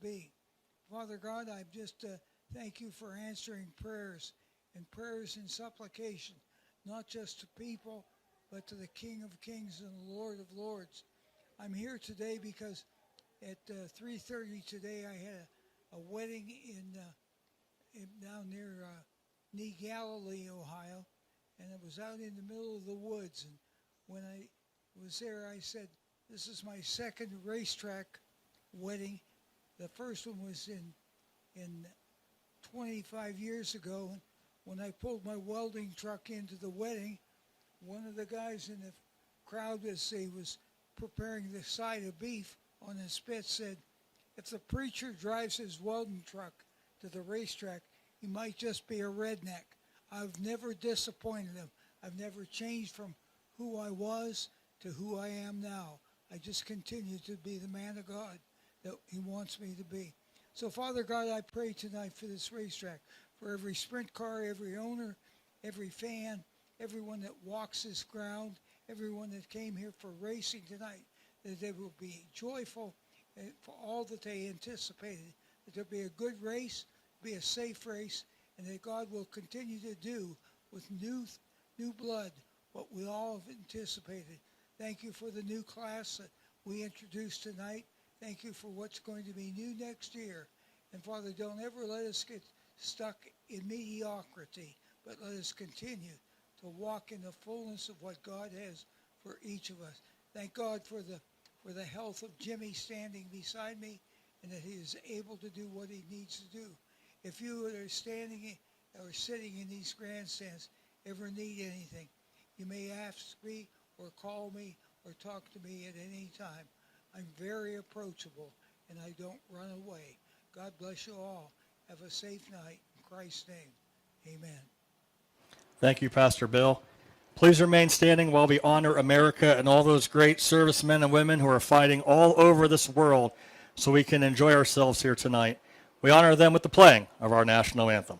be. Father God, I just thank you for answering prayers and prayers in supplication, not just to people, but to the King of Kings and the Lord of Lords. I'm here today because at 3:30 today I had a wedding in down near Galilee, Ohio, and it was out in the middle of the woods. And when I was there, I said, "This is my second racetrack wedding. The first one was in 25 years ago. When I pulled my welding truck into the wedding, one of the guys in the crowd, as he was preparing the side of beef on his spit, said, 'If the preacher drives his welding truck to the racetrack, he might just be a redneck.' I've never disappointed him. I've never changed from who I was to who I am now. I just continue to be the man of God that he wants me to be. So, Father God, I pray tonight for this racetrack, for every sprint car, every owner, every fan, everyone that walks this ground, everyone that came here for racing tonight, that they will be joyful for all that they anticipated, that there'll be a good race, be a safe race, and that God will continue to do with new blood what we all have anticipated. Thank you for the new class that we introduced tonight. Thank you for what's going to be new next year. And Father, don't ever let us get stuck in mediocrity, but let us continue to walk in the fullness of what God has for each of us. Thank God for the health of Jimmy standing beside me, and that he is able to do what he needs to do. If you that are standing or sitting in these grandstands ever need anything, you may ask me or call me or talk to me at any time. I'm very approachable, and I don't run away. God bless you all. Have a safe night. In Christ's name, amen. Thank you, Pastor Bill. Please remain standing while we honor America and all those great servicemen and women who are fighting all over this world so we can enjoy ourselves here tonight. We honor them with the playing of our national anthem.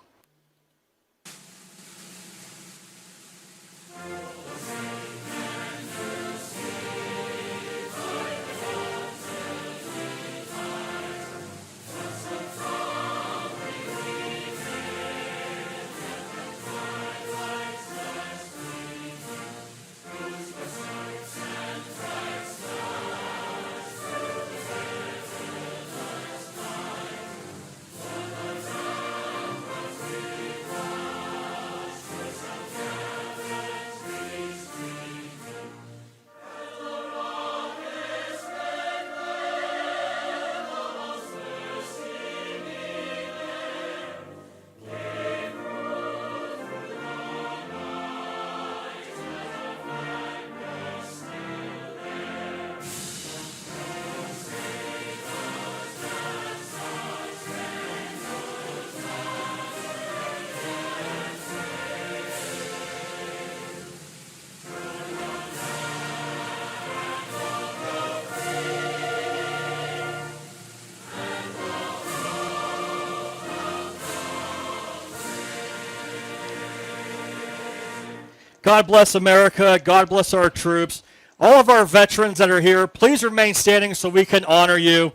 God bless America. God bless our troops. All of our veterans that are here, please remain standing so we can honor you.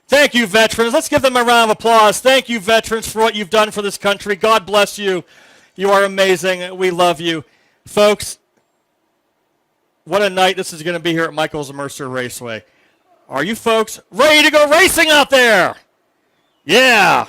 Thank you, veterans. Let's give them a round of applause. Thank you, veterans, for what you've done for this country. God bless you. You are amazing. We love you. Folks, what a night this is going to be here at Michael's Mercer Raceway. Are you folks ready to go racing out there? Yeah.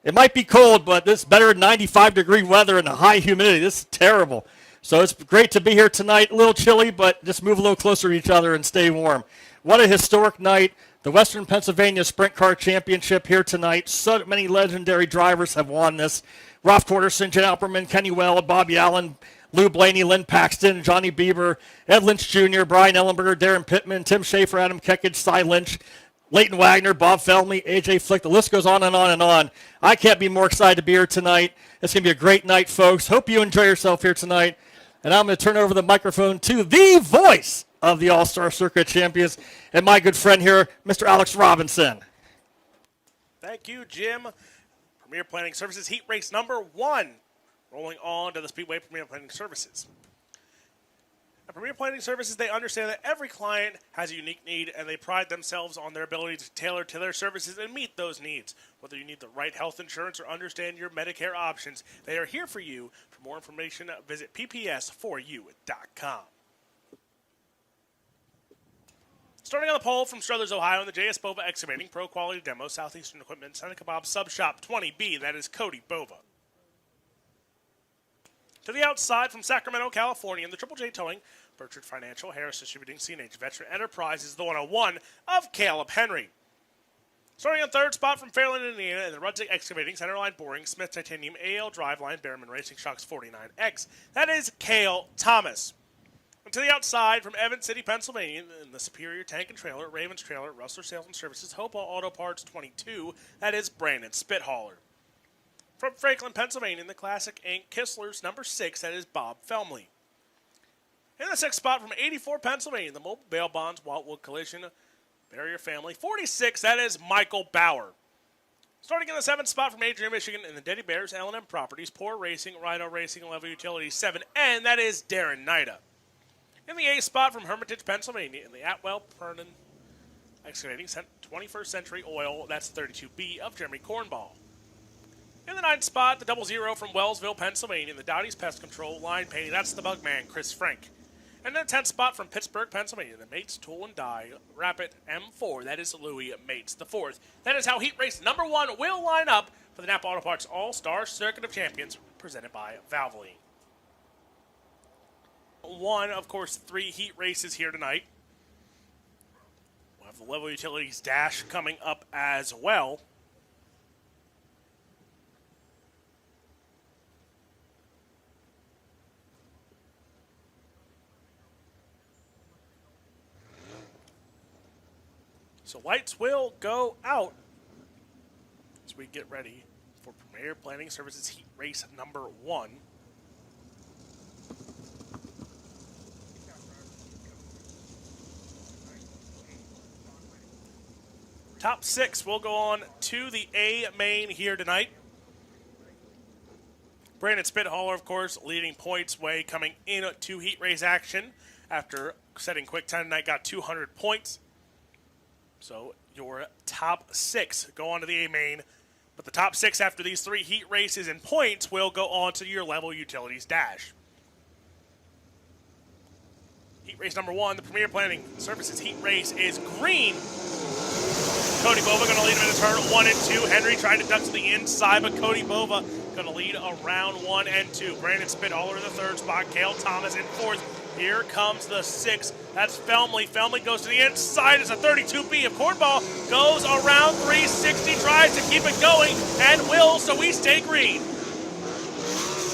It might be cold, but this is better than 95-degree weather and the high humidity. This is terrible. So it's great to be here tonight. A little chilly, but just move a little closer to each other and stay warm. What a historic night. The Western Pennsylvania Sprint Car Championship here tonight. So many legendary drivers have won this. Ralph Corderson, Jen Alperman, Kenny Weld, Bobby Allen, Lou Blaney, Lynn Paxton, Johnny Bieber, Ed Lynch Jr., Brian Ellenberger, Darren Pittman, Tim Schaefer, Adam Kekich, Cy Lynch, Leighton Wagner, Bob Felmy, AJ Flick. The list goes on and on and on. I can't be more excited to be here tonight. It's going to be a great night, folks. Hope you enjoy yourself here tonight. And I'm going to turn over the microphone to the voice of the All-Star Circuit Champions and my good friend here, Mr. Alex Robinson. Thank you, Jim. Premier Planning Services Heat Race number 1. Rolling on to the Speedway Premier Planning Services. At Premier Planning Services, they understand that every client has a unique need, and they pride themselves on their ability to tailor to their services and meet those needs. Whether you need the right health insurance or understand your Medicare options, they are here for you. For more information, visit pps4u.com. Starting on the pole from Struthers, Ohio, in the J.S. Bova Excavating Pro Quality Demo, Southeastern Equipment, Seneca Bob Sub Shop 20B, that is Cody Bova. To the outside from Sacramento, California, in the Triple J Towing, Burchard Financial, Harris Distributing, CNH Veteran Enterprises, the 101 of Caleb Henry. Starting on third spot from Fairland, Indiana, in the Rudzik Excavating, Centerline Boring, Smith Titanium, AL Driveline, Behrman Racing Shocks 49X, that is Cale Thomas. And to the outside from Evans City, Pennsylvania, in the Superior Tank and Trailer, Ravens Trailer, Rustler Sales and Services, Hopewell Auto Parts 22, that is Brandon Spithaller. From Franklin, Pennsylvania, in the Classic Inc. Kistler's number 6, that is Bob Felmley. In the sixth spot from 84, Pennsylvania, the Mobile Bail Bonds, Waltwood Collision, Barrier Family, 46, that is Michael Bauer. Starting in the seventh spot from Adrian, Michigan, in the Denny Bears, L&M Properties, Poor Racing, Rhino Racing, Level Utilities, 7, and that is Darren Nida. In the eighth spot from Hermitage, Pennsylvania, in the Atwell Pernin Excavating, 21st Century Oil, that's 32B of Jeremy Cornball. In the ninth spot, the 00 from Wellsville, Pennsylvania, in the Dottie's Pest Control Line Painting, that's the Bugman, Chris Frank. And in the 10th spot from Pittsburgh, Pennsylvania, the Mates Tool and Die Rapid M4, that is Louis Mates the 4th. That is how heat race number 1 will line up for the NAPA Auto Parts All-Star Circuit of Champions, presented by Valvoline. One, of course, 3 heat races here tonight. We'll have the Level Utilities Dash coming up as well. So lights will go out as we get ready for Premier Planning Services Heat Race number 1. Top 6 will go on to the A main here tonight. Brandon Spithaller, of course, leading points way coming into heat race action after setting quick time tonight, got 200 points. So your top 6 go on to the A main, but the top 6 after these 3 heat races and points will go on to your Level Utilities Dash. Heat race number 1, the Premier Planning Services heat race is green. Cody Bova going to lead him in turn 1 and 2. Henry trying to duck to the inside, but Cody Bova going to lead around 1 and 2. Brandon Spithaller in the 3rd spot. Cale Thomas in 4th. Here comes the 6th. That's Felmley. Felmley goes to the inside. It's a 32B of Cornball. Goes around 360. Tries to keep it going and will, so we stay green.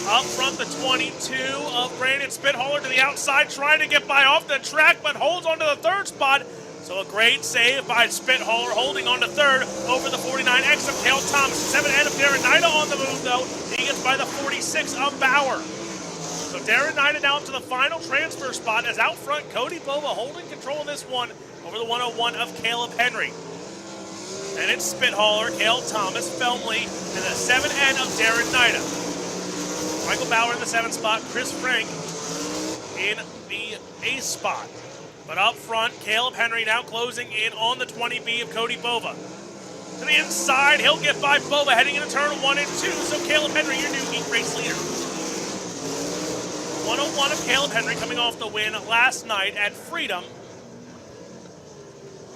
Up front, the 22 of Brandon Spithaller to the outside. Trying to get by off the track, but holds on to the 3rd spot. So a great save by Spithaller, holding on to 3rd over the 49X of Cale Thomas. 7N of Darren Nida on the move, though. He gets by the 46 of Bauer. So Darren Nida now up to the final transfer spot as out front Cody Bova holding control of this one over the 101 of Caleb Henry. And it's Spithaller, Cale Thomas, Felmley, and the 7N of Darren Nida. Michael Bauer in the 7th spot, Chris Frank in the 8th spot. But up front, Caleb Henry now closing in on the 20B of Cody Bova. To the inside, he'll get by Bova heading into turn 1 and 2. So Caleb Henry, your new heat race leader. 101 of Caleb Henry coming off the win last night at Freedom.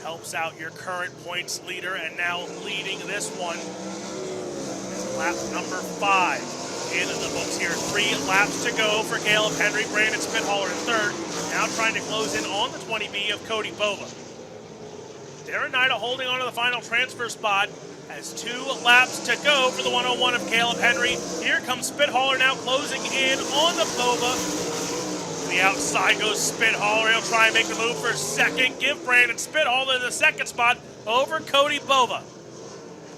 Helps out your current points leader and now leading this one. Is lap number 5. In the books here. 3 laps to go for Caleb Henry. Brandon Spithaller in 3rd. Now trying to close in on the 20B of Cody Bova. Darren Nida holding on to the final transfer spot. Has 2 laps to go for the 101 of Caleb Henry. Here comes Spithaller now closing in on the Bova. To the outside goes Spithaller. He'll try and make the move for 2nd. Give Brandon Spithaller the 2nd spot over Cody Bova.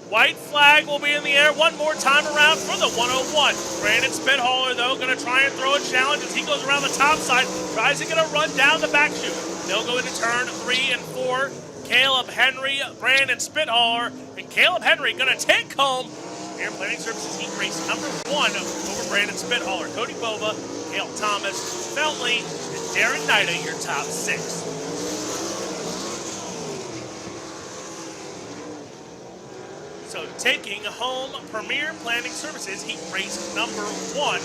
White flag will be in the air one more time around for the 101. Brandon Spithaller, though, going to try and throw a challenge as he goes around the top side. Tries to get a run down the back chute. They'll go into turn 3 and 4. Caleb Henry, Brandon Spithaller, and Caleb Henry going to take home Air Planning Services heat race number 1 over Brandon Spithaller. Cody Bova, Cale Thomas, Feltley, and Darren Nida, your top 6. So taking home Premier Planning Services Heat Race number 1,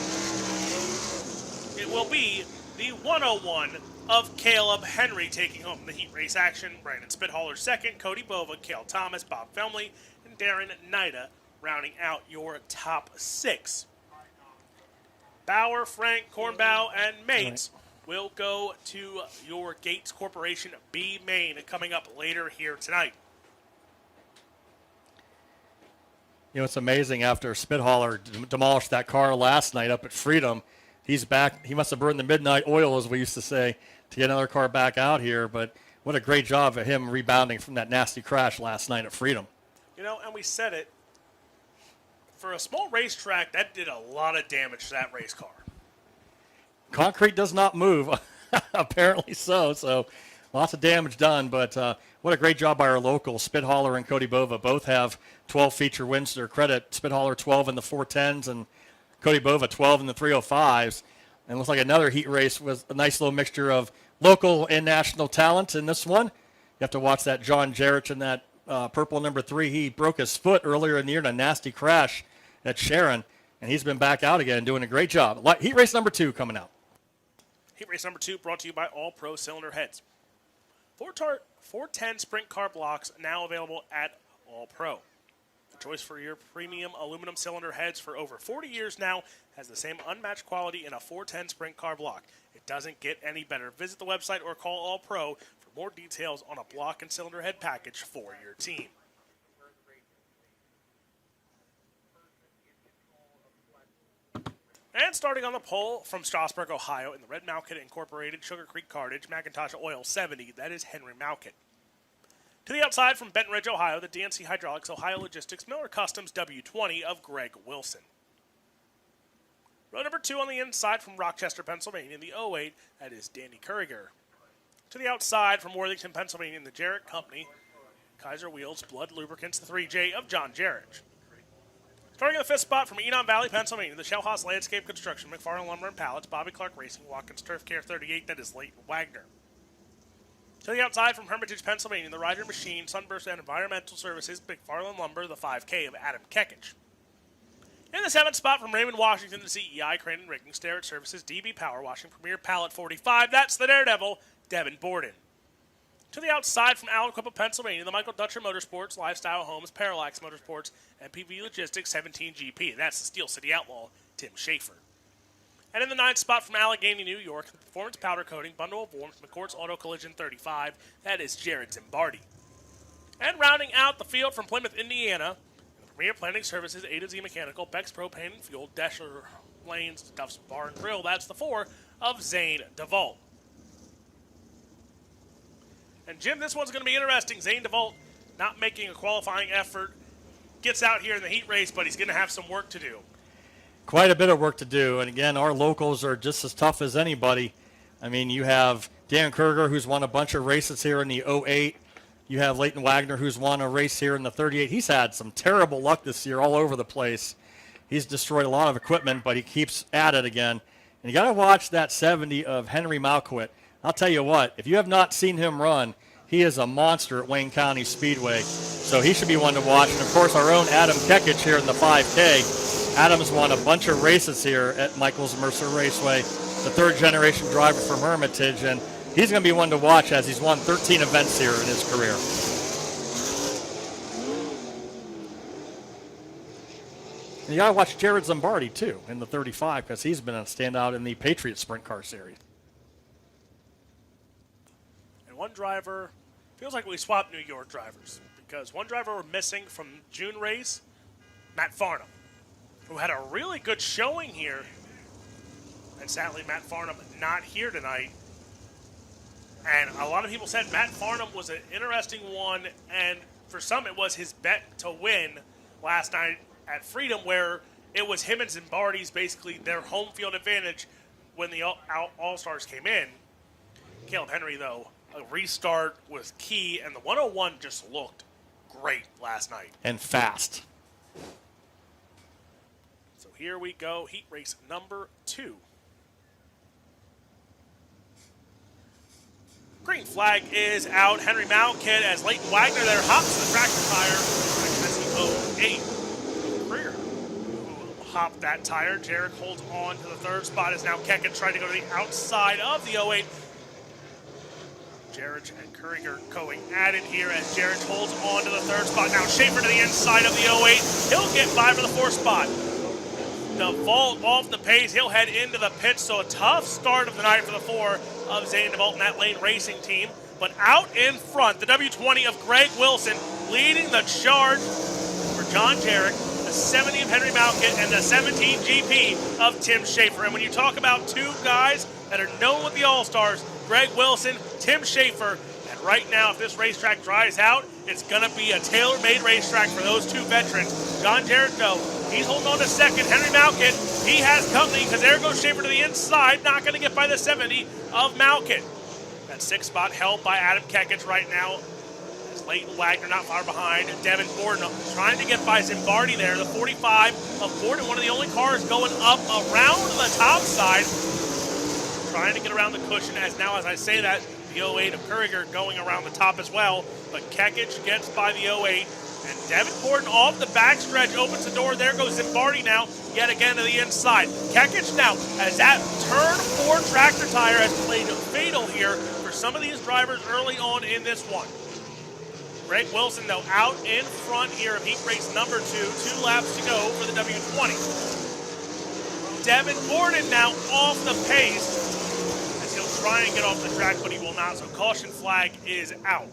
it will be the 101 of Caleb Henry taking home the heat race action. Brandon Spithaler second, Cody Bova, Cale Thomas, Bob Felmley, and Darren Nida rounding out your top 6. Bauer, Frank, Kornbaugh, and Mates will go to your Gates Corporation B main coming up later here tonight. You know, it's amazing after Spithaler demolished that car last night up at Freedom. He's back. He must have burned the midnight oil, as we used to say, to get another car back out here. But what a great job of him rebounding from that nasty crash last night at Freedom. You know, and we said it, for a small racetrack, that did a lot of damage to that race car. Concrete does not move, apparently so. So lots of damage done, but what a great job by our locals. Spithaler and Cody Bova both have 12 feature wins to their credit. Spithaler 12 in the 410s and Cody Bova 12 in the 305s. And it looks like another heat race was a nice little mixture of local and national talent in this one. You have to watch that John Jarrett in that purple number 3. He broke his foot earlier in the year in a nasty crash at Sharon, and he's been back out again doing a great job. Heat race number 2 coming out. Heat race number 2 brought to you by All Pro Cylinder Heads. 410 sprint car blocks now available at All Pro. The choice for your premium aluminum cylinder heads for over 40 years now has the same unmatched quality in a 410 sprint car block. It doesn't get any better. Visit the website or call All Pro for more details on a block and cylinder head package for your team. And starting on the pole from Strasburg, Ohio, in the Red Malkin Incorporated Sugar Creek Cartage Macintosh Oil 70, that is Henry Malkin. To the outside from Benton Ridge, Ohio, the DNC Hydraulics Ohio Logistics Miller Customs W20 of Greg Wilson. Row number 2 on the inside from Rochester, Pennsylvania, in the 08, that is Danny Curriger. To the outside from Worthington, Pennsylvania, in the Jarrett Company, Kaiser Wheels Blood Lubricants, the 3J of John Jarrett. Starting in the 5th spot from Enon Valley, Pennsylvania, the Shellhouse Landscape Construction, McFarland Lumber and Pallets, Bobby Clark Racing, Watkins Turf Care 38, that is Leighton Wagner. To the outside from Hermitage, Pennsylvania, the Ryder Machine, Sunburst and Environmental Services, McFarland Lumber, the 5K of Adam Kekich. In the 7th spot from Raymond, Washington, the CEI, Crane and Rigging, Starrett Services, DB Power Washing, Premier Pallet 45, that's the Daredevil, Devin Borden. To the outside from Aliquippa, Pennsylvania, the Michael Dutcher Motorsports, Lifestyle Homes, Parallax Motorsports, and PV Logistics 17 GP. That's the Steel City Outlaw, Tim Schaefer. And in the 9th spot from Allegheny, New York, the Performance Powder Coating, Bundle of Warmth, McCourt's Auto Collision 35, that is Jared Zimbardi. And rounding out the field from Plymouth, Indiana, the Premier Planning Services, A to Z Mechanical, Beck's Propane and Fuel, Deschler Lanes, Duff's Bar and Grill, that's the 4 of Zane DeVault. And Jim, this one's going to be interesting. Zane DeVault not making a qualifying effort, gets out here in the heat race, but he's going to have some work to do. Quite a bit of work to do. And again, our locals are just as tough as anybody. I mean, you have Dan Kruger, who's won a bunch of races here in the 08. You have Leighton Wagner, who's won a race here in the 38. He's had some terrible luck this year all over the place. He's destroyed a lot of equipment, but he keeps at it again. And you got to watch that 70 of Henry Malquit. I'll tell you what, if you have not seen him run, he is a monster at Wayne County Speedway. So he should be one to watch. And, of course, our own Adam Kekich here in the 5K. Adam's won a bunch of races here at Michael's Mercer Raceway, the third-generation driver from Hermitage. And he's going to be one to watch as he's won 13 events here in his career. And you got to watch Jared Zimbardi, too, in the 35, because he's been a standout in the Patriot Sprint Car Series. And one driver, feels like we swapped New York drivers, because one driver we're missing from June race, Matt Farnham, who had a really good showing here. And sadly, Matt Farnham not here tonight. And a lot of people said Matt Farnham was an interesting one, and for some it was his bet to win last night at Freedom, where it was him and Zimbardi's basically their home field advantage when the All-Stars came in. Caleb Henry, though, a restart was key, and the 101 just looked great last night. And fast. So here we go, heat race number 2. Green flag is out. Henry Malkid as Leighton Wagner there hops the tractor tire. That's the 08 Greer who hopped that tire. Jarek holds on to the third spot as now Kekin trying to go to the outside of the 08. Jarrett and Curriger going at it here as Jarrett holds on to the third spot. Now Schaefer to the inside of the 08. He'll get by for the fourth spot. The vault off the pace. He'll head into the pits. So a tough start of the night for the four of Zane DeVault and that Lane Racing team. But out in front, the W20 of Greg Wilson leading the charge for John Jarrett, the 70 of Henry Malkit, and the 17 GP of Tim Schaefer. And when you talk about two guys that are known with the All-Stars, Greg Wilson, Tim Schaefer, and right now if this racetrack dries out, it's going to be a tailor-made racetrack for those two veterans. John Jarrett, though, he's holding on to second. Henry Malkit, he has company because there goes Schaefer to the inside, not going to get by the 70 of Malkit. That sixth spot held by Adam Kekich right now. As Leighton Wagner not far behind. Devin Borden trying to get by Zimbardi there. The 45 of Borden, one of the only cars going up around the top side. Trying to get around the cushion as now, as I say that, the 08 of Curriger going around the top as well. But Kekich gets by the 08. And Devin Borden off the backstretch opens the door. There goes Zimbardi now, yet again to the inside. Kekich now, as that turn 4 tractor tire has played fatal here for some of these drivers early on in this one. Greg Wilson, though, out in front here of heat race number 2. 2 laps to go for the W20. Devin Borden now off the pace as he'll try and get off the track, but he will not. So caution flag is out.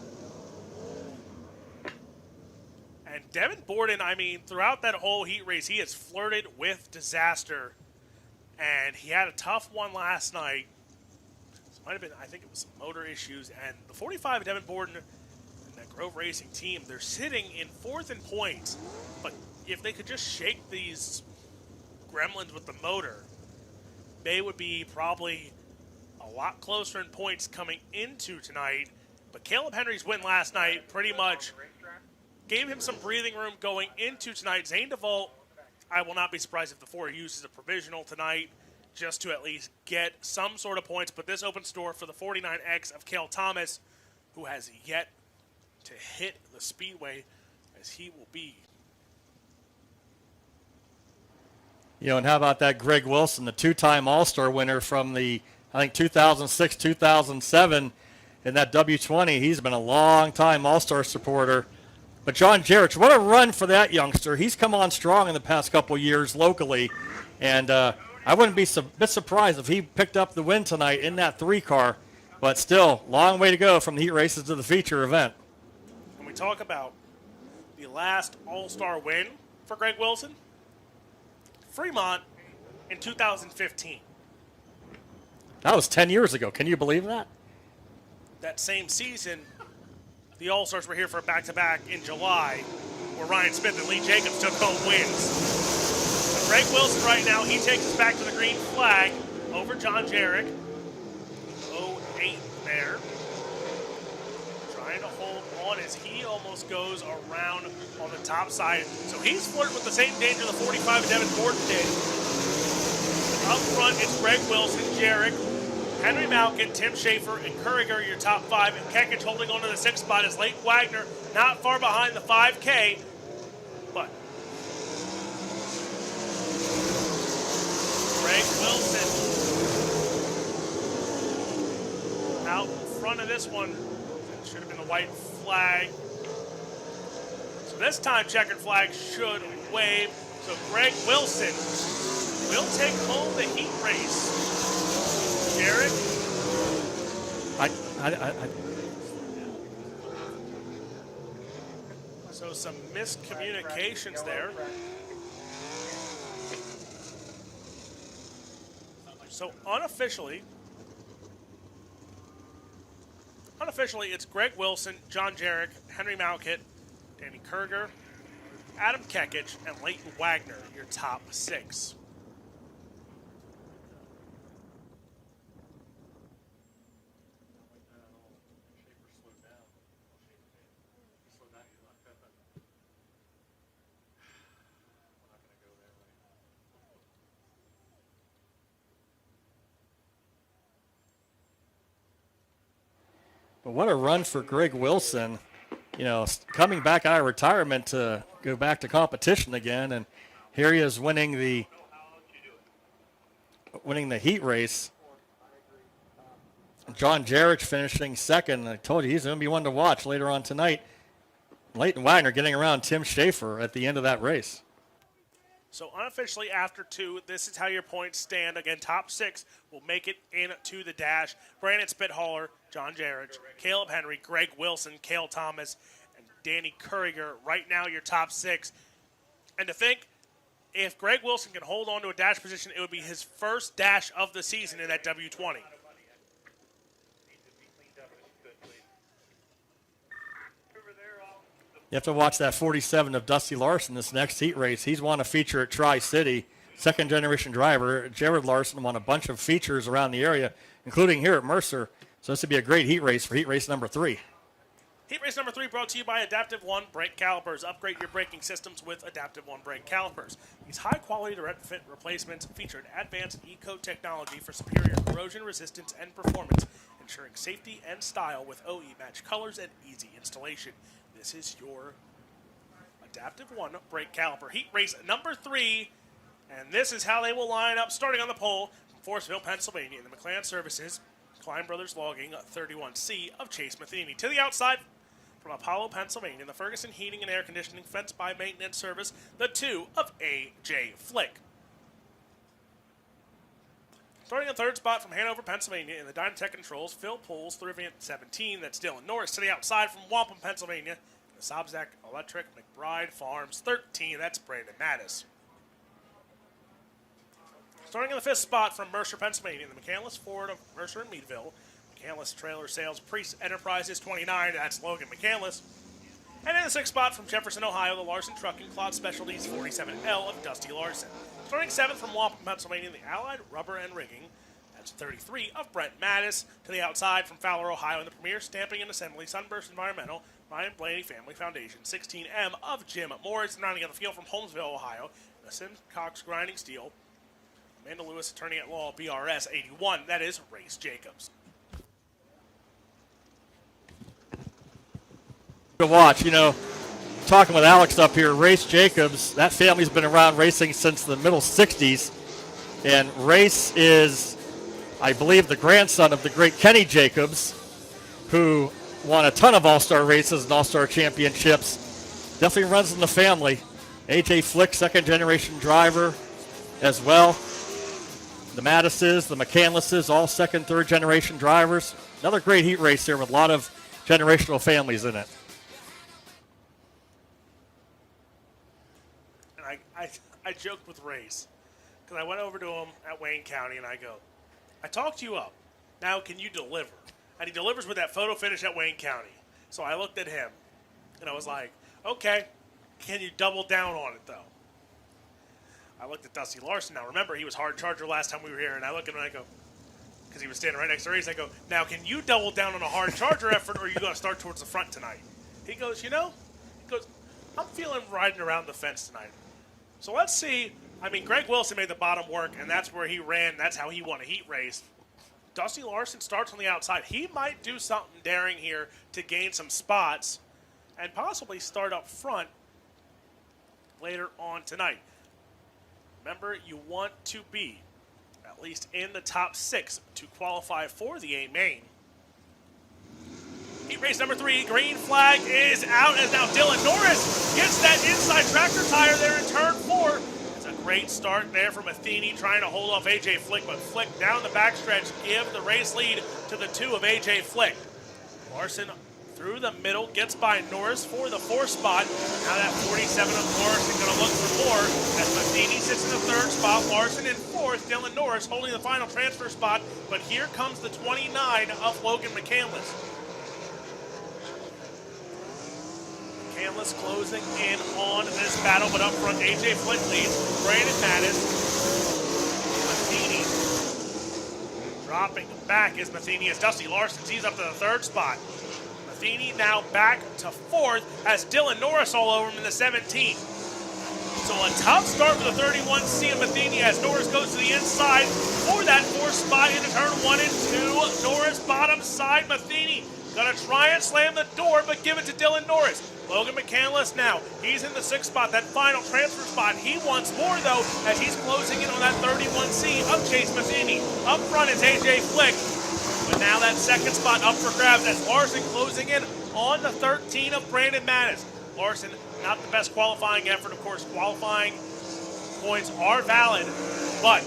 And Devin Borden, I mean, throughout that whole heat race, he has flirted with disaster. And he had a tough one last night. It might have been, I think it was some motor issues. And the 45 Devin Borden and that Grove Racing team, they're sitting in 4th in points. But if they could just shake these gremlins with the motor, they would be probably a lot closer in points coming into tonight. But Caleb Henry's win last night pretty much gave him some breathing room going into tonight. Zane DeVault, I will not be surprised if the 4 uses a provisional tonight just to at least get some sort of points. But this opens door for the 49X of Cale Thomas, who has yet to hit the speedway, as he will be. You know, and how about that Greg Wilson, the 2-time All-Star winner from the, I think, 2006, 2007 in that W20. He's been a long-time All-Star supporter. But John Jarrett, what a run for that youngster. He's come on strong in the past couple years locally. And I wouldn't be a bit surprised if he picked up the win tonight in that 3 car. But still, long way to go from the heat races to the feature event. When we talk about the last All-Star win for Greg Wilson, Fremont in 2015. That was 10 years ago. Can you believe that? That same season, the All-Stars were here for a back-to-back in July, where Ryan Smith and Lee Jacobs took home wins. But Greg Wilson right now, he takes us back to the green flag over John Jarrett. 08 there. Trying to hold on as he almost goes around on the top side. So he's flirting with the same danger the 45 Devin Borden did. Up front, it's Greg Wilson, Jarrett, Henry Malkin, Tim Schaefer, and Curriger, your top 5. And Kekich holding on to the 6th spot is Leighton Wagner, not far behind the 5K. But Greg Wilson out in front of this one. It should have been the white flag. So this time, checkered flag should wave. So Greg Wilson will take home the heat race. Jarrett? So some miscommunications there. So unofficially, it's Greg Wilson, John Jarrett, Henry Malkit, Danny Kurger, Adam Kekich, and Leighton Wagner, your top 6. What a run for Greg Wilson. You know, coming back out of retirement to go back to competition again, and here he is winning the heat race. John Jarrett finishing second. I told you he's going to be one to watch later on tonight. Leighton Wagner getting around Tim Schaefer at the end of that race. So unofficially after 2, this is how your points stand. Again, top 6 will make it into the dash. Brandon Spithaller, John Jarrett, Caleb Henry, Greg Wilson, Cale Thomas, and Danny Curriger. Right now, your top 6. And to think, if Greg Wilson can hold on to a dash position, it would be his first dash of the season in that W20. You have to watch that 47 of Dusty Larson this next heat race. He's won a feature at Tri-City. Second-generation driver, Jared Larson, won a bunch of features around the area, including here at Mercer. So this would be a great heat race for heat race number 3. Heat race number 3 brought to you by Adaptive One brake calipers. Upgrade your braking systems with Adaptive One brake calipers. These high-quality direct fit replacements featured advanced eco technology for superior corrosion resistance and performance, ensuring safety and style with OE match colors and easy installation. This is your Adaptive One brake caliper. Heat race number 3, and this is how they will line up starting on the pole from Forestville, Pennsylvania, in the McLaren Services Klein Brothers Logging 31C of Chase Matheny. To the outside from Apollo, Pennsylvania, the Ferguson Heating and Air Conditioning Fence by Maintenance Service, the 2 of A.J. Flick. Starting in third spot from Hanover, Pennsylvania, in the Dynatech Controls, Phil Pools, Rivian 17. That's Dylan Norris. To the outside from Wampum, Pennsylvania, the Sobzak Electric McBride Farms 13. That's Brandon Mattis. Starting in the 5th spot from Mercer, Pennsylvania, in the McCandless Ford of Mercer and Meadville, McCandless Trailer Sales Priest Enterprises 29. That's Logan McCandless. And in the 6th spot from Jefferson, Ohio, the Larson Trucking Cloud Specialties 47L of Dusty Larson. Starting 7th from Wampum, Pennsylvania, the Allied Rubber and Rigging. That's 33 of Brent Mattis. To the outside from Fowler, Ohio, in the Premier Stamping and Assembly, Sunburst Environmental, Ryan Blaney Family Foundation, 16M of Jim Morris. Rounding out the field from Holmesville, Ohio, the Simcox Grinding Steel, Amanda Lewis, Attorney at Law, BRS 81. That is Race Jacobs. To watch, you know, talking with Alex up here, Race Jacobs, that family's been around racing since the middle 60s. And Race is, I believe, the grandson of the great Kenny Jacobs, who won a ton of all-star races and all-star championships. Definitely runs in the family. A.J. Flick, second-generation driver as well. The Mattises, the McCandlesses, all second, third-generation drivers. Another great heat race here with a lot of generational families in it. I joked with Race because I went over to him at Wayne County and I go, I talked you up. Now can you deliver? And he delivers with that photo finish at Wayne County. So I looked at him and I was like, okay, can you double down on it though? I looked at Dusty Larson. Now remember, he was hard charger last time we were here, and I look at him and I go, because he was standing right next to Race, I go, now can you double down on a hard charger effort, or are you going to start towards the front tonight? He goes, I'm feeling riding around the fence tonight. So let's see. I mean, Greg Wilson made the bottom work, and that's where he ran. That's how he won a heat race. Dusty Larson starts on the outside. He might do something daring here to gain some spots and possibly start up front later on tonight. Remember, you want to be at least in the top 6 to qualify for the A main. Heat race number 3, green flag is out as now Dylan Norris gets that inside tractor tire there in turn 4. It's a great start there from Matheny trying to hold off A.J. Flick, but Flick down the backstretch give the race lead to the 2 of A.J. Flick. Larson through the middle, gets by Norris for the 4th spot. Now that 47 of Norris is going to look for more as Matheny sits in the 3rd spot. Larson in 4th, Dylan Norris holding the final transfer spot. But here comes the 29 of Logan McCandless. McCandless closing in on this battle, but up front, A.J. Flick leads. Brandon Mattis. Matheny dropping back is Matheny as Dusty Larson sees up to the 3rd spot. Matheny now back to 4th as Dylan Norris all over him in the 17th. So a tough start for the 31C of Matheny as Norris goes to the inside for that 4th spot into turn 1 and 2. Norris bottom side, Matheny Gonna try and slam the door, but give it to Dylan Norris. Logan McCandless now. He's in the 6th spot, that final transfer spot. He wants more, though, as he's closing in on that 31C of Chase Matheny. Up front is A.J. Flick. But now that 2nd spot up for grabs as Larson closing in on the 13 of Brandon Mattis. Larson, not the best qualifying effort. Of course, qualifying points are valid, but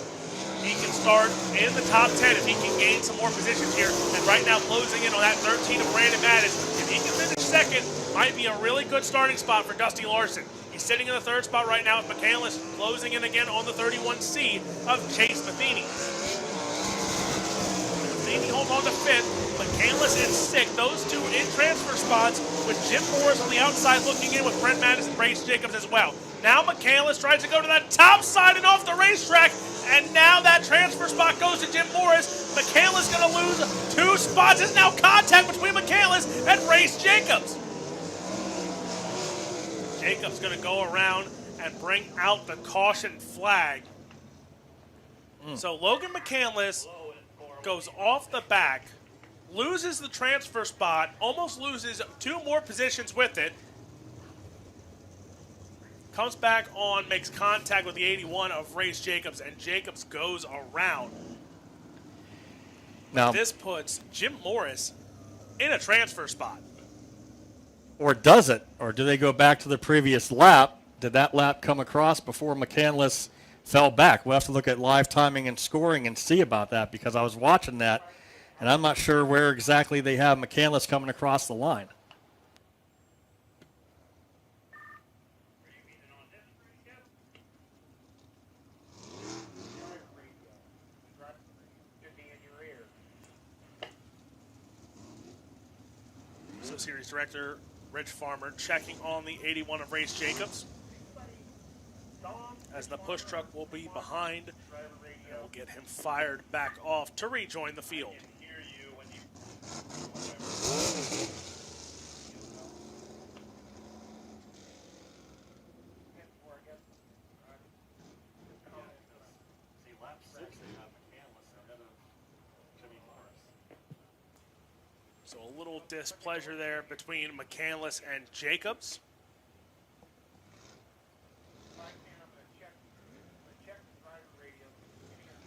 he can start in the top 10 if he can gain some more positions here. And right now, closing in on that 13 of Brandon Mattis. If he can finish 2nd, might be a really good starting spot for Dusty Larson. He's sitting in the 3rd spot right now with McCandless closing in again on the 31C of Chase Matheny. Matheny holds on to 5th. McCandless in 6th. Those two in transfer spots with Jim Morris on the outside looking in with Brent Mattis and Brace Jacobs as well. Now McCandless tries to go to that top side and off the racetrack. And now that transfer spot goes to Jim Morris. McCandless going to lose 2 spots. There's now contact between McCandless and Brace Jacobs. Jacobs going to go around and bring out the caution flag. So Logan McCandless goes off the back, loses the transfer spot, almost loses 2 more positions with it. Comes back on, makes contact with the 81 of Race Jacobs, and Jacobs goes around. Now, This puts Jim Morris in a transfer spot. or does it? Or do they go back to the previous lap? Did that lap come across before McCandless fell back? We'll have to look at live timing and scoring and see about that, because I was watching that, and I'm not sure where exactly they have McCandless coming across the line. So Series Director Rich Farmer checking on the 81 of Race Jacobs, as the push truck will be behind, and we'll get him fired back off to rejoin the field. So a little displeasure there between McCandless and Jacobs.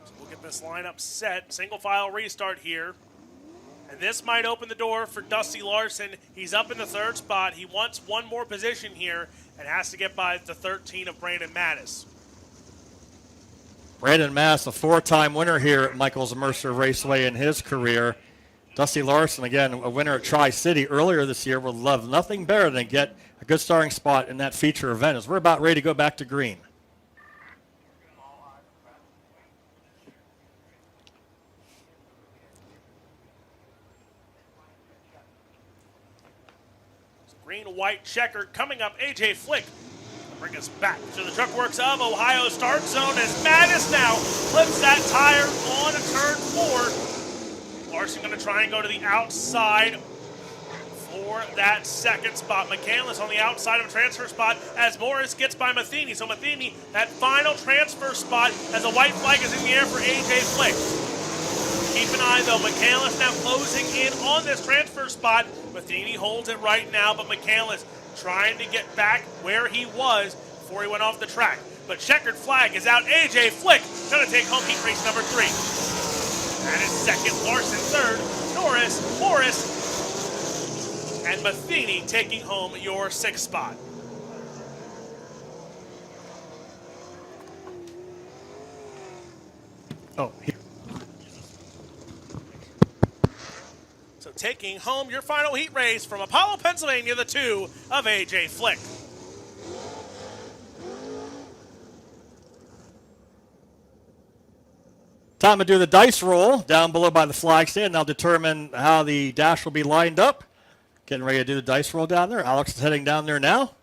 So we'll get this lineup set. Single file restart here. And this might open the door for Dusty Larson. He's up in the 3rd spot. He wants 1 more position here and has to get by the 13 of Brandon Mattis. Brandon Mattis, a 4-time winner here at Michael's Mercer Raceway in his career. Dusty Larson, again, a winner at Tri-City earlier this year, would love nothing better than get a good starting spot in that feature event as we're about ready to go back to green. Green-white checkered coming up. A.J. Flick bring us back to the Truck Works of Ohio start zone as Mattis now flips that tire on a turn 4. Larson going to try and go to the outside for that 2nd spot. McCandless on the outside of a transfer spot as Morris gets by Matheny. So Matheny, that final transfer spot as the white flag is in the air for A.J. Flick. Keep an eye, though. McCandless now closing in on this transfer spot. Matheny holds it right now, but McCandless trying to get back where he was before he went off the track. But checkered flag is out. A.J. Flick going to take home heat race number 3. That is 2nd. Larson 3rd. Norris, Morris, and Matheny taking home your 6th spot. Oh, here. So taking home your final heat race from Apollo, Pennsylvania, the 2 of A.J. Flick. Time to do the dice roll down below by the flag stand. I'll determine how the dash will be lined up. Getting ready to do the dice roll down there. Alex is heading down there now.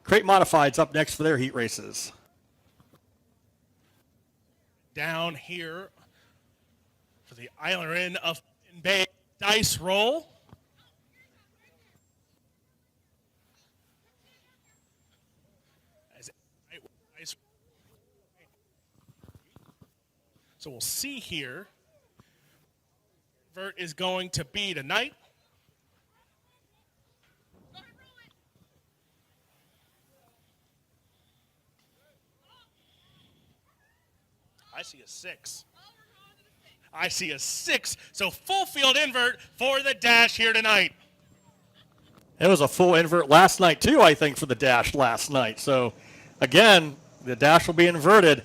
Crate Modified's up next for their heat races. Down here for the Island of Bay dice roll. So we'll see here. Vert is going to be tonight. see a 6. I see a 6. So full field invert for the Dash here tonight. It was a full invert last night, too, I think, for the Dash last night. So, again, the Dash will be inverted.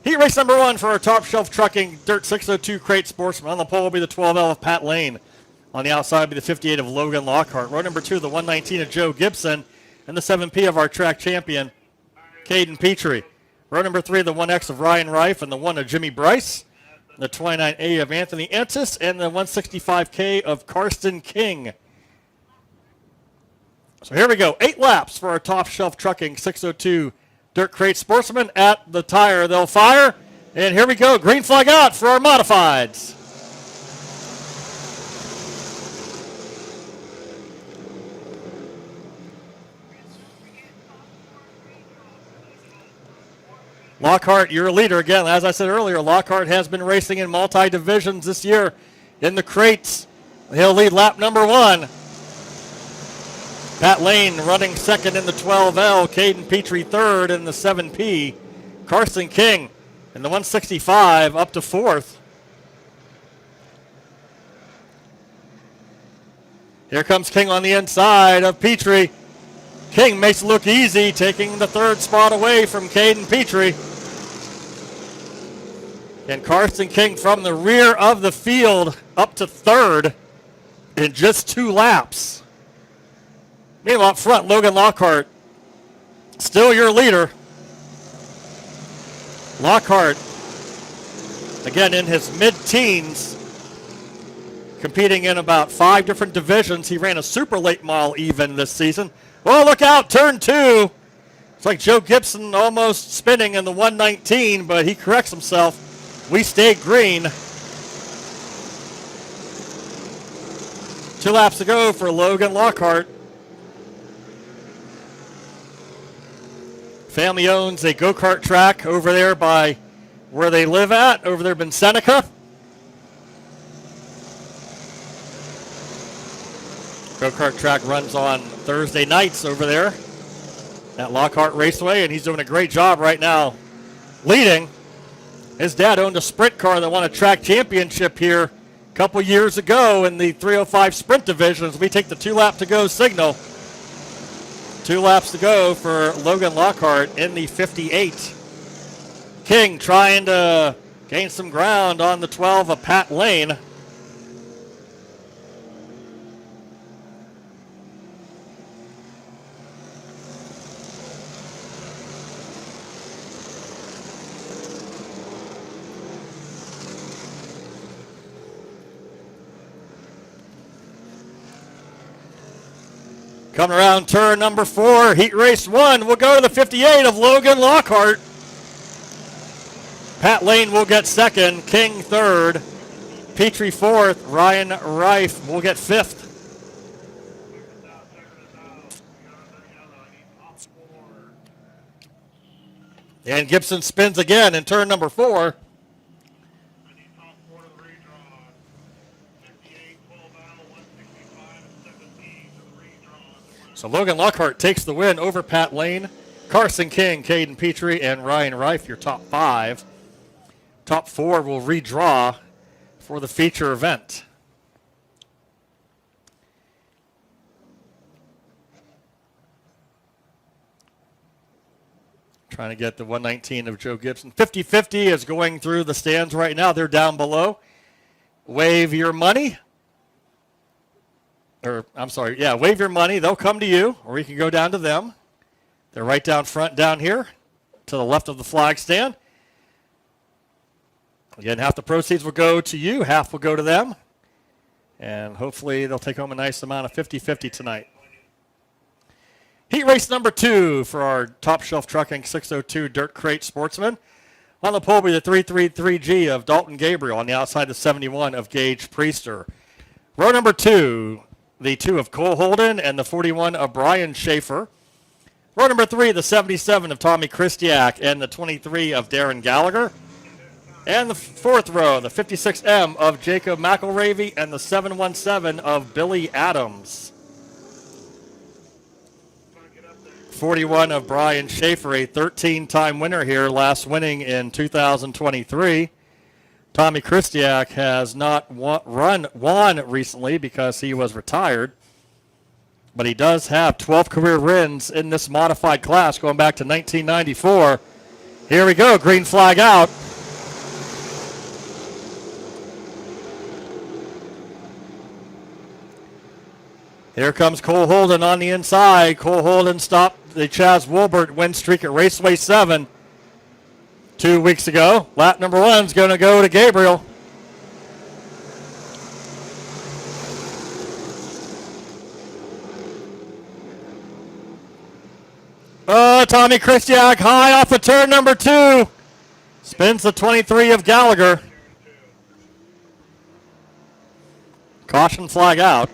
Heat race number 1 for our Top Shelf Trucking Dirt 602 Crate Sportsman. On the pole will be the 12L of Pat Lane. On the outside will be the 58 of Logan Lockhart. Row number 2, the 119 of Joe Gibson. And the 7P of our track champion, Caden Petrie. Row number 3, the 1X of Ryan Reif and the 1 of Jimmy Bryce. The 29A of Anthony Antis and the 165K of Karsten King. So here we go. 8 laps for our Top Shelf Trucking 602 Dirt Crate Sportsman. At the tire, they'll fire. And here we go. Green flag out for our modifieds. Lockhart, your leader again. As I said earlier, Lockhart has been racing in multi-divisions this year in the crates. He'll lead lap number 1. Pat Lane running second in the 12L. Caden Petrie third in the 7P. Carson King in the 165 up to 4th. Here comes King on the inside of Petrie. King makes it look easy, taking the 3rd spot away from Caden Petrie. And Carson King from the rear of the field up to 3rd in just 2 laps. Meanwhile, up front, Logan Lockhart, still your leader. Lockhart, again in his mid-teens, competing in about 5 different divisions. He ran a super late mile even this season. Oh, look out, turn 2. It's like Joe Gibson almost spinning in the 119, but he corrects himself. We stay green. 2 laps to go for Logan Lockhart. Family owns a go-kart track over there by where they live at, over there in Seneca. Go-kart track runs on Thursday nights over there at Lockhart Raceway, and he's doing a great job right now leading. His dad owned a sprint car that won a track championship here a couple years ago in the 305 sprint division as we take the 2 lap to go signal. 2 laps to go for Logan Lockhart in the 58. King trying to gain some ground on the 12 of Pat Lane. Coming around turn number 4, heat race 1. We'll go to the 58 of Logan Lockhart. Pat Lane will get 2nd, King 3rd, Petrie 4th, Ryan Reif will get 5th. And Gibson spins again in turn number 4. So Logan Lockhart takes the win over Pat Lane, Carson King, Caden Petrie, and Ryan Reif, your top 5. Top 4 will redraw for the feature event. Trying to get the 119 of Joe Gibson. 50-50 is going through the stands right now. They're down below. Wave your money. Wave your money. They'll come to you, or you can go down to them. They're right down front down here to the left of the flag stand. Again, half the proceeds will go to you, half will go to them. And hopefully they'll take home a nice amount of 50-50 tonight. Heat race number 2 for our Top Shelf Trucking 602 Dirt Crate Sportsman. On the pole will be the 333G of Dalton Gabriel. On the outside, the 71 of Gage Priester. Row number 2. The 2 of Cole Holden and the 41 of Brian Schaefer. Row number 3, the 77 of Tommy Christiak and the 23 of Darren Gallagher. And the 4th row, the 56M of Jacob McElravy and the 717 of Billy Adams. 41 of Brian Schaefer, a 13-time winner here, last winning in 2023. Tommy Christiak has not won recently because he was retired, but he does have 12 career wins in this modified class going back to 1994. Here we go, green flag out. Here comes Cole Holden on the inside. Cole Holden stopped the Chaz Wolbert win streak at Raceway 7 2 weeks ago. Lap number 1 is going to go to Gabriel. Oh, Tommy Christiak high off of turn number 2. Spins the 23 of Gallagher. Caution flag out.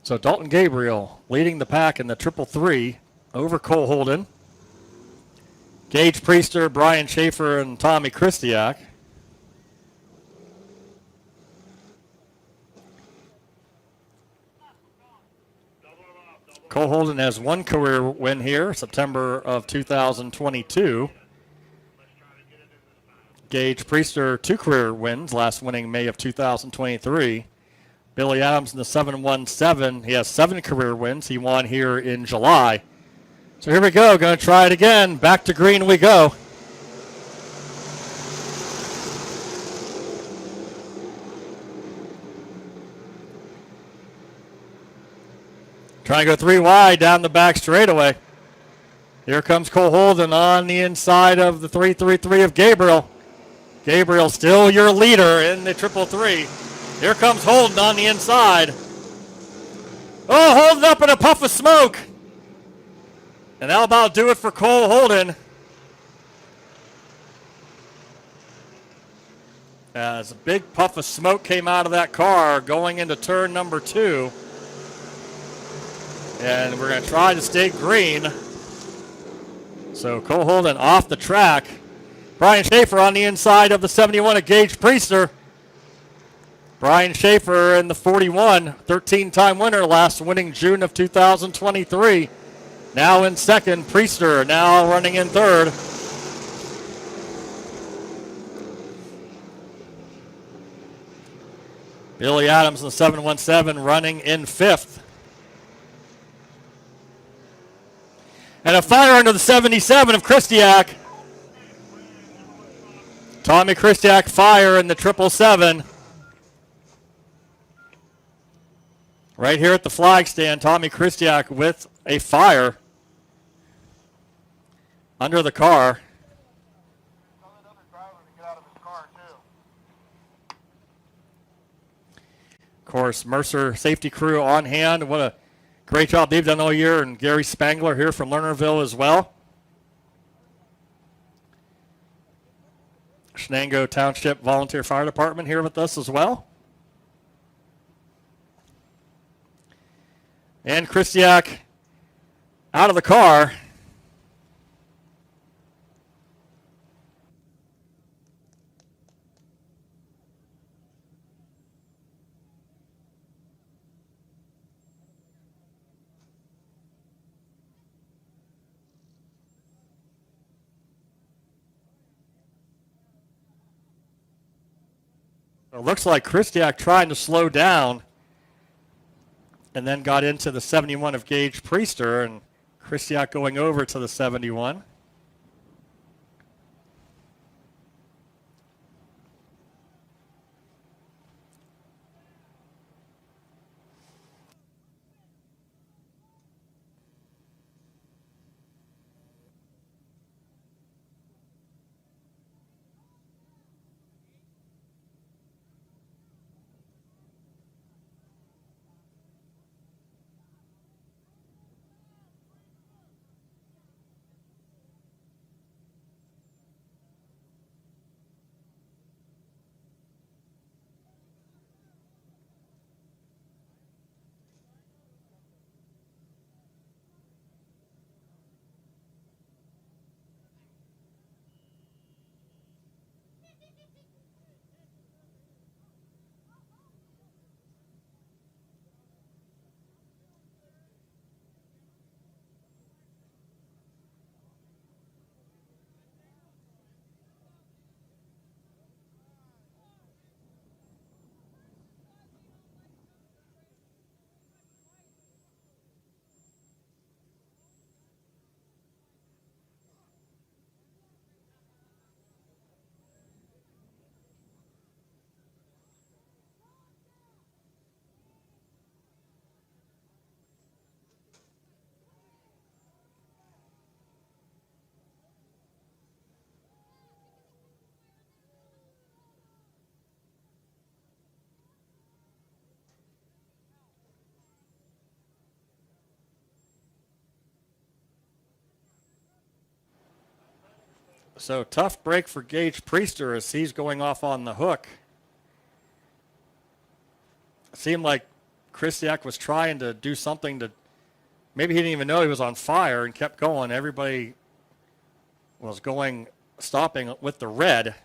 So Dalton Gabriel leading the pack in the 333 over Cole Holden. Gage Priester, Brian Schaefer, and Tommy Christiak. Cole Holden has 1 career win here, September of 2022. Gage Priester, 2 career wins, last winning May of 2023. Billy Adams in the 717. He has 7 career wins. He won here in July. So here we go. Going to try it again. Back to green we go. Trying to go 3 wide down the back straightaway. Here comes Cole Holden on the inside of the 333 of Gabriel. Gabriel still your leader in the 333. Here comes Holden on the inside. Oh, Holden up in a puff of smoke. And that'll about do it for Cole Holden. As a big puff of smoke came out of that car going into turn number 2. And we're going to try to stay green. So Cole Holden off the track. Brian Schaefer on the inside of the 71 of Gage Priester. Brian Schaefer in the 41, 13-time winner, last winning June of 2023. Now in second, Priester now running in third. Billy Adams in the 717 running in fifth. And a fire under the 77 of Christiak. Tommy Christiak fire in the 777. Right here at the flag stand, Tommy Christiak with a fire under the car. Of course, Mercer safety crew on hand. What a great job they've done all year. And Gary Spangler here from Lernerville as well. Shenango Township Volunteer Fire Department here with us as well. And Christiak out of the car. It looks like Kristiak trying to slow down and then got into the 71 of Gage Priester, and Kristiak going over to the 71. So tough break for Gage Priester as he's going off on the hook. It seemed like Kristiak was trying to do something to, maybe he didn't even know he was on fire and kept going. Everybody was going, stopping with the red.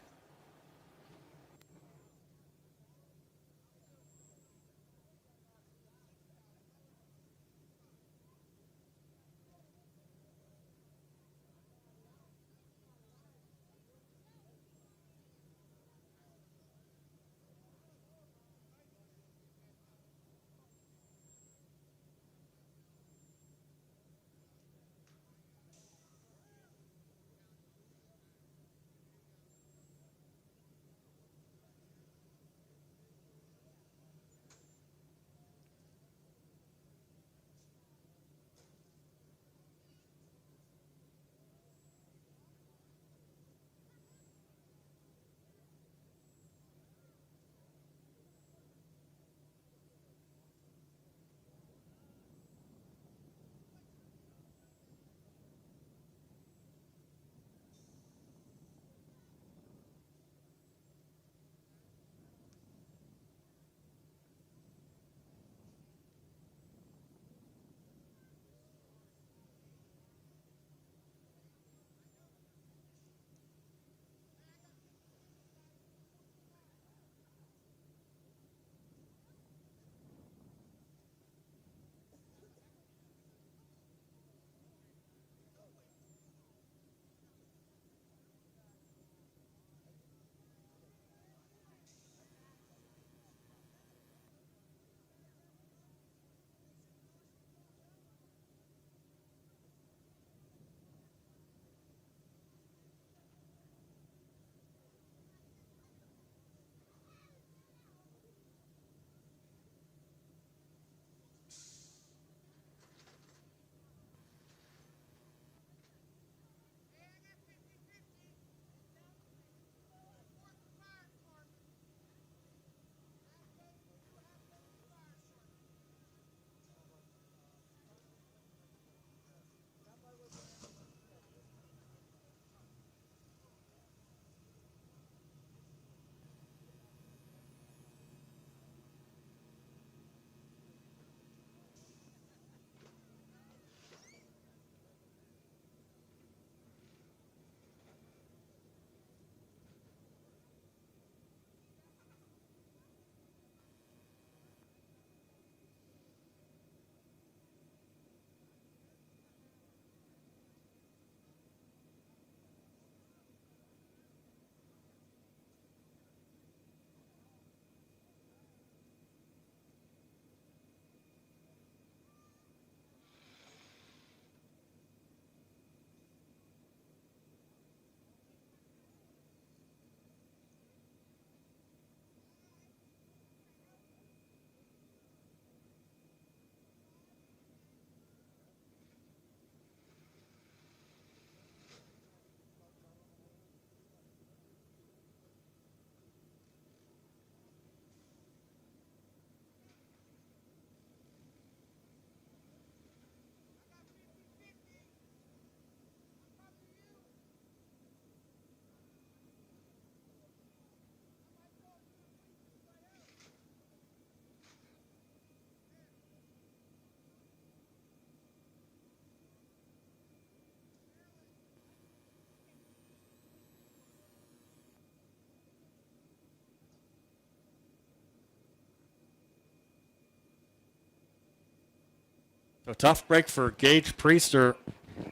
A tough break for Gage Priester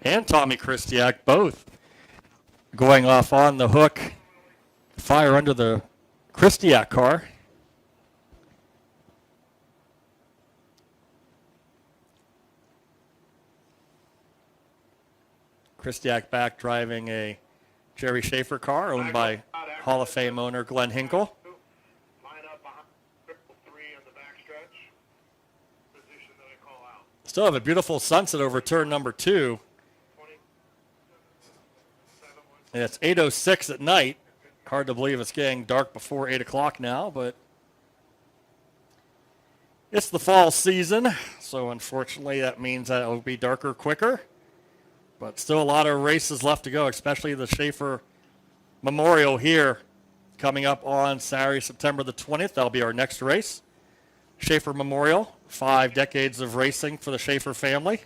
and Tommy Christiak, both going off on the hook. Fire under the Christiak car. Christiak back driving a Jerry Schaefer car owned by Hall of Fame owner Glenn Hinkle. Still have a beautiful sunset over turn number 2. And it's 8:06 at night. Hard to believe it's getting dark before 8 o'clock now, but it's the fall season, so unfortunately that means that it will be darker quicker. But still a lot of races left to go, especially the Schaefer Memorial here coming up on Saturday, September the 20th. That'll be our next race. Schaefer Memorial, 5 decades of racing for the Schaefer family.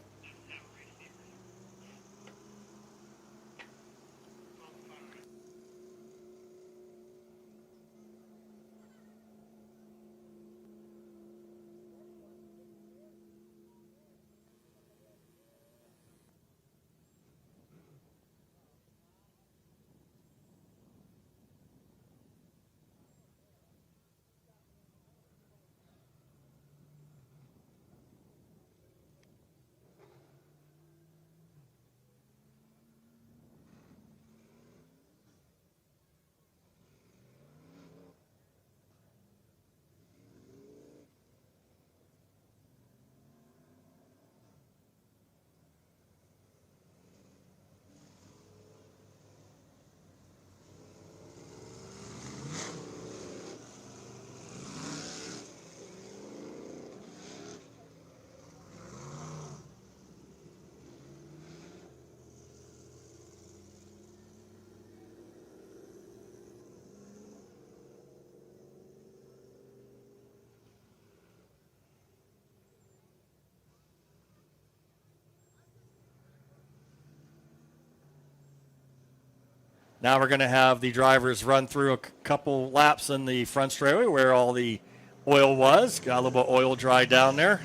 Now we're going to have the drivers run through a couple laps in the front straightaway where all the oil was. Got a little bit of oil dry down there.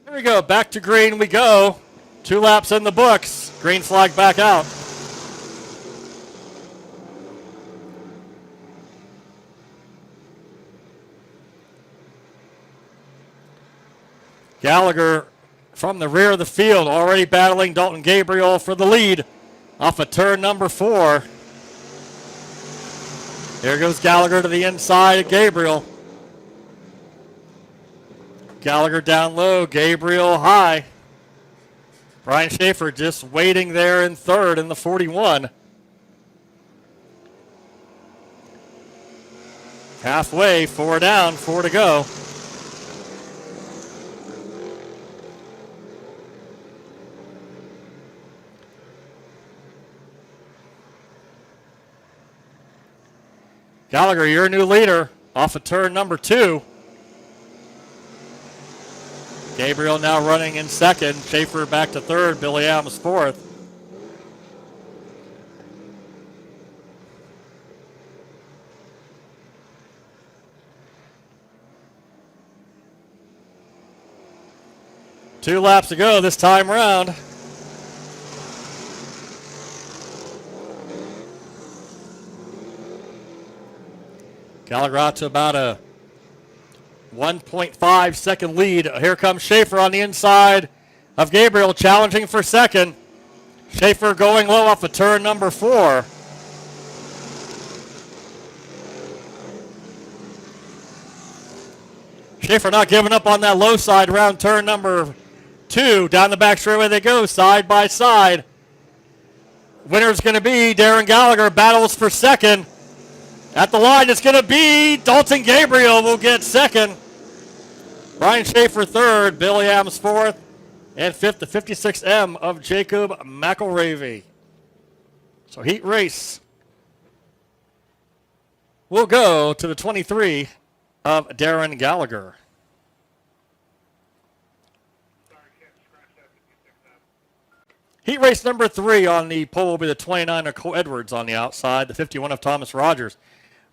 Here we go, back to green we go. 2 laps in the books. Green flag back out. Gallagher from the rear of the field already battling Dalton Gabriel for the lead off of turn number 4. Here goes Gallagher to the inside of Gabriel. Gallagher down low, Gabriel high. Brian Schaefer just waiting there in third in the 41. Halfway, 4 down, 4 to go. Gallagher, your new leader off of turn number 2. Gabriel now running in second. Schaefer back to third. Billy Adams fourth. Two laps to go this time around. Gallagher out to about a 1.5 second lead. Here comes Schaefer on the inside of Gabriel, challenging for second. Schaefer going low off of turn number 4. Schaefer not giving up on that low side around turn number 2. Down the back straightaway they go, side by side. Winner's going to be Darren Gallagher, battles for second. At the line, it's going to be Dalton Gabriel will get second. Brian Schaefer third, Billy Adams fourth, and fifth, the 56M of Jacob McElravy. So heat race. will go to the 23 of Darren Gallagher. Heat race number 3 on the pole will be the 29 of Cole Edwards on the outside, the 51 of Thomas Rogers.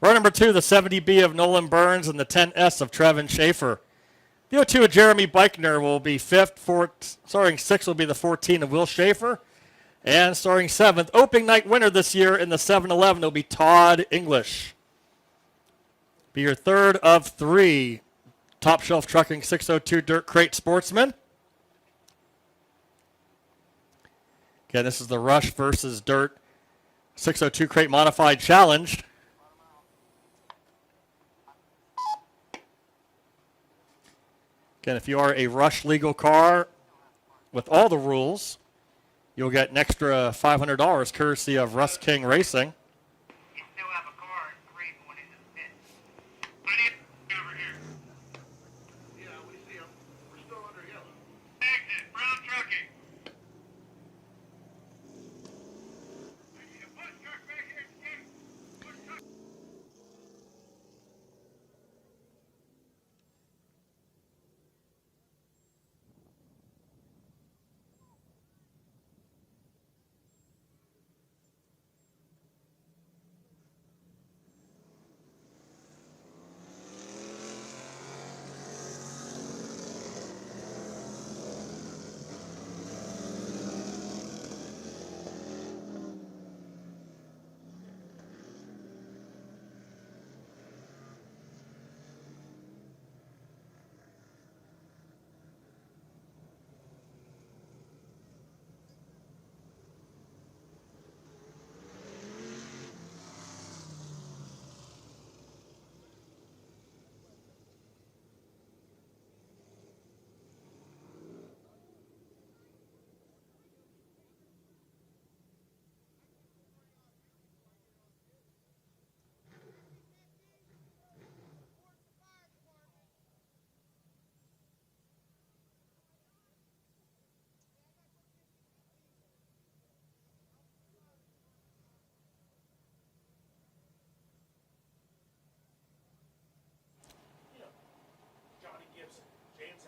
Row number 2, the 70B of Nolan Burns, and the 10S of Trevin Schaefer. The 02 of Jeremy Beichner will be 5th. Starting 6th will be the 14 of Will Schaefer. And starting 7th, opening night winner this year in the 7-11 will be Todd English. Be your third of 3 Top Shelf Trucking 602 Dirt Crate Sportsman. Again, this is the Rush versus Dirt 602 Crate Modified Challenge. Again, if you are a Rush legal car with all the rules, you'll get an extra $500 courtesy of Russ King Racing. You still have a car in green going into the pit. I need over here. Yeah, we see them. We're still under yellow. Exit, brown trucking. Push truck back here, Steve. Push truck. Johnny Gibson, James.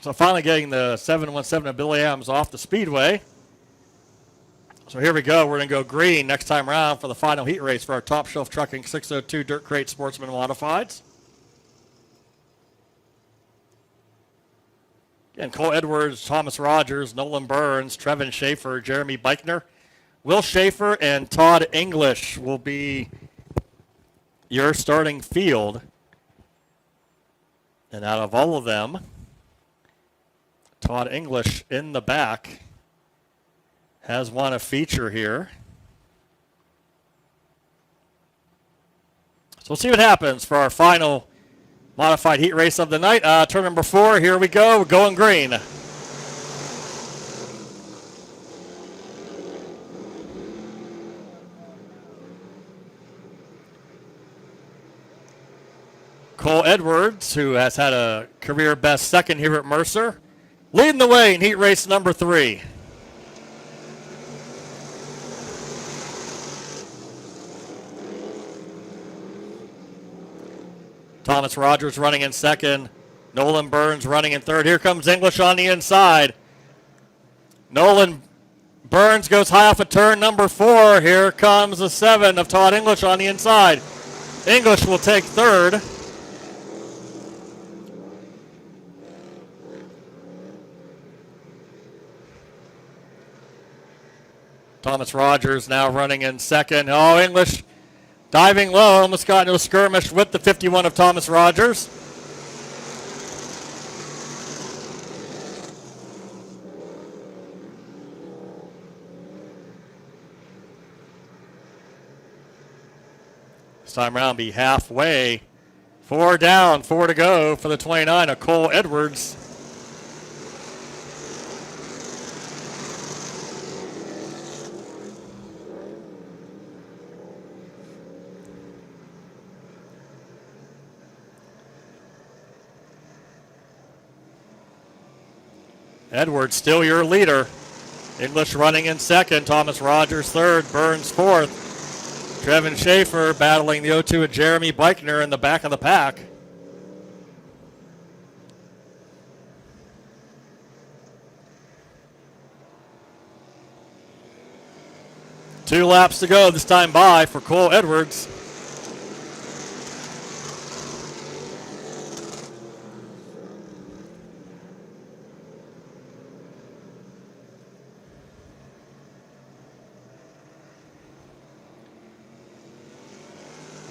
So finally getting the 717 of Billy Adams off the speedway. So here we go. We're going to go green next time around for the final heat race for our Top Shelf Trucking 602 Dirt Crate Sportsman Modifieds. Again, Cole Edwards, Thomas Rogers, Nolan Burns, Trevin Schaefer, Jeremy Beichner, Will Schaefer, and Todd English will be your starting field. And out of all of them, Todd English in the back has won a feature here. So we'll see what happens for our final modified heat race of the night. Turn number 4, here we go. We're going green. Cole Edwards, who has had a career best second here at Mercer, leading the way in heat race number 3. Thomas Rogers running in second. Nolan Burns running in third. Here comes English on the inside. Nolan Burns goes high off of turn number 4. Here comes the 7 of Todd English on the inside. English will take third. Thomas Rogers now running in second. Oh, English diving low, almost got into a skirmish with the 51 of Thomas Rogers. This time around be halfway. 4 down, 4 to go for the 29 of Cole Edwards. Edwards still your leader. English running in second. Thomas Rogers third. Burns fourth. Trevin Schaefer battling the 0-2 of Jeremy Beichner in the back of the pack. Two laps to go this time by for Cole Edwards.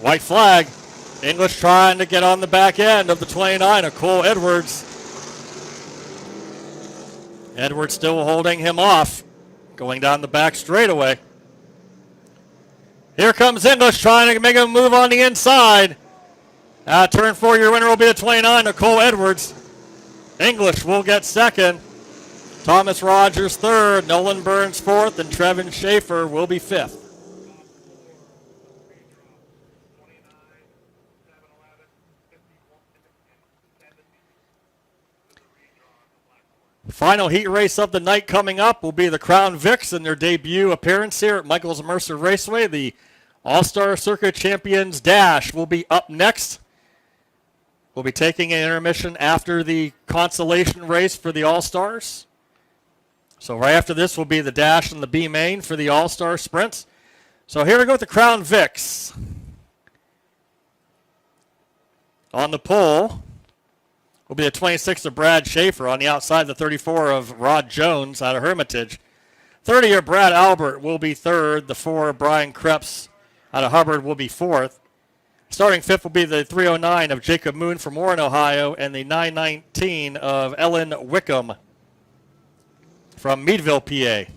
White flag. English trying to get on the back end of the 29 of Cole Edwards. Edwards still holding him off. Going down the back straightaway. Here comes English trying to make a move on the inside. Turn 4, your winner will be the 29 of Cole Edwards. English will get second. Thomas Rogers third. Nolan Burns fourth. And Trevin Schaefer will be fifth. Final heat race of the night coming up will be the Crown Vics in their debut appearance here at Michaels Mercer Raceway. The All-Star Circuit Champions Dash will be up next. We'll be taking an intermission after the consolation race for the All-Stars. So right after this will be the Dash and the B main for the All-Star Sprints. So here we go with the Crown Vics. On the pole will be the 26 of Brad Schaefer. On the outside, the 34 of Rod Jones out of Hermitage. 30 of Brad Albert will be third. The 4 of Brian Krebs out of Hubbard will be fourth. Starting fifth will be the 309 of Jacob Moon from Warren, Ohio, and the 919 of Ellen Wickham from Meadville, PA.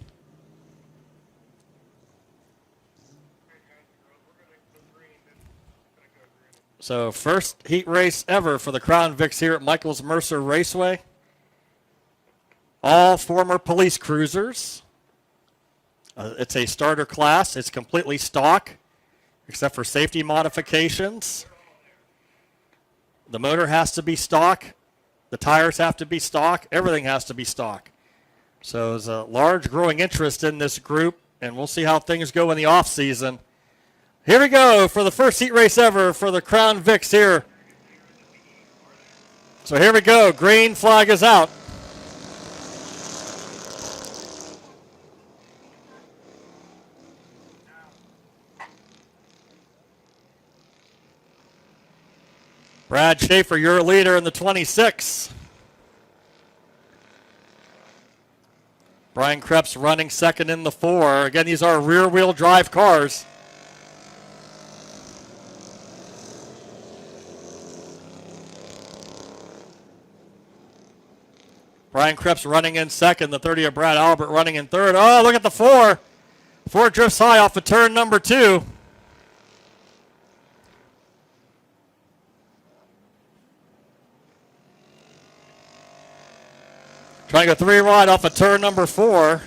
So first heat race ever for the Crown Vics here at Michaels Mercer Raceway. All former police cruisers. It's a starter class. It's completely stock, except for safety modifications. The motor has to be stock. The tires have to be stock. Everything has to be stock. So there's a large growing interest in this group, and we'll see how things go in the off season. Here we go for the first heat race ever for the Crown Vics here. So here we go. Green flag is out. Brad Schaefer, your leader in the 26. Brian Krebs running second in the 4. Again, these are rear-wheel drive cars. Brian Krebs running in second. The 30 of Brad Albert running in third. Oh, look at the 4. 4 drifts high off of turn number 2. Trying to go 3 wide off of turn number 4.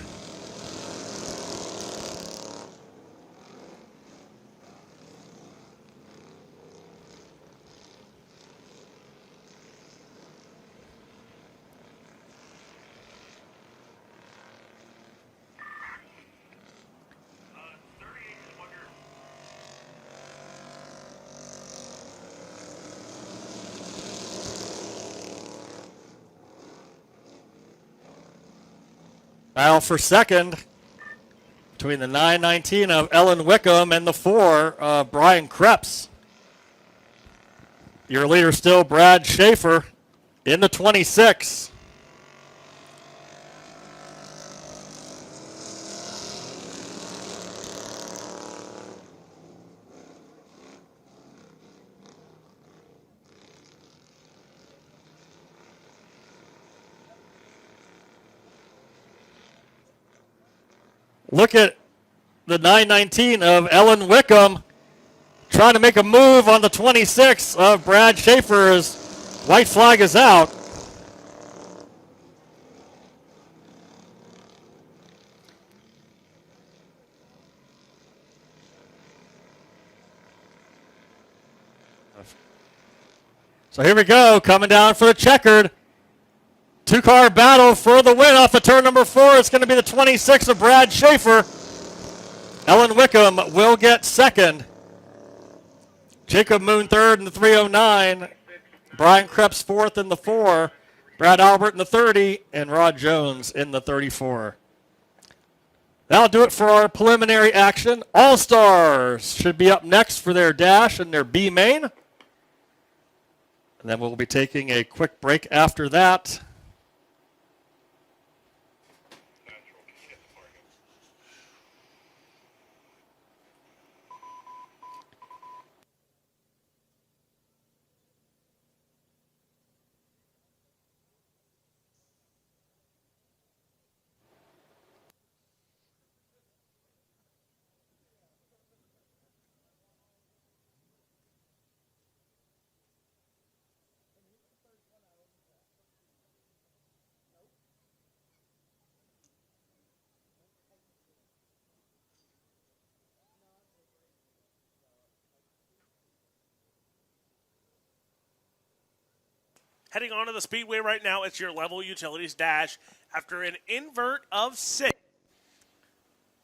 Battle for second between the 919 of Ellen Wickham and the 4 of Brian Krebs. Your leader still Brad Schaefer in the 26. Look at the 919 of Ellen Wickham trying to make a move on the 26 of Brad Schaefer as white flag is out. So here we go, coming down for the checkered. 2-car battle for the win off of turn number 4. It's going to be the 26 of Brad Schaefer. Ellen Wickham will get second. Jacob Moon third in the 309. Brian Krebs fourth in the 4. Brad Albert in the 30. And Rod Jones in the 34. That'll do it for our preliminary action. All-Stars should be up next for their dash and their B main. And then we'll be taking a quick break after that. Heading onto the speedway right now, it's your level utilities dash after an invert of 6.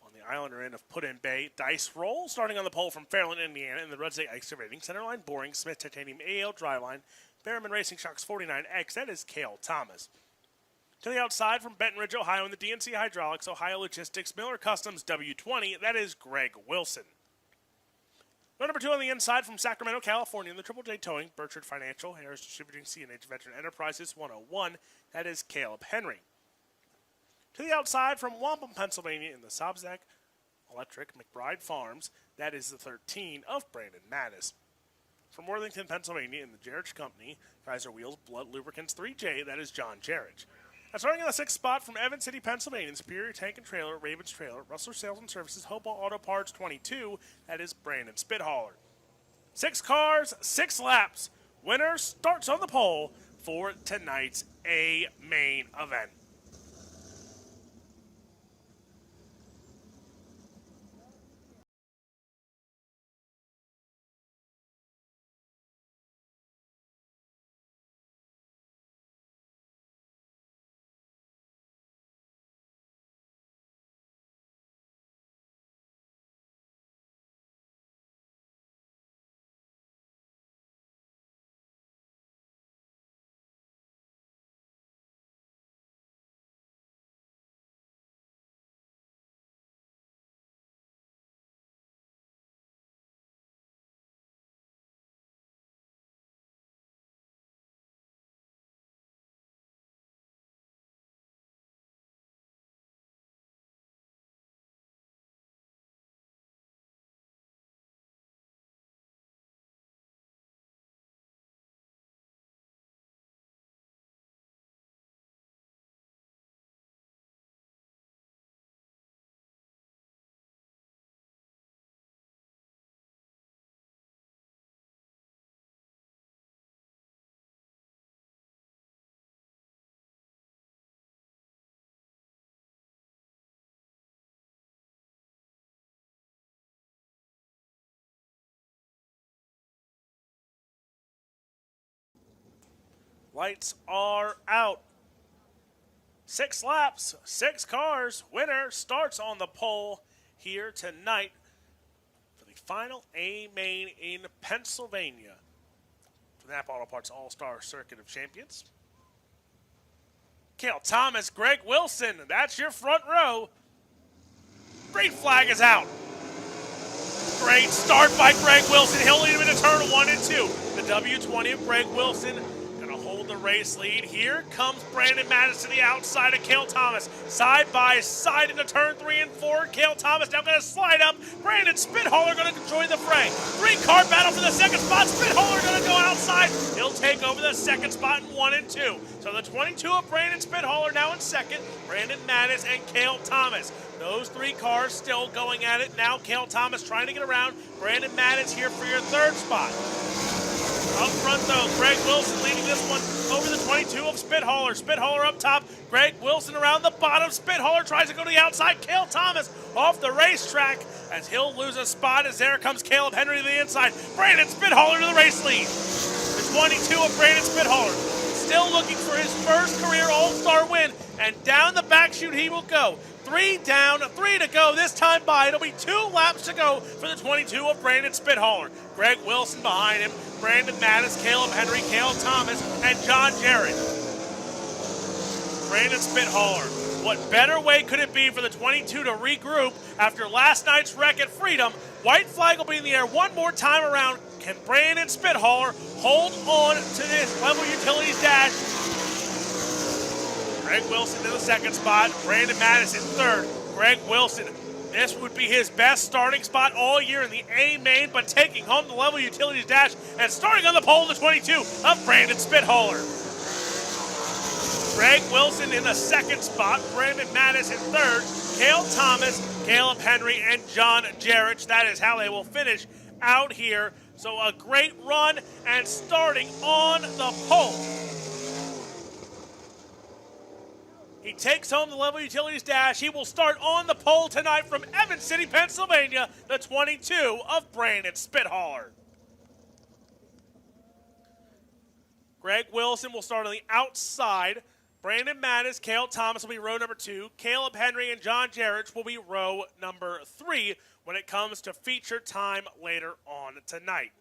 On the Islander end of Put-in Bay, dice roll, starting on the pole from Fairland, Indiana, in the Raceway Excavating, Centerline Boring, Smith Titanium AL Driveline, Behrman Racing Shocks 49X, that is Cale Thomas. To the outside from Benton Ridge, Ohio, in the DNC Hydraulics, Ohio Logistics, Miller Customs W20, that is Greg Wilson. Row number 2 on the inside from Sacramento, California, in the Triple J Towing, Burchard Financial, Harris Distributing, CNH Veteran Enterprises 101, that is Caleb Henry. To the outside from Wampum, Pennsylvania, in the Sobzak Electric McBride Farms, that is the 13 of Brandon Mattis. From Worthington, Pennsylvania, in the Jarrett Company, Kaiser Wheels Blood Lubricants 3J, that is John Jarrett. And starting in the 6th spot from Evans City, Pennsylvania, in Superior Tank and Trailer, Ravens Trailer, Rustler Sales and Services, Hopewell Auto Parts 22, that is Brandon Spithaller. 6 cars, 6 laps. Winner starts on the pole for tonight's A main event. Lights are out. 6 laps, 6 cars. Winner starts on the pole here tonight for the final A main in Pennsylvania. For the NAPA Auto Parts All-Star Circuit of Champions. Cale Thomas, Greg Wilson, that's your front row. Green flag is out. Great start by Greg Wilson. He'll lead him into turn 1 and 2. The W20 of Greg Wilson gonna hold the race lead. Here comes Brandon Mattis to the outside of Cale Thomas. Side by side into turn 3 and 4. Cale Thomas now gonna slide up. Brandon Spithaler gonna join the fray. 3-car battle for the second spot. Spithaler gonna go outside. He'll take over the second spot in 1 and 2. So the 22 of Brandon Spithaler now in second. Brandon Mattis and Cale Thomas. Those 3 cars still going at it. Now Cale Thomas trying to get around. Brandon Mattis here for your third spot. Up front, though, Greg Wilson leading this one over the 22 of Spithaler. Spithaler up top, Greg Wilson around the bottom. Spithaler tries to go to the outside. Cale Thomas off the racetrack as he'll lose a spot as there comes Caleb Henry to the inside. Brandon Spithaler to the race lead. The 22 of Brandon Spithaler still looking for his first career All-Star win, and down the back chute he will go. 3 down, 3 to go this time by. It'll be 2 laps to go for the 22 of Brandon Spithaler. Greg Wilson behind him, Brandon Mattis, Caleb Henry, Cale Thomas, and John Jarrett. Brandon Spithaler. What better way could it be for the 22 to regroup after last night's wreck at Freedom? White flag will be in the air one more time around. Can Brandon Spithaler hold on to this level utilities dash? Greg Wilson in the second spot. Brandon Mattis in third. Greg Wilson, this would be his best starting spot all year in the A main, but taking home the level utilities dash and starting on the pole, the 22 of Brandon Spithaler. Greg Wilson in the second spot. Brandon Mattis in third. Cale Thomas, Caleb Henry, and John Jarrett. That is how they will finish out here. So a great run and starting on the pole. He takes home the level utilities dash. He will start on the pole tonight from Evans City, Pennsylvania, the 22 of Brandon Spithaler. Greg Wilson will start on the outside. Brandon Mattis, Cale Thomas will be row number 2. Caleb Henry and John Jarrett will be row number 3 when it comes to feature time later on tonight.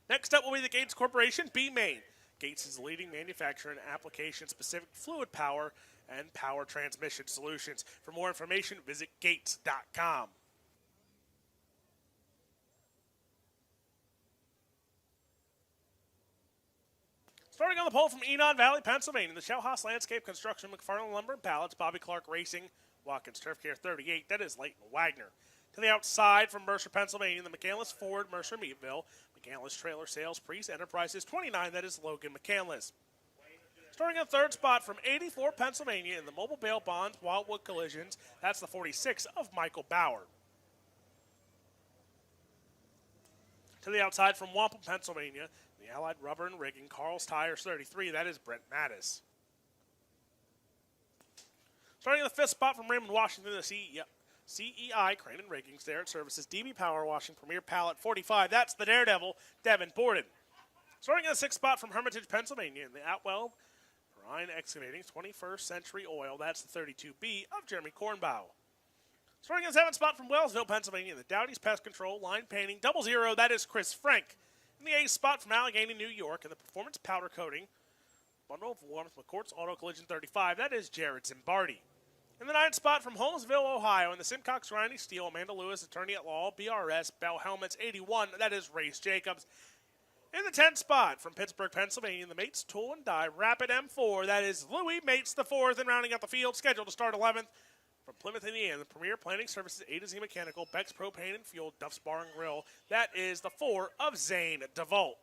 Next up will be the Gates Corporation B Main. Gates is the leading manufacturer in application-specific fluid power and power transmission solutions. For more information, visit gates.com. Starting on the pole from Enon Valley, Pennsylvania, the Shell House Landscape Construction, McFarland Lumber and Pallets, Bobby Clark Racing, Watkins Turf Care 38, that is Leighton Wagner. To the outside from Mercer, Pennsylvania, the McCandless Ford, Mercer Meatville, McCandless Trailer Sales, Priest Enterprises 29, that is Logan McCandless. Starting on third spot from 84, Pennsylvania, in the Mobile Bail Bonds, Wildwood Collisions, that's the 46 of Michael Bauer. To the outside from Wampum, Pennsylvania, the Allied Rubber and Rigging, Carl's Tires 33, that is Brent Mattis. Starting in the fifth spot from Raymond, Washington, the CEI Crane and Riggings there. It services DB Power Washing, Premier Pallet 45. That's the Daredevil, Devin Borden. Starting in the sixth spot from Hermitage, Pennsylvania, in the Atwell Ryan Excavating 21st Century Oil. That's the 32B of Jeremy Kornbaugh. Starting in the seventh spot from Wellsville, Pennsylvania, in the Dowdy's Pest Control, Line Painting 00. That is Chris Frank. In the eighth spot from Allegheny, New York, in the Performance Powder Coating, Bundle of Warmth McCourt's Auto Collision 35. That is Jared Zimbardi. In the ninth spot from Holmesville, Ohio, in the Simcox Grinding Steel, Amanda Lewis, Attorney at Law, BRS, Bell Helmets 81, that is Race Jacobs. In the 10th spot from Pittsburgh, Pennsylvania, in the Mates Tool and Die Rapid M4, that is Louis Mates the 4th, and rounding out the field, scheduled to start 11th. From Plymouth, Indiana, the Premier Planning Services, A to Z Mechanical, Beck's Propane and Fuel, Duff's Bar and Grill, that is the 4 of Zane DeVault.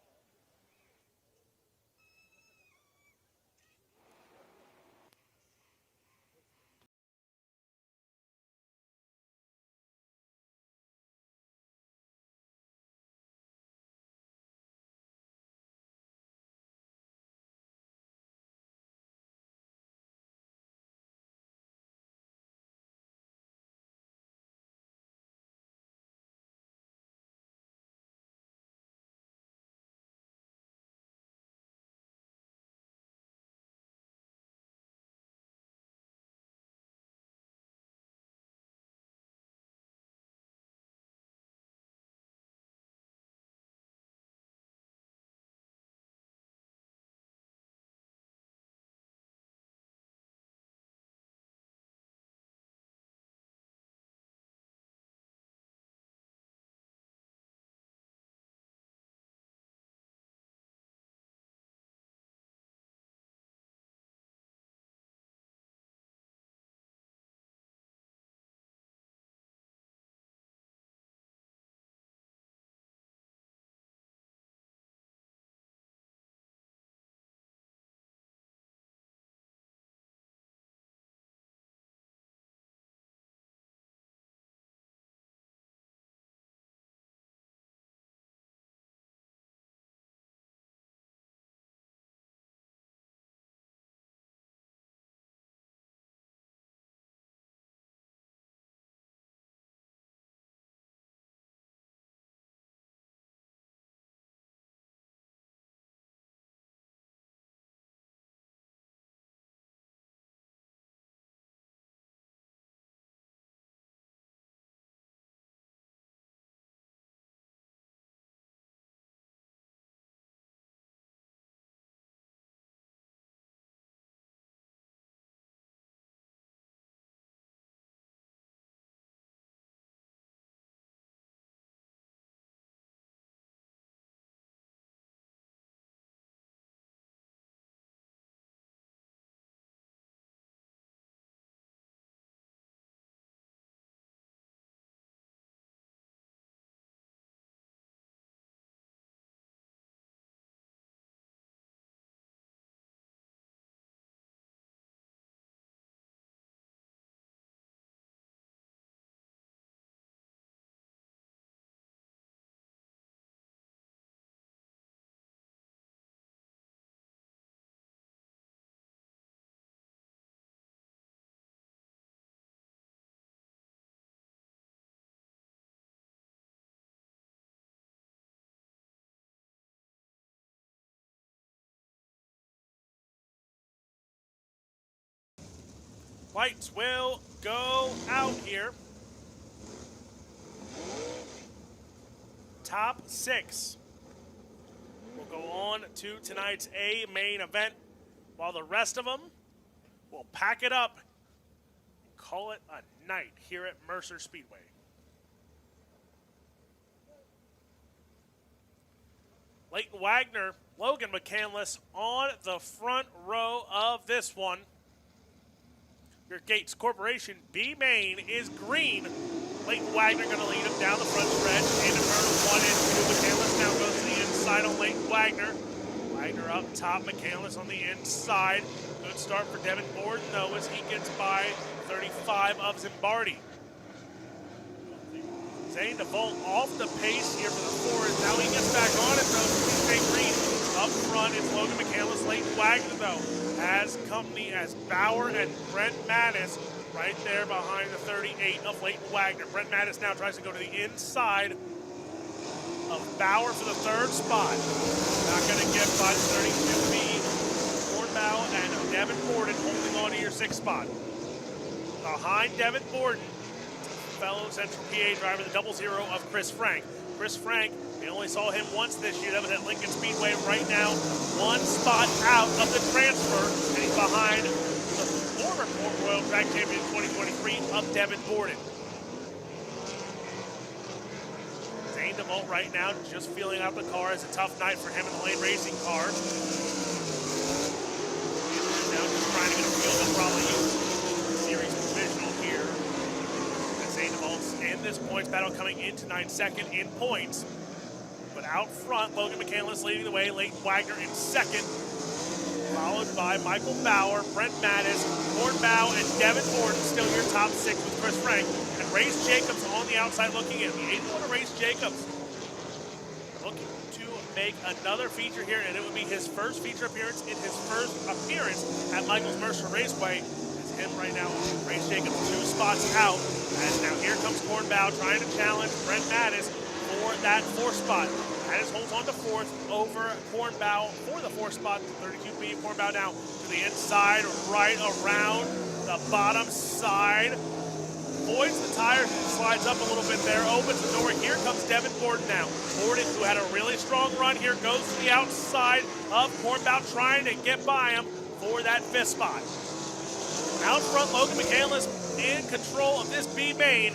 Lights will go out here. Top 6 will go on to tonight's A main event, while the rest of them will pack it up and call it a night here at Mercer Speedway. Leighton Wagner, Logan McCandless on the front row of this one. Your Gates Corporation B main is green. Leighton Wagner going to lead him down the front stretch. Into turn 1 and 2. McCandless now goes to the inside on Leighton Wagner. Wagner up top, McCandless on the inside. Good start for Devin Borden, though, as he gets by 35 of Zimbardi. Zane DeVault off the pace here for the Fords. Now he gets back on it, though. TJ Green up front. It's Logan McCandless. Leighton Wagner, though, has company as Bauer and Brent Mattis right there behind the 38 of Leighton Wagner. Brent Mattis now tries to go to the inside of Bauer for the third spot. Not going to get by the 32B. Cornbow and Devin Borden holding on to your 6th spot. Behind Devin Borden, fellow Central PA driver, the 00 of Chris Frank. Chris Frank, we only saw him once this year. That was at Lincoln Speedway. Right now, 1 spot out of the transfer, and he's behind the former Port Royal Track Champion 2023 of Devin Borden. Zane DeVault right now just feeling out the car. It's a tough night for him in the lane racing car. Now just trying to get a feel of probably series provisional here. Zane DeVault's in this points battle, coming in tonight second in points. But out front, Logan McCandless leading the way, Leighton Wagner in second, followed by Michael Bauer, Brent Mattis, Cornbow, and Devin Borden, still your top 6 with Chris Frank. And Race Jacobs on the outside looking in. The 81 of Race Jacobs looking to make another feature here, and it would be his first feature appearance in his first appearance at Michael's Mercer Raceway. Him right now, Race Jacobs 2 spots out. And now here comes Cornbow trying to challenge Brent Mattis for that 4th spot. Mattis holds on to 4th over Cornbow for the 4th spot. 32B, Cornbow now to the inside, right around the bottom side. Voids the tires and slides up a little bit there, opens the door. Here comes Devin Borden now. Borden, who had a really strong run here, goes to the outside of Cornbow, trying to get by him for that 5th spot. Out front, Logan McCandless in control of this B main.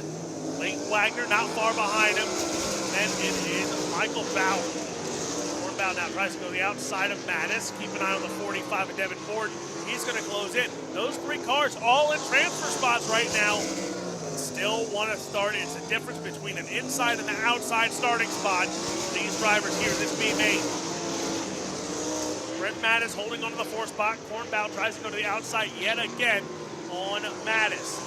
Leighton Wagner not far behind him. Then it is Michael Bauer. Cornbow now tries to go to the outside of Mattis. Keep an eye on the 45 of Devin Borden. He's going to close in. Those 3 cars all in transfer spots right now. Still want to start. It's a difference between an inside and an outside starting spot. These drivers here, this B main. Brent Mattis holding on to the 4th spot. Cornbow tries to go to the outside yet again on Mattis.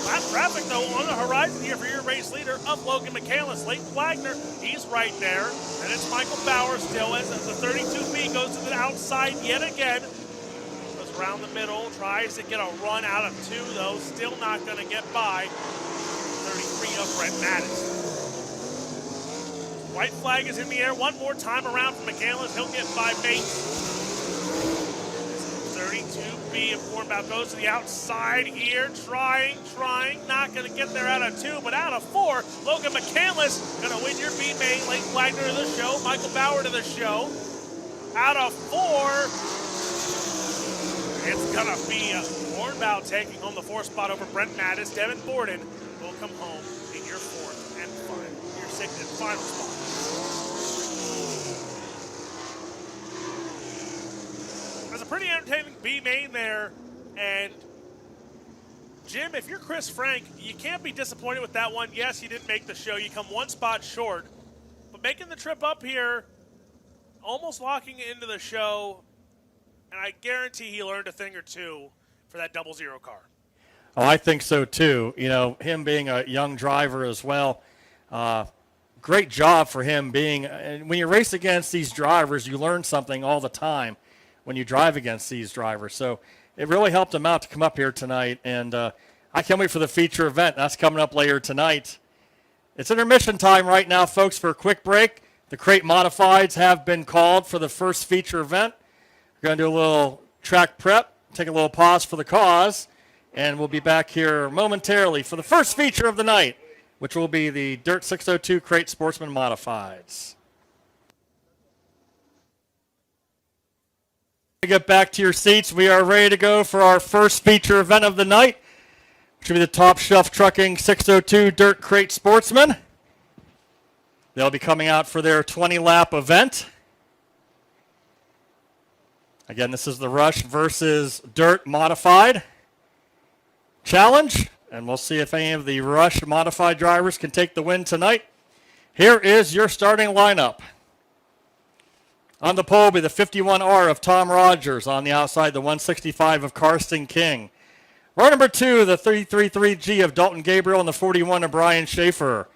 Lap traffic, though, on the horizon here for your race leader of Logan McCandless. Leighton Wagner, he's right there. And it's Michael Bauer still as the 32B goes to the outside yet again. Goes around the middle, tries to get a run out of 2, though. Still not going to get by 33 of Brent Mattis. White flag is in the air one more time around for McCandless. He'll get by Bates. 32B of Cornbow goes to the outside here, trying, not going to get there out of 2, but out of 4. Logan McCandless going to win your B main. Leighton Wagner to the show, Michael Bauer to the show. Out of 4, it's going to be Cornbow taking home the 4th spot over Brent Mattis. Devin Borden will come home in your 4th and final, your 6th and final spot. There's a pretty entertaining B main there, and Jim, if you're Chris Frank, you can't be disappointed with that one. Yes, you didn't make the show. You come 1 spot short, but making the trip up here, almost locking into the show, and I guarantee he learned a thing or 2 for that 00 car. Oh, I think so too. You know, him being a young driver as well, great job for him being, and when you race against these drivers, you learn something all the time when you drive against these drivers. So it really helped him out to come up here tonight, and I can't wait for the feature event. That's coming up later tonight. It's intermission time right now, folks, for a quick break. The crate modifieds have been called for the first feature event. We're going to do a little track prep, take a little pause for the cause, And we'll be back here momentarily for the first feature of the night, which will be the Dirt 602 Crate Sportsman Modifieds. Get back to your seats. We are ready to go for our first feature event of the night, which will be the Top Shelf Trucking 602 Dirt Crate Sportsman. They'll be coming out for their 20-lap event. Again, this is the Rush versus Dirt Modified Challenge, and we'll see if any of the Rush Modified drivers can take the win tonight. Here is your starting lineup. On the pole will be the 51R of Tom Rogers. On the outside, the 165 of Karsten King. Row number 2, the 333G of Dalton Gabriel, and the 41 of Brian Schaefer.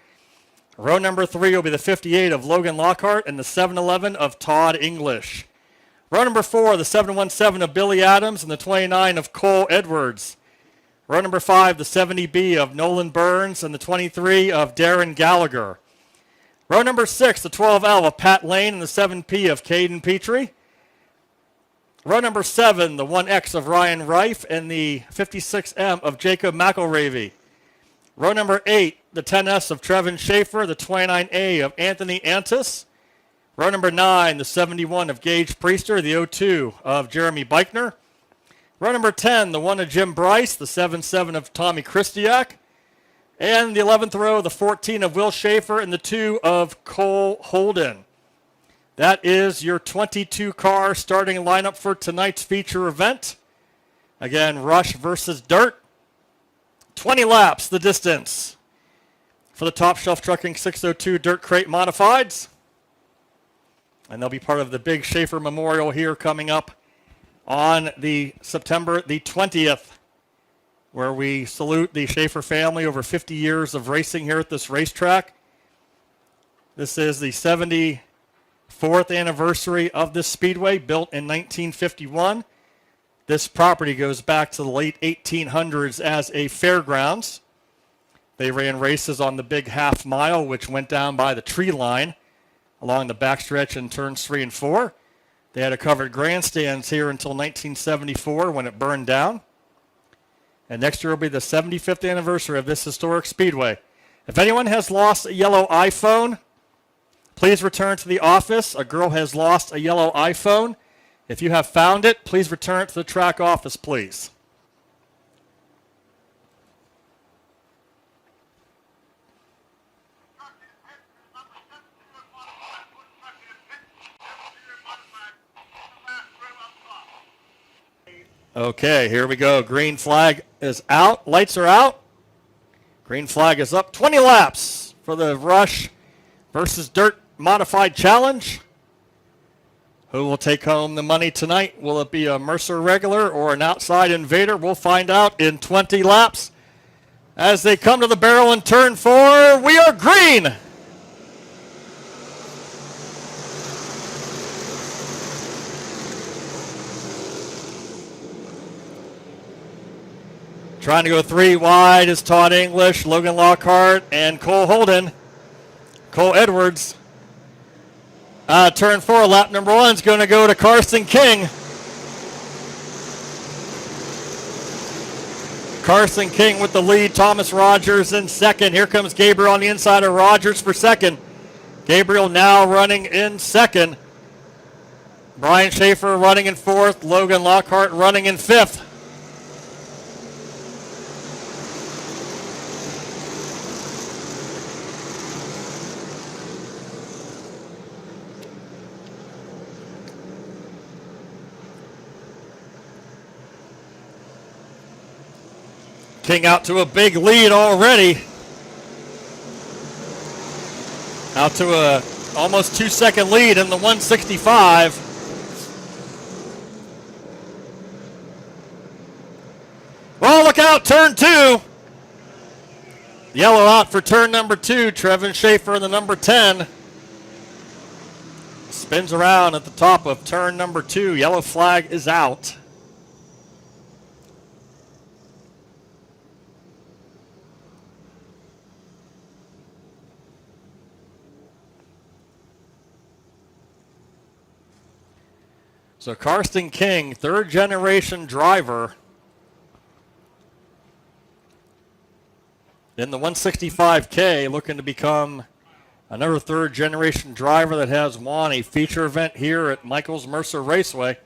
Row number 3 will be the 58 of Logan Lockhart and the 711 of Todd English. Row number 4, the 717 of Billy Adams and the 29 of Cole Edwards. Row number 5, the 70B of Nolan Burns and the 23 of Darren Gallagher. Row number 6, the 12L of Pat Lane and the 7P of Caden Petrie. Row number 7, the 1X of Ryan Reif and the 56M of Jacob McElravy. Row number 8, the 10S of Trevin Schaefer, the 29A of Anthony Antis. Row number 9, the 71 of Gage Priester, the 02 of Jeremy Beichner. Row number 10, the 1 of Jim Bryce, the 7-7 of Tommy Christiak. And the 11th row, the 14 of Will Schaefer and the 2 of Cole Holden. That is your 22-car starting lineup for tonight's feature event. Again, Rush versus Dirt. 20 laps, the distance for the Top Shelf Trucking 602 Dirt Crate Modifieds. And they'll be part of the big Schaefer Memorial here coming up on the September the 20th, where we salute the Schaefer family over 50 years of racing here at this racetrack. This is the 74th anniversary of this speedway, built in 1951. This property goes back to the late 1800s as a fairgrounds. They ran races on the big half mile, which went down by the tree line along the backstretch in turns 3 and 4. They had a covered grandstands here until 1974 when it burned down. And next year will be the 75th anniversary of this historic speedway. If anyone has lost a yellow iPhone, please return to the office. A girl has lost a yellow iPhone. If you have found it, please return it to the track office, please. Okay, here we go. Green flag is out. Lights are out. Green flag is up. 20 laps for the Rush versus Dirt Modified Challenge. Who will take home the money tonight? Will it be a Mercer regular or an outside invader? We'll find out in 20 laps. As they come to the barrel in turn 4, we are green. Trying to go 3 wide is Todd English, Logan Lockhart, and Cole Holden. Cole Edwards. Turn 4, lap number 1 is going to go to Karsten King. Karsten King with the lead. Thomas Rogers in second. Here comes Gabriel on the inside of Rogers for second. Gabriel now running in second. Brian Schaefer running in fourth. Logan Lockhart running in fifth. King out to a big lead already. Out to a almost 2-second lead in the 165. Well, look out, turn 2. Yellow out for turn number 2. Trevin Schaefer in the number 10. Spins around at the top of turn number 2. Yellow flag is out. So Karsten King, third-generation driver, in the 165K, looking to become another third-generation driver that has won a feature event here at Michael's Mercer Raceway.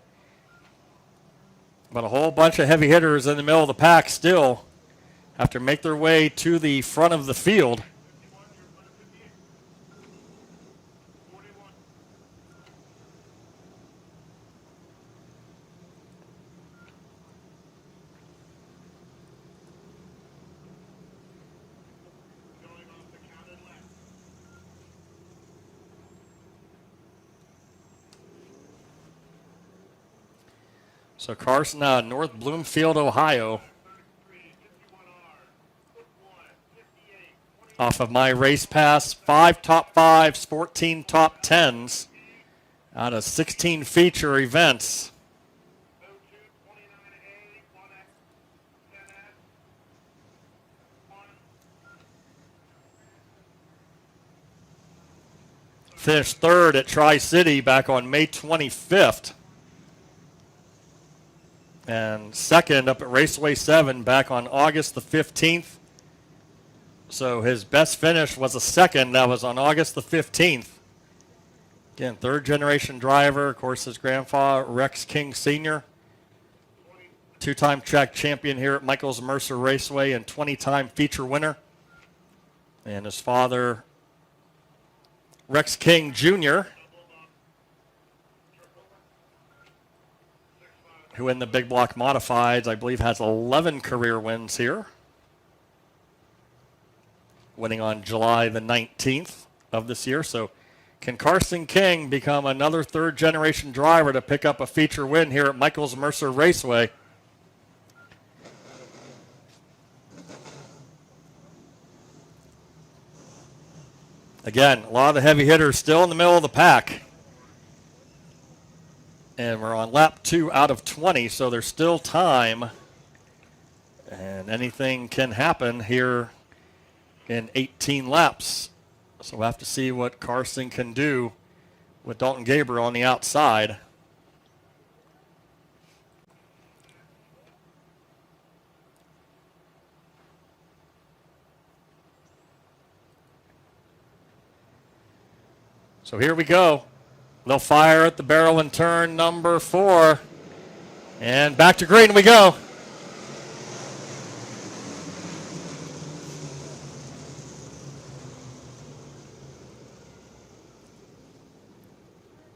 But a whole bunch of heavy hitters in the middle of the pack still have to make their way to the front of the field. So Carson, North Bloomfield, Ohio, off of my race pass, 5 top 5s, 14 top 10s out of 16 feature events. Finished third at Tri-City back on May 25th. And second up at Raceway 7 back on August the 15th. So his best finish was a second. That was on August the 15th. Again, third-generation driver. Of course, his grandfather, Rex King Sr., two-time track champion here at Michael's Mercer Raceway and 20-time feature winner. And his father, Rex King Jr., who in the big block modifieds, I believe, has 11 career wins here. Winning on July the 19th of this year. So can Carson King become another third-generation driver to pick up a feature win here at Michael's Mercer Raceway? Again, a lot of the heavy hitters still in the middle of the pack. And we're on lap 2 out of 20, so there's still time. And anything can happen here in 18 laps. So we'll have to see what Carson can do with Dalton Gabriel on the outside. So here we go. They'll fire at the barrel in turn number 4. And back to green we go.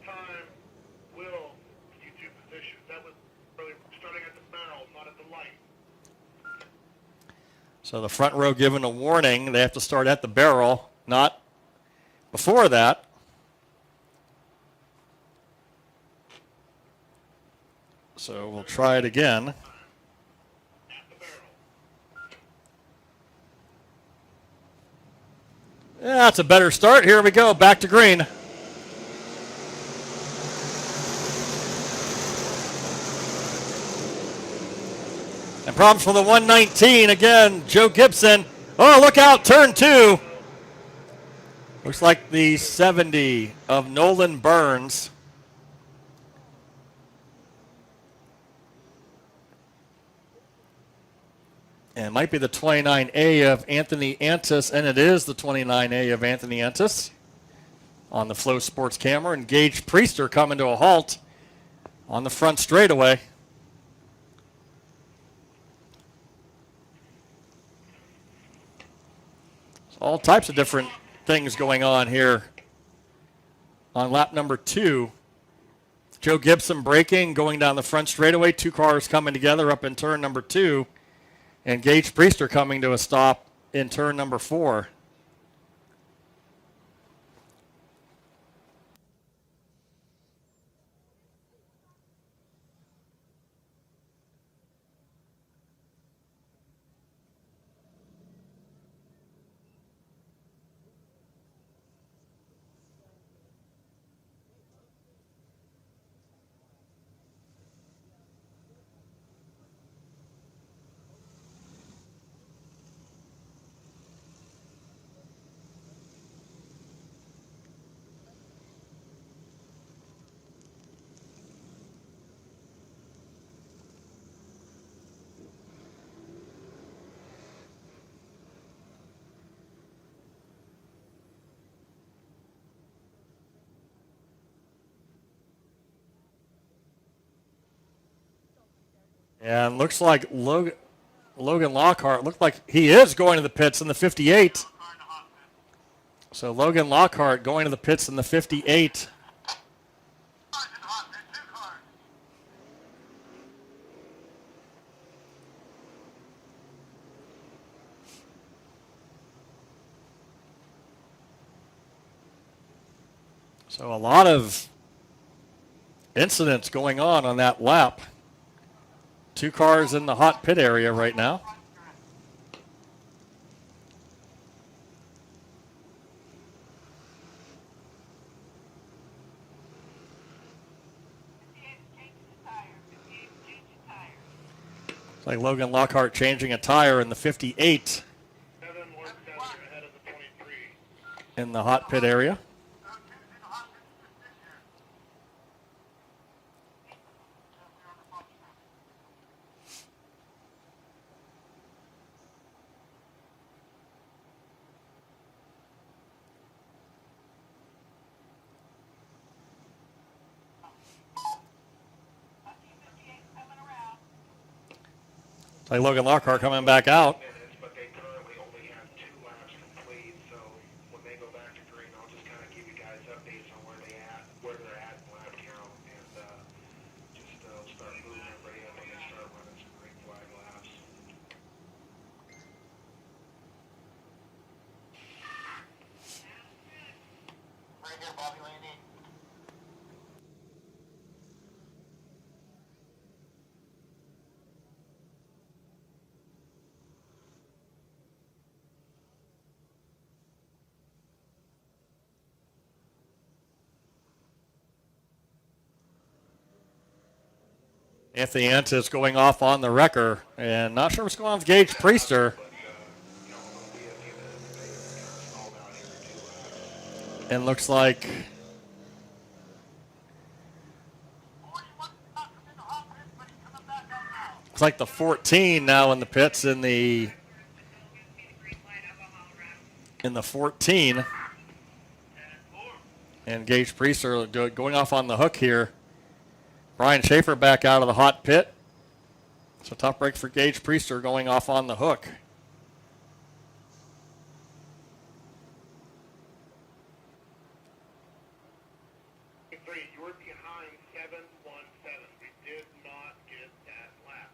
Time will you to position. That was really starting at the barrel, not at the light. So the front row given a warning. They have to start at the barrel, not before that. So we'll try it again. Yeah, that's a better start. Here we go, back to green. And problems for the 119. Again, Joe Gibson. Oh, look out, turn 2. Looks like the 70 of Nolan Burns. And it might be the 29A of Anthony Antis, and it is the 29A of Anthony Antis on the Flow Sports camera. And Gage Priester coming to a halt on the front straightaway. All types of different things going on here on lap number 2. Joe Gibson braking, going down the front straightaway. 2 cars coming together up in turn number 2. And Gage Priester coming to a stop in turn number 4. And looks like Logan Lockhart looked like he is going to the pits in the 58. So Logan Lockhart going to the pits in the 58. So a lot of incidents going on that lap. 2 cars in the hot pit area right now. It's like Logan Lockhart changing a tire in the 58 in the hot pit area. It's like Logan Lockhart coming back out. But they currently only have 2 laps complete, so when they go back to green, I'll just kind of give you guys updates on where they're at in lap count, and just start moving everybody up when they start running some green flag laps. Right here, Bobby Landy. Anthony Antis going off on the wrecker, and not sure what's going on with Gage Priester. And looks like the 14 now in the pits in the 14. And Gage Priester going off on the hook here. Brian Schaefer back out of the hot pit. So top break for Gage Priester going off on the hook. You were behind 717. We did not get that lap.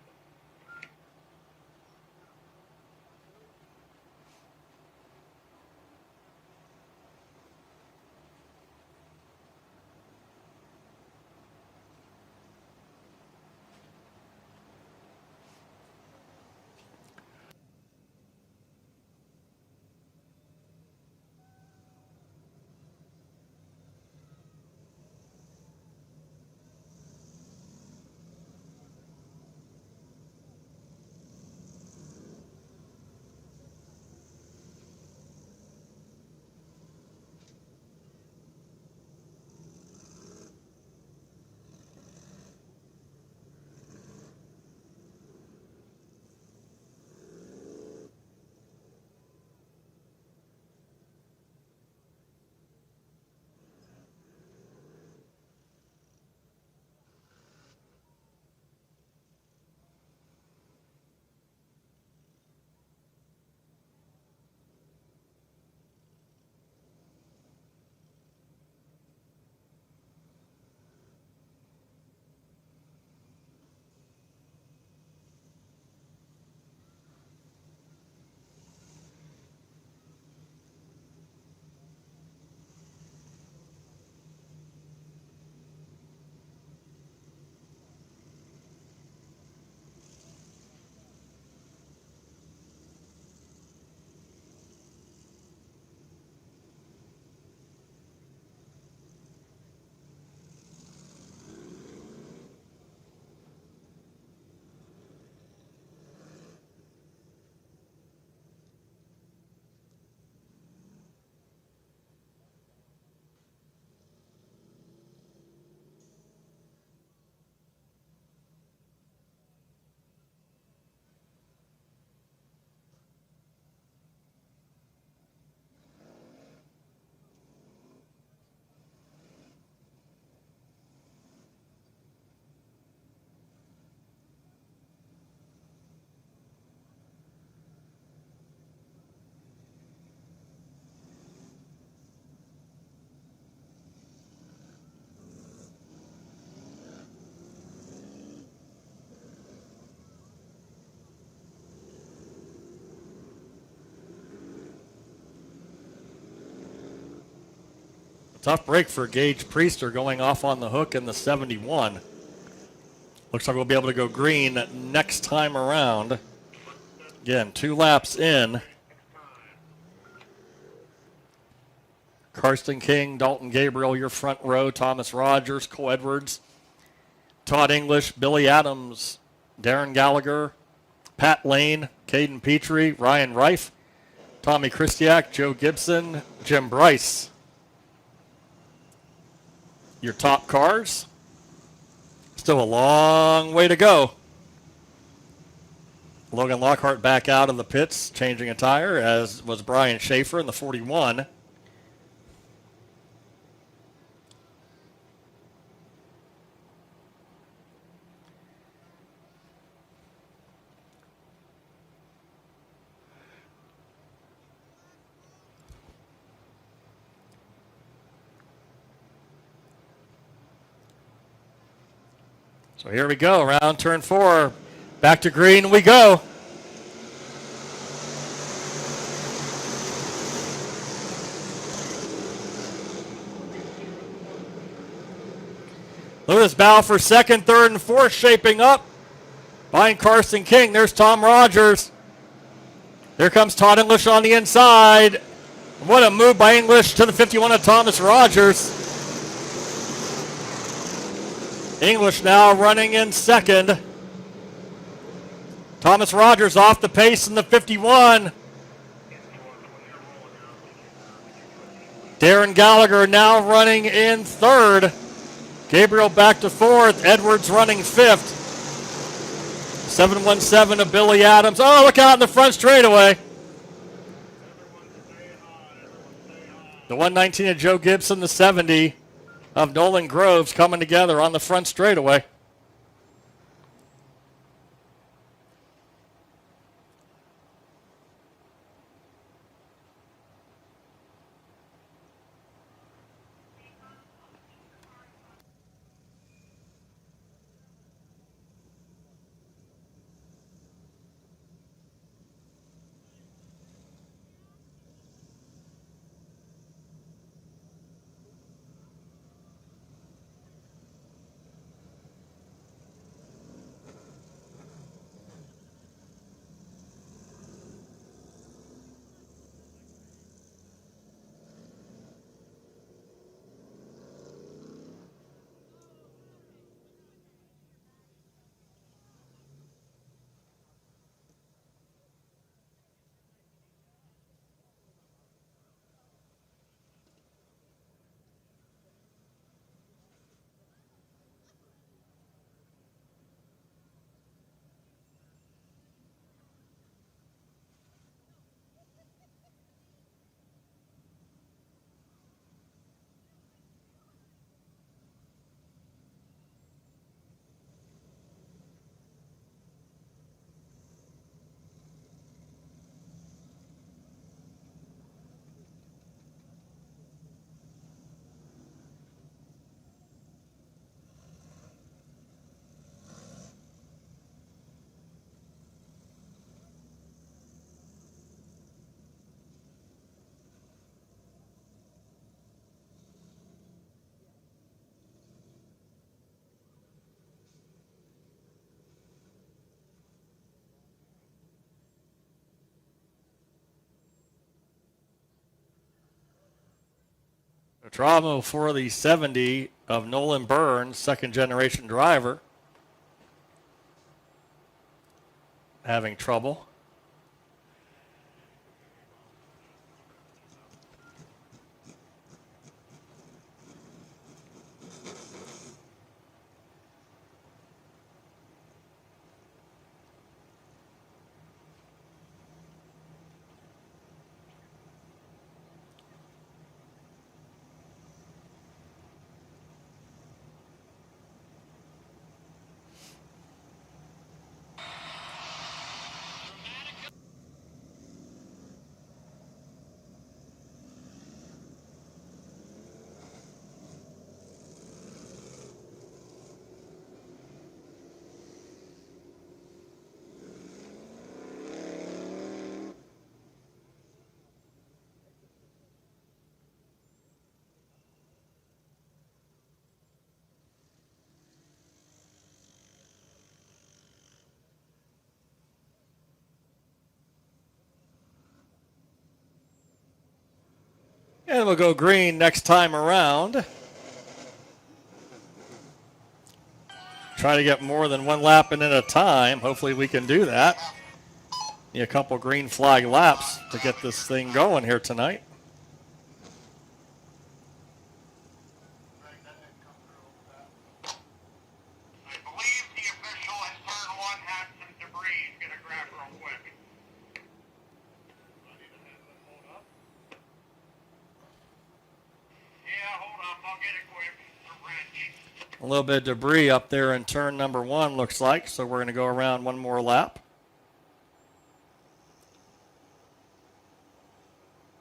Tough break for Gage Priester going off on the hook in the 71. Looks like we'll be able to go green next time around. Again, 2 laps in. Karsten King, Dalton Gabriel, your front row. Thomas Rogers, Cole Edwards, Todd English, Billy Adams, Darren Gallagher, Pat Lane, Caden Petrie, Ryan Reif, Tommy Christiak, Joe Gibson, Jim Bryce. Your top cars. Still a long way to go. Logan Lockhart back out of the pits, changing a tire, as was Brian Schaefer in the 41. So here we go, around turn 4. Back to green we go. Look at this battle for second, third, and fourth shaping up. Behind Karsten King, there's Tom Rogers. Here comes Todd English on the inside. What a move by English to the 51 of Thomas Rogers. English now running in second. Thomas Rogers off the pace in the 51. Darren Gallagher now running in third. Gabriel back to fourth. Edwards running fifth. 717 of Billy Adams. Oh, look out in the front straightaway. The 119 of Joe Gibson, the 70 of Nolan Groves coming together on the front straightaway. Travel for the 70 of Nolan Burns, second generation driver. Having trouble. And we'll go green next time around. Try to get more than one lap in at a time. Hopefully we can do that. Need a couple green flag laps to get this thing going here tonight. I believe the official in turn 1 had some debris. He's going to grab real quick. Yeah, hold up. I'll get it quick. A wrench. A little bit of debris up there in turn number 1 looks like, so we're going to go around one more lap.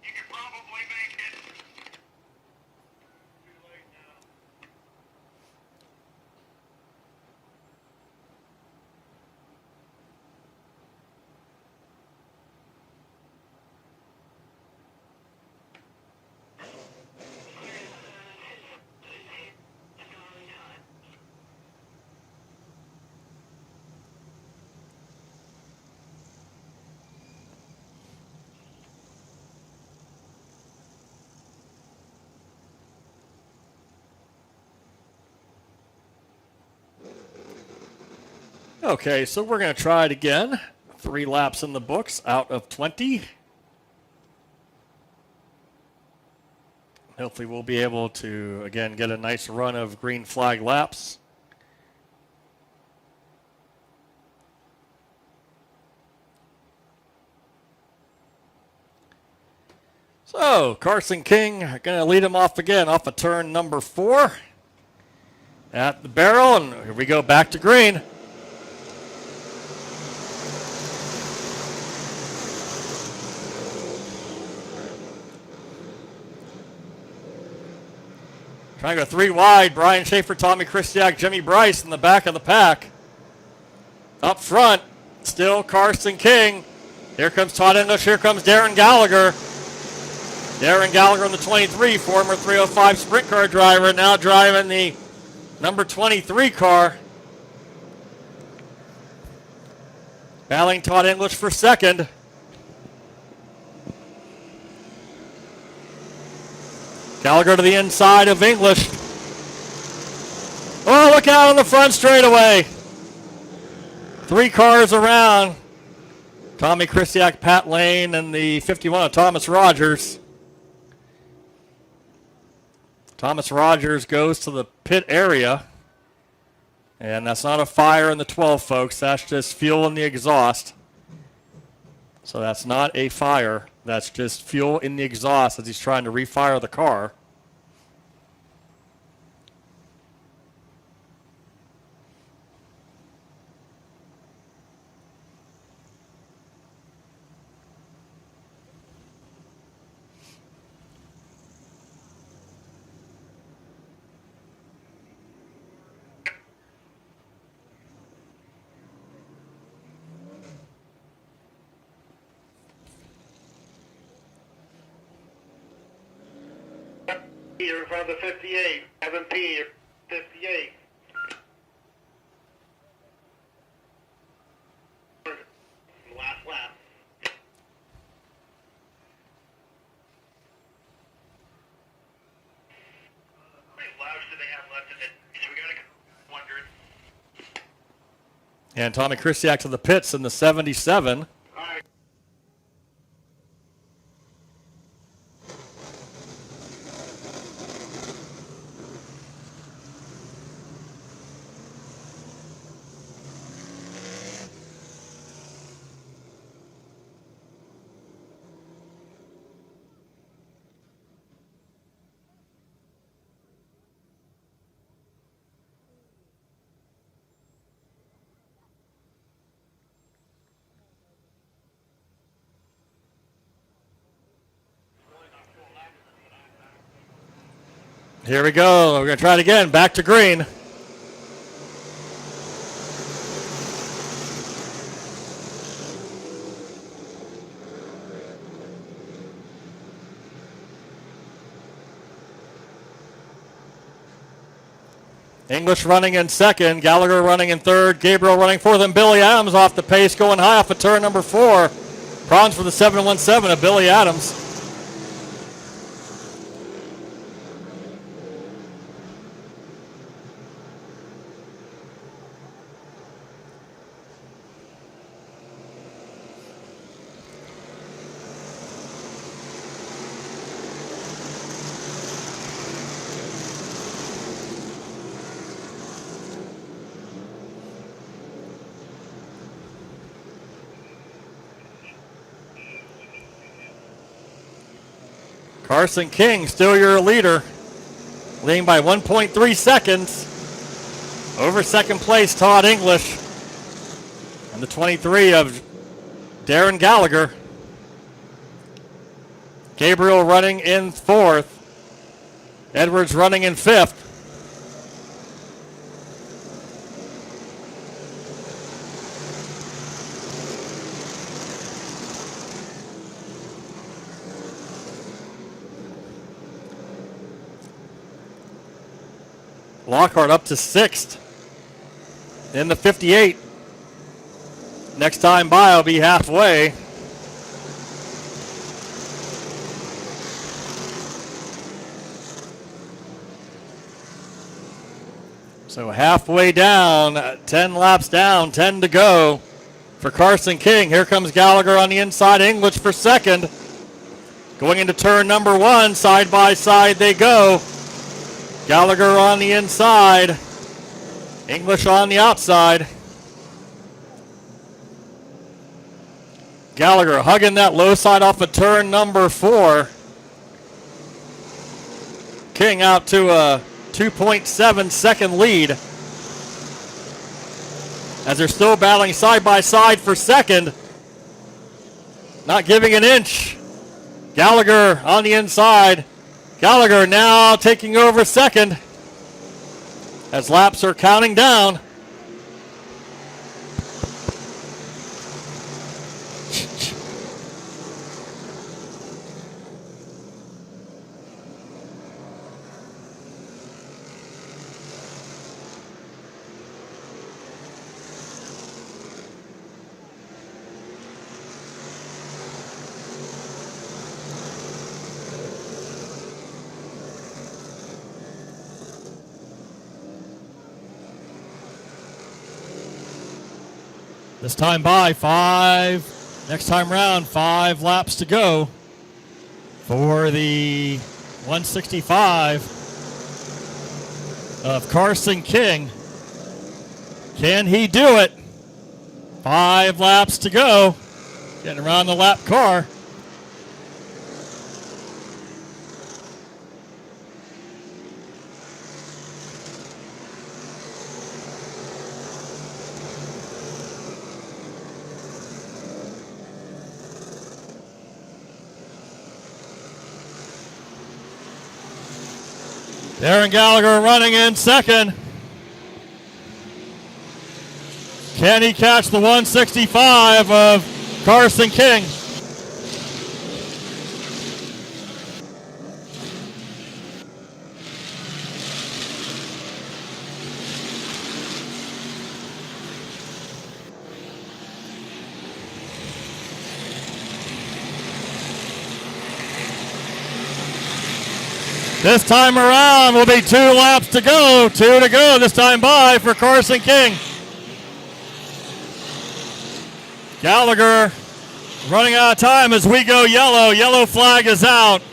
You can probably make it. Too late now. Okay, so we're going to try it again. 3 laps in the books out of 20. Hopefully we'll be able to, again, get a nice run of green flag laps. So, Carson King going to lead him off again off of turn number 4 at the barrel, and here we go back to green. Trying to go 3 wide. Brian Schaefer, Tommy Christiak, Jimmy Bryce in the back of the pack. Up front, still Carson King. Here comes Todd English. Here comes Darren Gallagher. Darren Gallagher in the 23, former 305 sprint car driver, now driving the number 23 car. Battling Todd English for second. Gallagher to the inside of English. Oh, look out on the front straightaway. 3 cars around. Tommy Christiak, Pat Lane, and the 51 of Thomas Rogers. Thomas Rogers goes to the pit area. And that's not a fire in the 12, folks. That's just fuel in the exhaust. So that's not a fire. That's just fuel in the exhaust as he's trying to refire the car. You're in front of the 58. Evan P. 58. Last lap. How many laps do they have left in it? So we got to 100. And Tommy Christiak to the pits in the 77. All right. Here we go. We're going to try it again. Back to green. English running in second. Gallagher running in third. Gabriel running fourth. And Billy Adams off the pace going high off of turn number 4. Bronze for the 717 of Billy Adams. Carson King, still your leader, leading by 1.3 seconds. Over second place, Todd English. And the 23 of Darren Gallagher. Gabriel running in fourth. Edwards running in fifth. Lockhart up to sixth in the 58. Next time by will be halfway. So halfway down, 10 laps down, 10 to go for Carson King. Here comes Gallagher on the inside, English for second. Going into turn number one, side by side they go. Gallagher on the inside, English on the outside. Gallagher hugging that low side off of turn number 4. King out to a 2.7 second lead as they're still battling side by side for second. Not giving an inch. Gallagher on the inside. Gallagher now taking over second as laps are counting down. This time by 5. Next time round, 5 laps to go for the 165 of Carson King. Can he do it? 5 laps to go. Getting around the lap car. Darren Gallagher running in second. Can he catch the 165 of Carson King? This time around will be 2 laps to go. 2 to go this time by for Carson King. Gallagher running out of time as we go yellow. Yellow flag is out.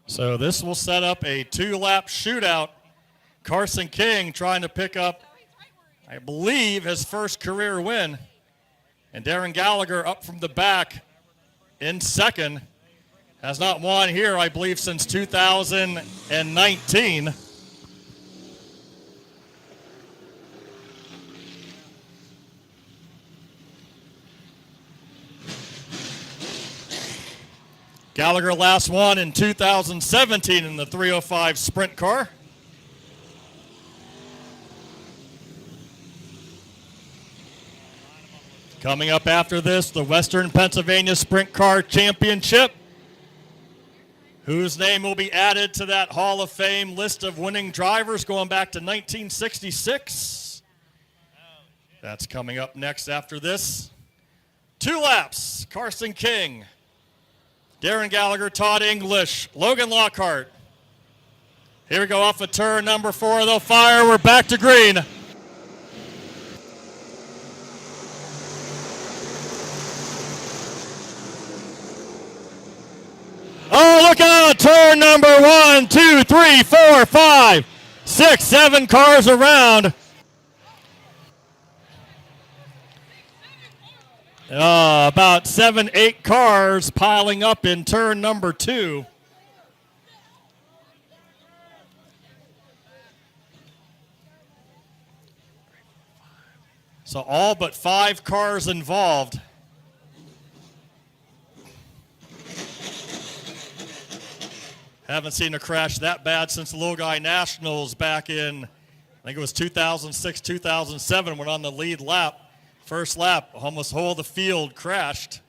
So this will set up a 2-lap shootout. Carson King trying to pick up, I believe, his first career win. And Darren Gallagher up from the back in second. Has not won here, I believe, since 2019. Gallagher last won in 2017 in the 305 sprint car. Coming up after this, the Western Pennsylvania Sprint Car Championship. Whose name will be added to that Hall of Fame list of winning drivers going back to 1966? That's coming up next after this. 2 laps, Carson King, Darren Gallagher, Todd English, Logan Lockhart. Here we go off of turn number 4. They'll fire. We're back to green. Oh, look out. Turn number 1, 2, 3, 4, 5, 6, 7 cars around. About 7, 8 cars piling up in turn number 2. So all but 5 cars involved. Haven't seen a crash that bad since the Little Guy Nationals back in, I think it was 2006, 2007, when on the lead lap. First lap, almost whole of the field crashed.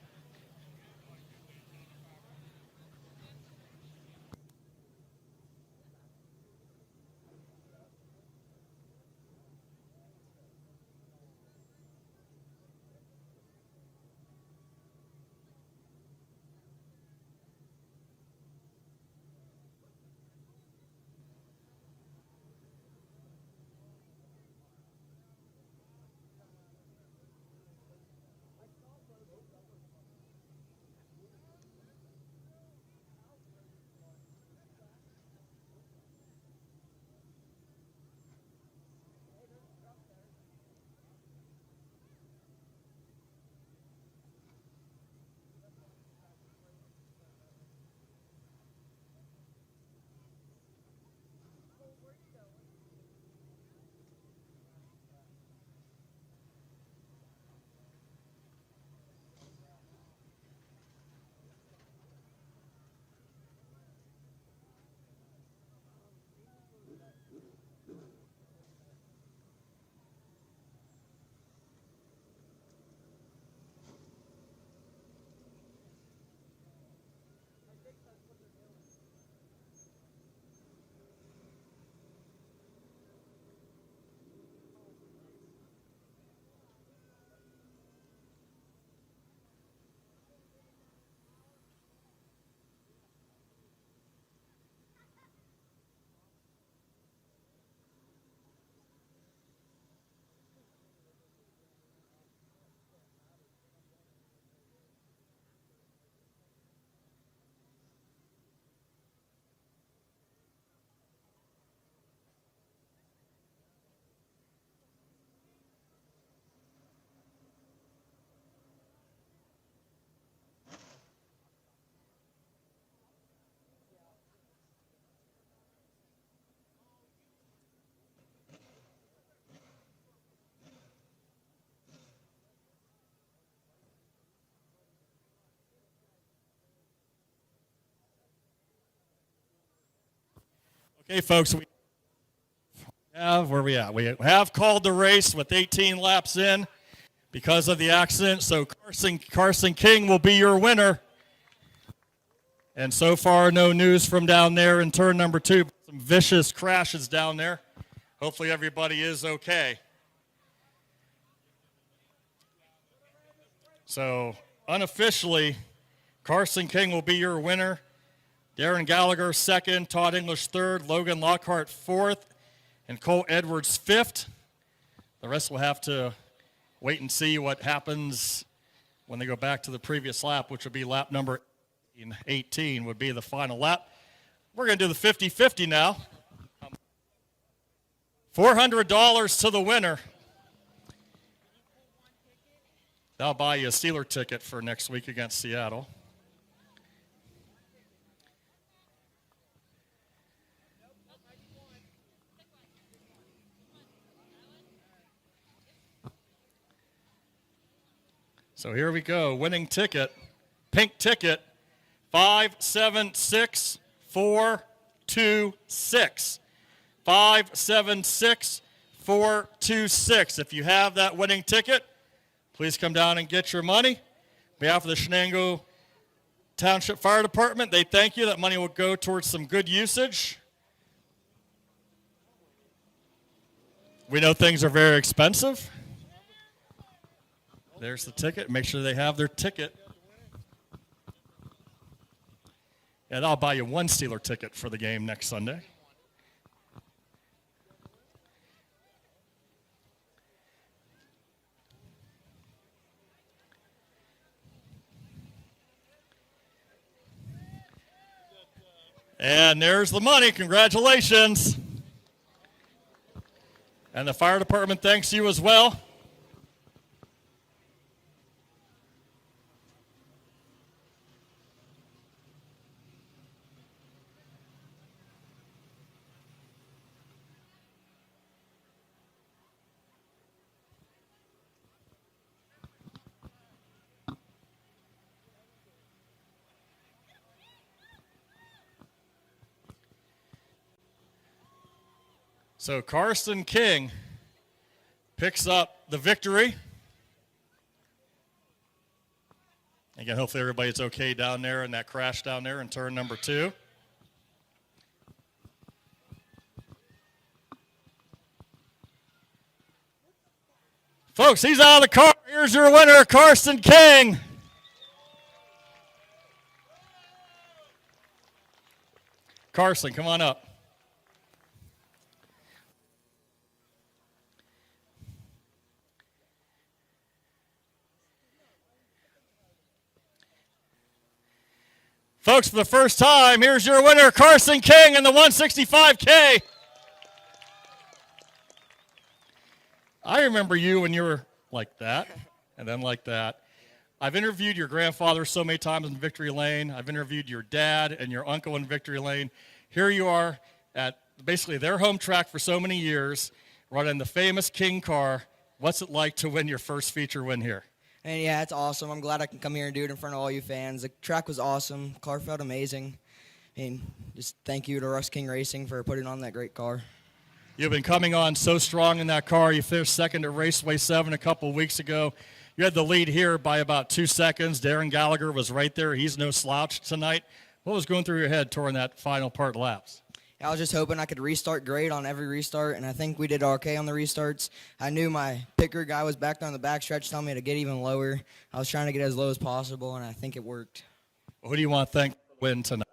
Okay, folks, we have called the race with 18 laps in because of the accident. So Carson King will be your winner. And so far, no news from down there in turn number 2. Some vicious crashes down there. Hopefully everybody is okay. So unofficially, Carson King will be your winner. Darren Gallagher 2nd, Todd English 3rd, Logan Lockhart 4th, and Cole Edwards 5th. The rest will have to wait and see what happens when they go back to the previous lap, which will be lap number 18 would be the final lap. We're going to do the 50-50 now. $400 to the winner. That'll buy you a Steeler ticket for next week against Seattle. So here we go. Winning ticket, pink ticket, 576426. 576426. If you have that winning ticket, please come down and get your money. On behalf of the Shenango Township Fire Department, they thank you. That money will go towards some good usage. We know things are very expensive. There's the ticket. Make sure they have their ticket. And I'll buy you one Steeler ticket for the game next Sunday. And there's the money. Congratulations. And the fire department thanks you as well. So Carson King picks up the victory. Again, hopefully everybody's okay down there in that crash down there in turn number 2. Folks, he's out of the car. Here's your winner, Carson King. Carson, come on up. Folks, for the first time, here's your winner, Carson King, in the 165K. I remember you when you were like that, and then like that. I've interviewed your grandfather so many times in Victory Lane. I've interviewed your dad and your uncle in Victory Lane. Here you are at basically their home track for so many years, running the famous King car. What's it like to win your first feature win here? And yeah, it's awesome. I'm glad I can come here and do it in front of all you fans. The track was awesome. The car felt amazing. And just thank you to Russ King Racing for putting on that great car. You've been coming on so strong in that car. You finished second at Raceway 7 a couple of weeks ago. You had the lead here by about 2 seconds. Darren Gallagher was right there. He's no slouch tonight. What was going through your head during that final part laps? I was just hoping I could restart great on every restart, and I think we did okay on the restarts. I knew my picker guy was back there on the backstretch telling me to get even lower. I was trying to get as low as possible, and I think it worked. Well, who do you want to thank for the win tonight?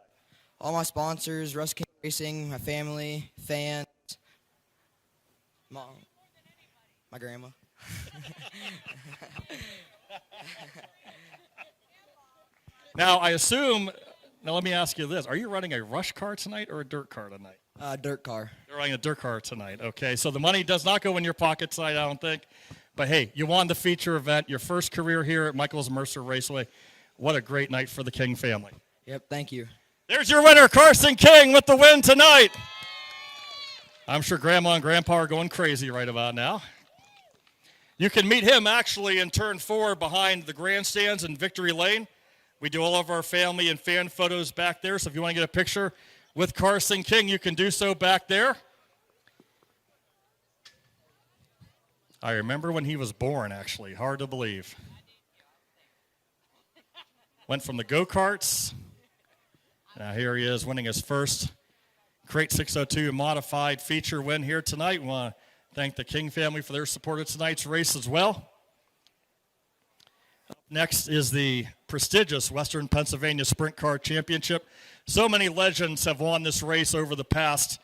All my sponsors, Russ King Racing, my family, fans, mom, my grandma. Now, I assume, now let me ask you this. Are you running a rush car tonight or a dirt car tonight? Dirt car. You're running a dirt car tonight. Okay, so the money does not go in your pocket tonight, I don't think. But, hey, you won the feature event, your first career here at Michael's Mercer Raceway. What a great night for the King family. Yep, thank you. There's your winner, Carson King, with the win tonight. I'm sure Grandma and Grandpa are going crazy right about now. You can meet him actually in turn 4 behind the grandstands in Victory Lane. We do all of our family and fan photos back there, so if you want to get a picture with Carson King, you can do so back there. I remember when he was born, actually. Hard to believe. Went from the go-karts. Now here he is winning his first Crate 602 modified feature win here tonight. We want to thank the King family for their support of tonight's race as well. Up next is the prestigious Western Pennsylvania Sprint Car Championship. So many legends have won this race over the past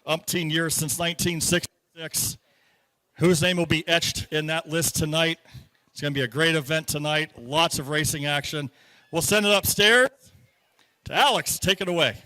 umpteen years since 1966. Whose name will be etched in that list tonight? It's going to be a great event tonight. Lots of racing action. We'll send it upstairs to Alex. Take it away.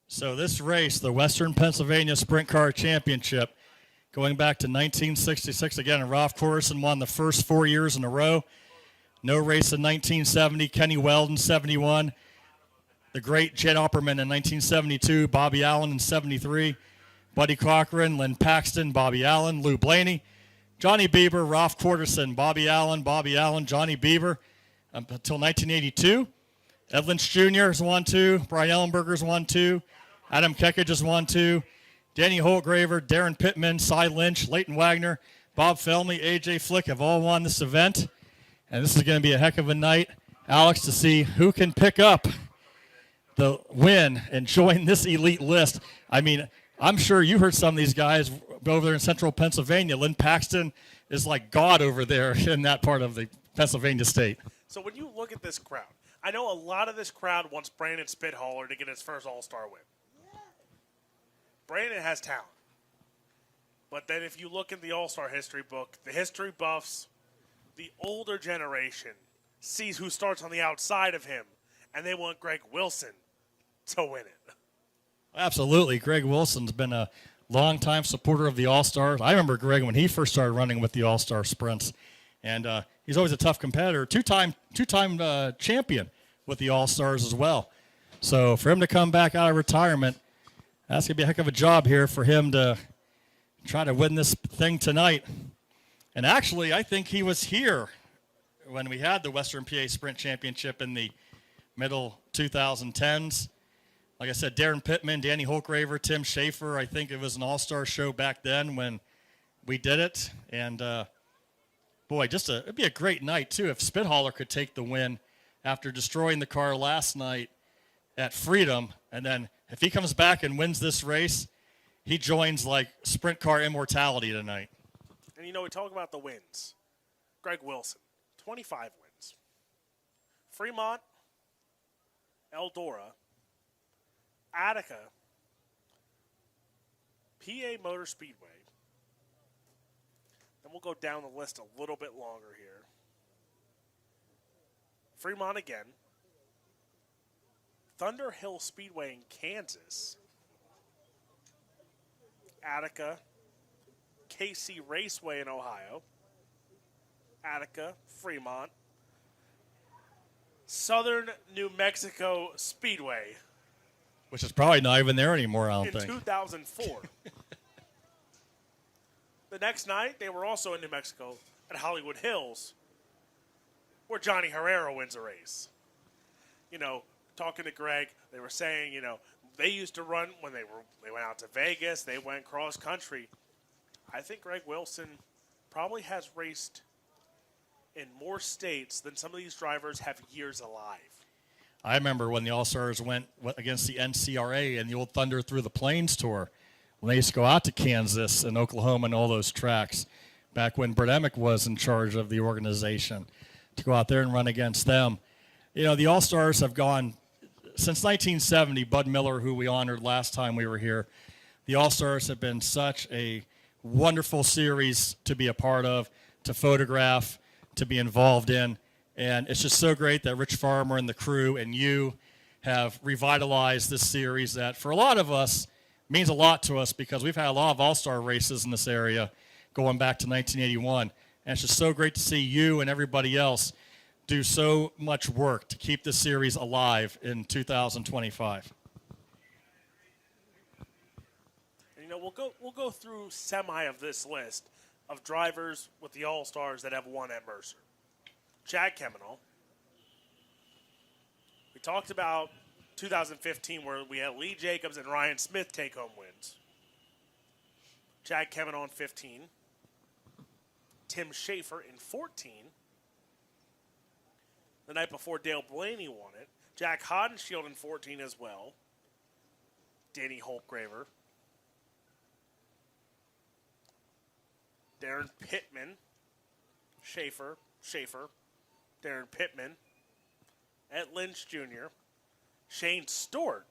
So this race, the Western Pennsylvania Sprint Car Championship, going back to 1966, again, Ralph Corson won the first 4 years in a row. No race in 1970, Kenny Weldon, 71. The great Jed Opperman in 1972, Bobby Allen in 73, Buddy Cochran, Lynn Paxton, Bobby Allen, Lou Blaney, Johnny Bieber, Ralph Corderson, Bobby Allen, Johnny Bieber, until 1982. Ed Lynch Jr. has won 2, Brian Ellenberger's won 2, Adam Kekage has won 2, Danny Holtgraver, Darren Pittman, Cy Lynch, Leighton Wagner, Bob Felmy, AJ Flick have all won this event. And this is going to be a heck of a night, Alex, to see who can pick up the win and join this elite list. I mean, I'm sure you heard some of these guys over there in central Pennsylvania. Lynn Paxton is like God over there in that part of the Pennsylvania state. So when you look at this crowd, I know a lot of this crowd wants Brandon Spithaler to get his first All-Star win. Brandon has talent. But then if you look in the All-Star history book, the history buffs, the older generation sees who starts on the outside of him, and they want Greg Wilson to win it. Absolutely. Greg Wilson's been a longtime supporter of the All-Stars. I remember Greg when he first started running with the All-Star sprints. And he's always a tough competitor, two-time champion with the All-Stars as well. So for him to come back out of retirement, that's going to be a heck of a job here for him to try to win this thing tonight. And actually, I think he was here when we had the Western PA Sprint Championship in the middle 2010s. Like I said, Darren Pittman, Danny Holtgraver, Tim Schaefer. I think it was an all-star show back then when we did it. And, boy, it'd be a great night, too, if Spithaler could take the win after destroying the car last night at Freedom. And then if he comes back and wins this race, he joins, like, sprint car immortality tonight. And, we talk about the wins. Greg Wilson, 25 wins. Fremont, Eldora, Attica, PA Motor Speedway. Then we'll go down the list a little bit longer here. Fremont again. Thunder Hill Speedway in Kansas. Attica. KC Raceway in Ohio. Attica, Fremont. Southern New Mexico Speedway. Which is probably not even there anymore, I don't in think. 2004. The next night, they were also in New Mexico at Hollywood Hills, where Johnny Herrera wins a race. Talking to Greg, they were saying, they used to run when they went out to Vegas, they went cross country. I think Greg Wilson probably has raced in more states than some of these drivers have years alive. I remember when the All-Stars went against the NCRA and the old Thunder Through the Plains tour, when they used to go out to Kansas and Oklahoma and all those tracks, back when Brett Emick was in charge of the organization, to go out there and run against them. The All-Stars have gone, since 1970, Bud Miller, who we honored last time we were here, the All-Stars have been such a wonderful series to be a part of, to photograph, to be involved in. And it's just so great that Rich Farmer and the crew and you have revitalized this series that for a lot of us means a lot to us because we've had a lot of all-star races in this area going back to 1981. And it's just so great to see you and everybody else do so much work to keep this series alive in 2025. We'll go through semi of this list of drivers with the All-Stars that have won at Mercer. Chad Kemenal. We talked about 2015 where we had Lee Jacobs and Ryan Smith take home wins. Chad Kemenal in 15. Tim Schaefer in 14. The night before, Dale Blaney won it. Jack Hodenshield in 14 as well. Danny Holtgraver. Darren Pittman. Schaefer. Darren Pittman. Ed Lynch Jr. Shane Stewart.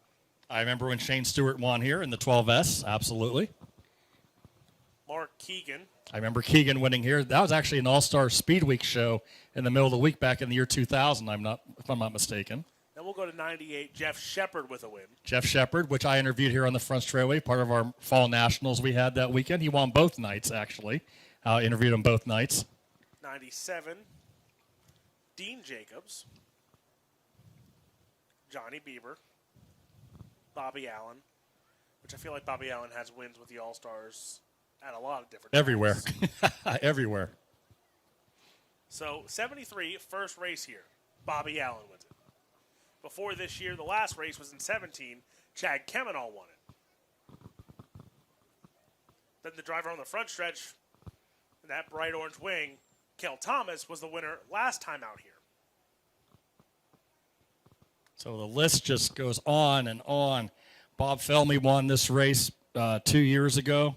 I remember when Shane Stewart won here in the 12S, absolutely. Mark Keegan. I remember Keegan winning here. That was actually an All-Star Speed Week show in the middle of the week back in the year 2000, if I'm not mistaken. Then we'll go to 98, Jeff Shepard with a win. Jeff Shepard, which I interviewed here on the front straightaway, part of our fall nationals we had that weekend. He won both nights, actually. Interviewed him both nights. 97, Dean Jacobs, Johnny Bieber, Bobby Allen, which I feel like Bobby Allen has wins with the All-Stars at a lot of different Everywhere. times. Everywhere. So 73, first race here. Bobby Allen wins it. Before this year, the last race was in 17. Chad Kemenall won it. Then the driver on the front stretch, in that bright orange wing, Kel Thomas, was the winner last time out here. So the list just goes on and on. Bob Felmy won this race 2 years ago.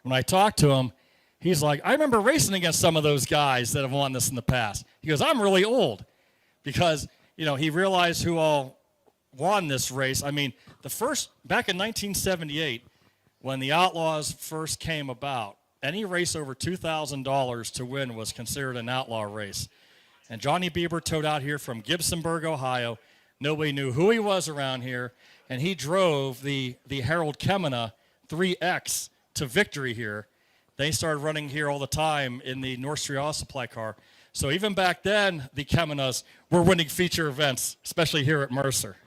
When I talked to him, he's like, I remember racing against some of those guys that have won this in the past. He goes, I'm really old. Because, he realized who all won this race. I mean, back in 1978, when the Outlaws first came about, any race over $2,000 to win was considered an outlaw race. And Johnny Bieber towed out here from Gibsonburg, Ohio. Nobody knew who he was around here. And he drove the Harold Kemena 3X to victory here. They started running here all the time in the North Street Auto Supply car. So even back then, the Kemenas were winning feature events, especially here at Mercer.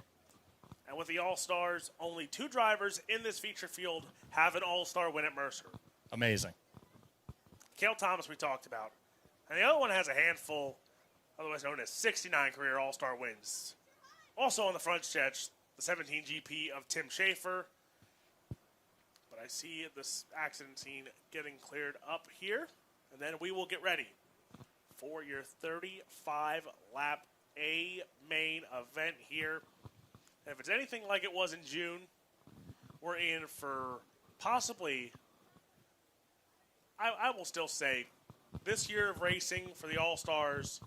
And with the All-Stars, only 2 drivers in this feature field have an All-Star win at Mercer. Amazing. Cale Thomas we talked about. And the other one has a handful, otherwise known as 69 career All-Star wins. Also on the front stretch, the 17 GP of Tim Schaefer. But I see this accident scene getting cleared up here. And then we will get ready for your 35-lap A main event here. And if it's anything like it was in June, we're in for possibly, I will still say, this year of racing for the All-Stars.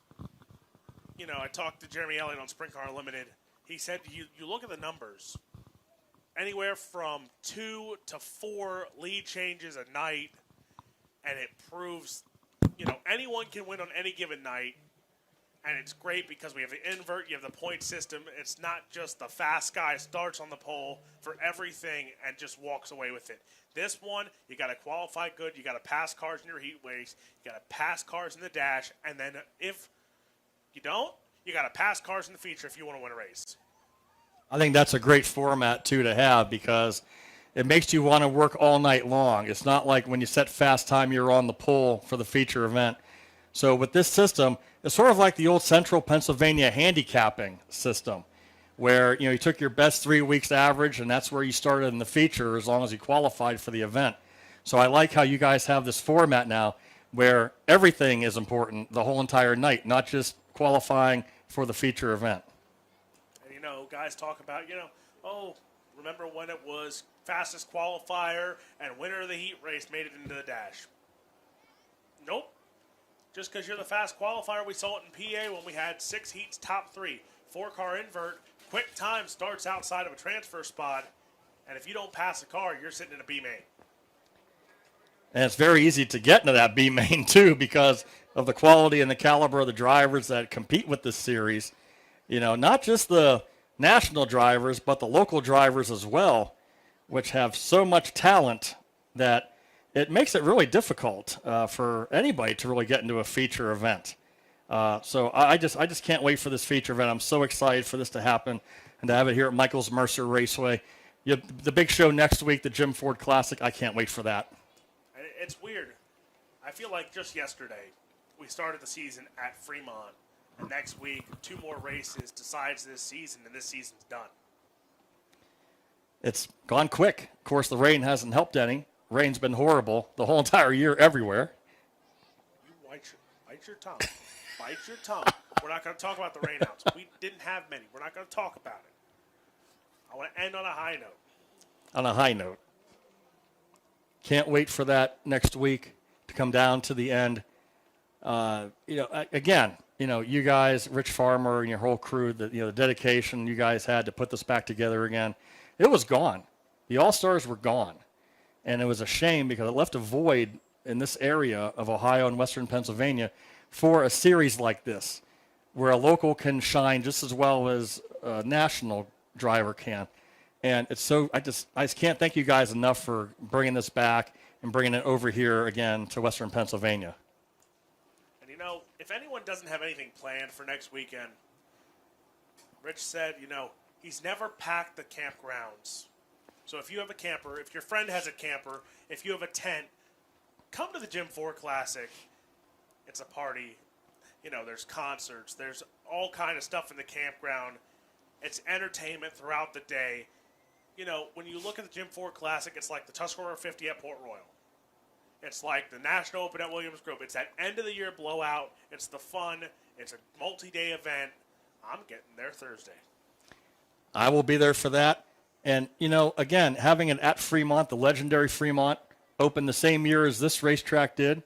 I talked to Jeremy Elliott on Sprint Car Unlimited. He said, you look at the numbers, anywhere from 2 to 4 lead changes a night, and it proves, anyone can win on any given night. And it's great because we have the invert, you have the point system. It's not just the fast guy starts on the pole for everything and just walks away with it. This one, you got to qualify good. You got to pass cars in your heat race. You got to pass cars in the dash. And then if you don't, you got to pass cars in the feature if you want to win a race. I think that's a great format, too, to have because it makes you want to work all night long. It's not like when you set fast time, you're on the pole for the feature event. So with this system, it's sort of like the old Central Pennsylvania handicapping system where, you took your best 3 weeks average and that's where you started in the feature as long as you qualified for the event. So I like how you guys have this format now where everything is important the whole entire night, not just qualifying for the feature event. And, guys talk about, remember when it was fastest qualifier and winner of the heat race made it into the dash? Nope. Just because you're the fast qualifier, we saw it in PA when we had 6 heats, top 3. 4-car invert, quick time starts outside of a transfer spot, and if you don't pass the car, you're sitting in a B main. And it's very easy to get into that B main, too, because of the quality and the caliber of the drivers that compete with this series. Not just the national drivers, but the local drivers as well, which have so much talent that it makes it really difficult for anybody to really get into a feature event. So I just can't wait for this feature event. I'm so excited for this to happen and to have it here at Michael's Mercer Raceway. The big show next week, the Jim Ford Classic. I can't wait for that. It's weird. I feel like just yesterday we started the season at Fremont, and next week 2 more races decides this season, and this season's done. It's gone quick. Of course, the rain hasn't helped any. Rain's been horrible the whole entire year everywhere. You bite your tongue. Bite your tongue. We're not going to talk about the rainouts. We didn't have many. We're not going to talk about it. I want to end on a high note. On a high note. Can't wait for that next week to come down to the end. Again, you guys, Rich Farmer and your whole crew, the dedication you guys had to put this back together again. It was gone. The All-Stars were gone. And it was a shame because it left a void in this area of Ohio and Western Pennsylvania for a series like this, where a local can shine just as well as national driver can. And it's so I just can't thank you guys enough for bringing this back and bringing it over here again to Western Pennsylvania. And you know, if anyone doesn't have anything planned for next weekend, Rich said, you know, he's never packed the campgrounds. So if you have a camper, if your friend has a camper, if you have a tent, come to the Gym 4 Classic. It's a party. You know, there's concerts. There's all kind of stuff in the campground. It's entertainment throughout the day. You know, when you look at the Gym 4 Classic, it's like the Tuscarora 50 at Port Royal. It's like the National Open at Williams Grove. It's that end-of-the-year blowout. It's the fun. It's a multi-day event. I'm getting there Thursday. I will be there for that. And, you know, again, having it at Fremont, the legendary Fremont, open the same year as this racetrack did,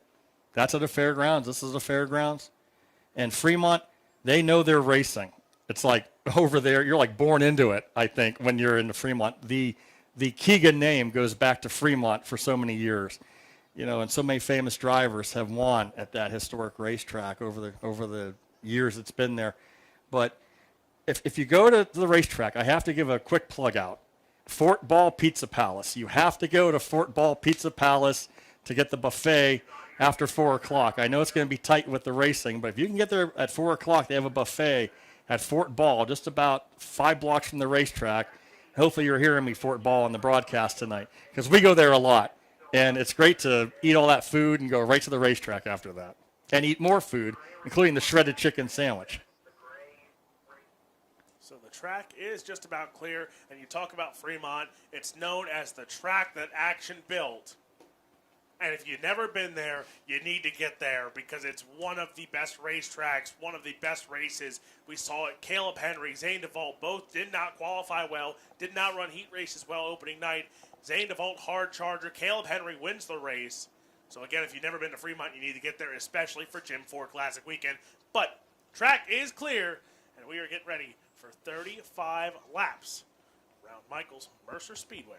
that's at a fairgrounds. This is a fairgrounds. And Fremont, they know they're racing. It's like over there, you're like born into it, I think, when you're in the Fremont. The Keegan name goes back to Fremont for so many years. You know, and so many famous drivers have won at that historic racetrack over the years it's been there. But if you go to the racetrack, I have to give a quick plug out. Fort Ball Pizza Palace. You have to go to Fort Ball Pizza Palace to get the buffet after 4 o'clock. I know it's going to be tight with the racing, but if you can get there at 4 o'clock, they have a buffet at Fort Ball, just about 5 blocks from the racetrack. Hopefully you're hearing me, Fort Ball, on the broadcast tonight, because we go there a lot. And it's great to eat all that food and go right to the racetrack after that. And eat more food, including the shredded chicken sandwich. So the track is just about clear, and you talk about Fremont, it's known as the track that action built. And if you've never been there, you need to get there because it's one of the best racetracks, one of the best races. We saw it. Caleb Henry, Zane DeVault, both did not qualify well, did not run heat races well opening night. Zane DeVault, hard charger. Caleb Henry wins the race. So again, if you've never been to Fremont, you need to get there, especially for Gym 4 Classic weekend. But track is clear, and we are getting ready for 35 laps around Michael's Mercer Speedway.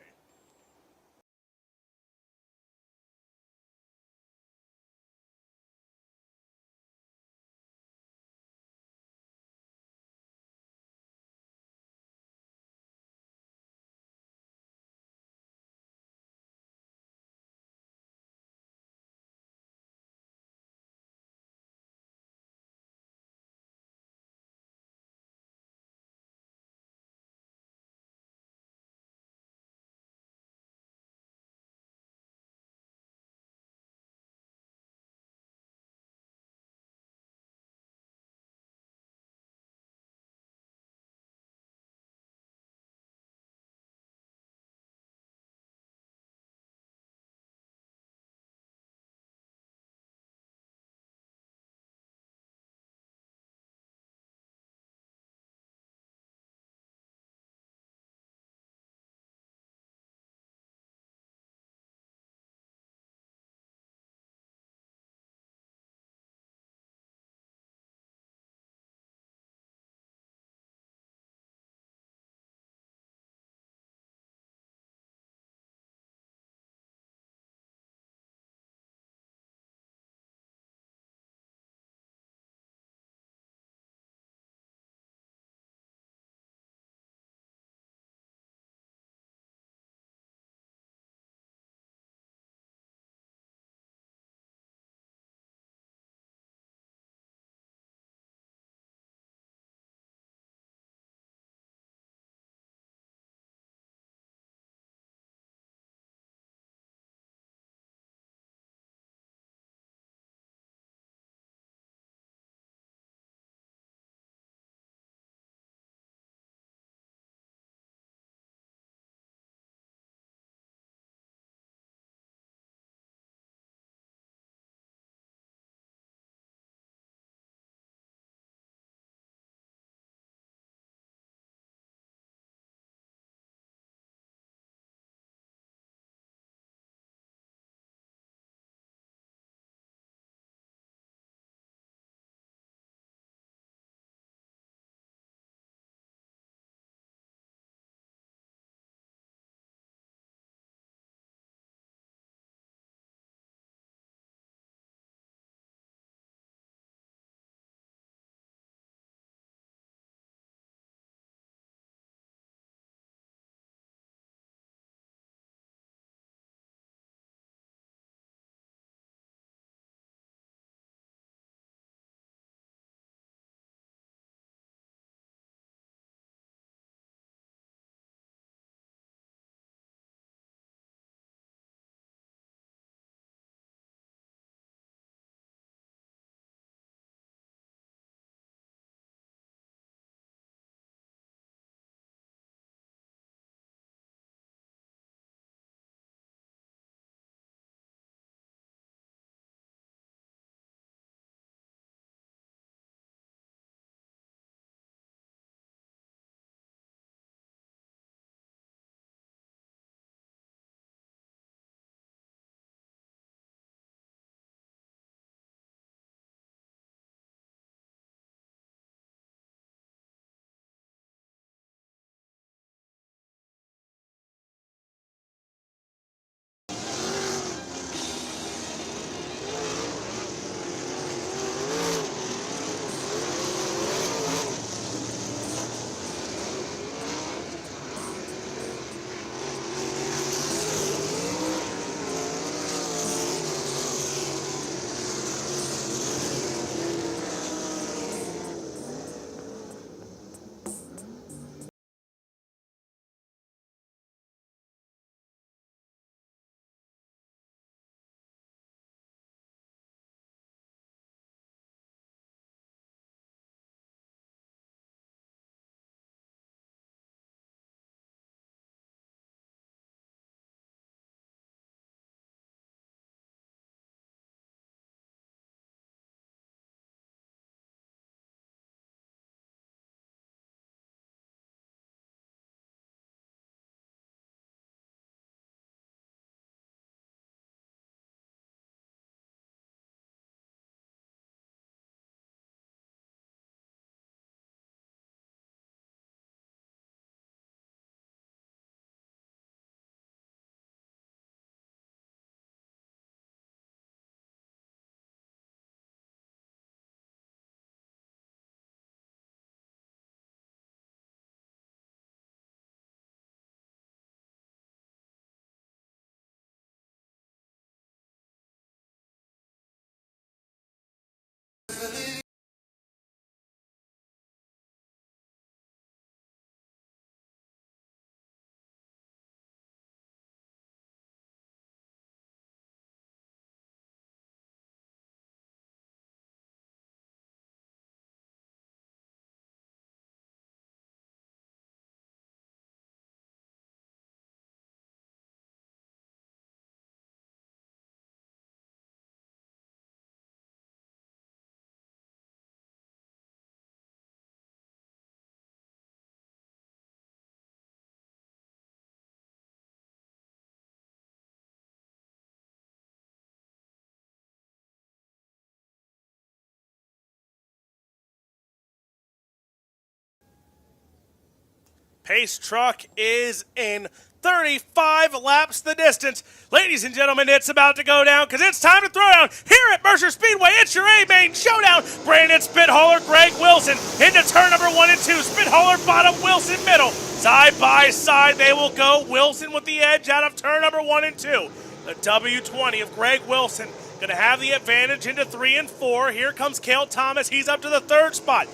Pace truck is in 35 laps the distance. Ladies and gentlemen, it's about to go down because it's time to throw down here at Mercer Speedway. It's your A-main showdown. Brandon Spithauler, Greg Wilson into turn number 1 and 2. Spithauler bottom, Wilson middle. Side by side they will go. Wilson with the edge out of turn number 1 and 2. The W20 of Greg Wilson going to have the advantage into 3 and 4. Here comes Cale Thomas. He's up to the 3rd spot.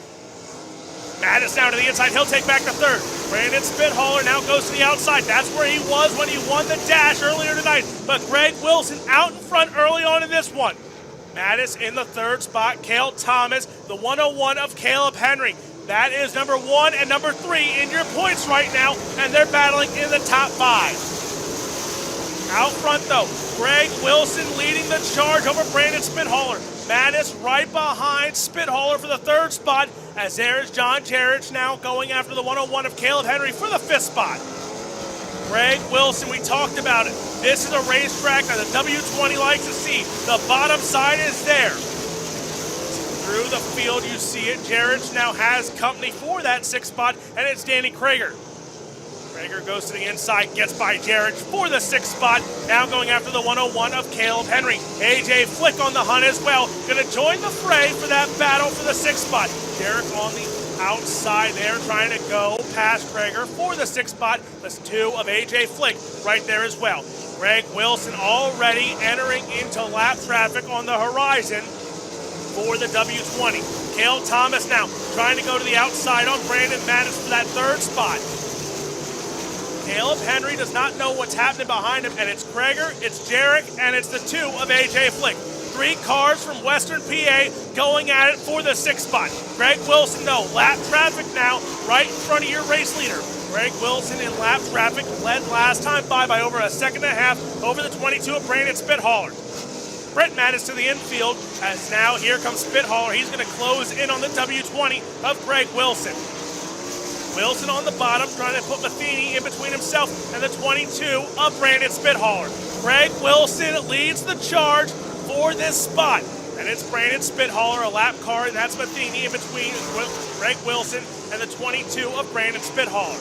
Mattis down to the inside. He'll take back the 3rd. Brandon Spithauler now goes to the outside. That's where he was when he won the dash earlier tonight. But Greg Wilson out in front early on in this one. Mattis in the 3rd spot. Cale Thomas, the 101 of Caleb Henry. That is number 1 and number 3 in your points right now, and they're battling in the top 5. Out front, though, Greg Wilson leading the charge over Brandon Spithauler. Mattis right behind Spithauler for the 3rd spot, as there is John Jarrett now going after the 101 of Caleb Henry for the 5th spot. Greg Wilson, we talked about it. This is a racetrack that the W20 likes to see. The bottom side is there. Through the field, you see it. Jarrett now has company for that 6th spot, and it's Danny Krager. Krager goes to the inside, gets by Jarrett for the 6th spot. Now going after the 101 of Caleb Henry. AJ Flick on the hunt as well. Going to join the fray for that battle for the 6th spot. Jarrett on the outside there trying to go past Krager for the 6th spot. That's 2 of AJ Flick right there as well. Greg Wilson already entering into lap traffic on the horizon for the W20. Cale Thomas now trying to go to the outside on Brandon Mattis for that 3rd spot. Caleb Henry does not know what's happening behind him, and it's Krager, it's Jarrett, and it's the 2 of AJ Flick. 3 cars from Western PA going at it for the 6th spot. Greg Wilson, though, lap traffic now right in front of your race leader. Greg Wilson in lap traffic led last time by over a second and a half over the 22 of Brandon Spithauler. Brett Mattis to the infield, as now here comes Spithauler. He's going to close in on the W20 of Greg Wilson. Wilson on the bottom, trying to put Matheny in between himself and the 22 of Brandon Spithauler. Greg Wilson leads the charge for this spot. And it's Brandon Spithauler, a lap car, and that's Matheny in between Greg Wilson and the 22 of Brandon Spithauler.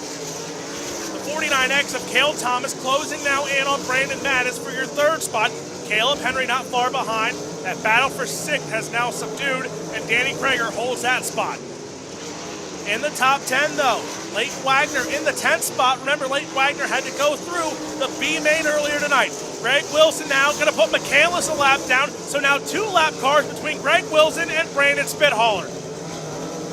The 49X of Cale Thomas closing now in on Brandon Mattis for your 3rd spot. Caleb Henry not far behind. That battle for 6th has now subdued, and Danny Krager holds that spot. In the top 10, though, Leighton Wagner in the 10th spot. Remember, Leighton Wagner had to go through the B main earlier tonight. Greg Wilson now going to put McCandless a lap down, so now 2 lap cars between Greg Wilson and Brandon Spithauler.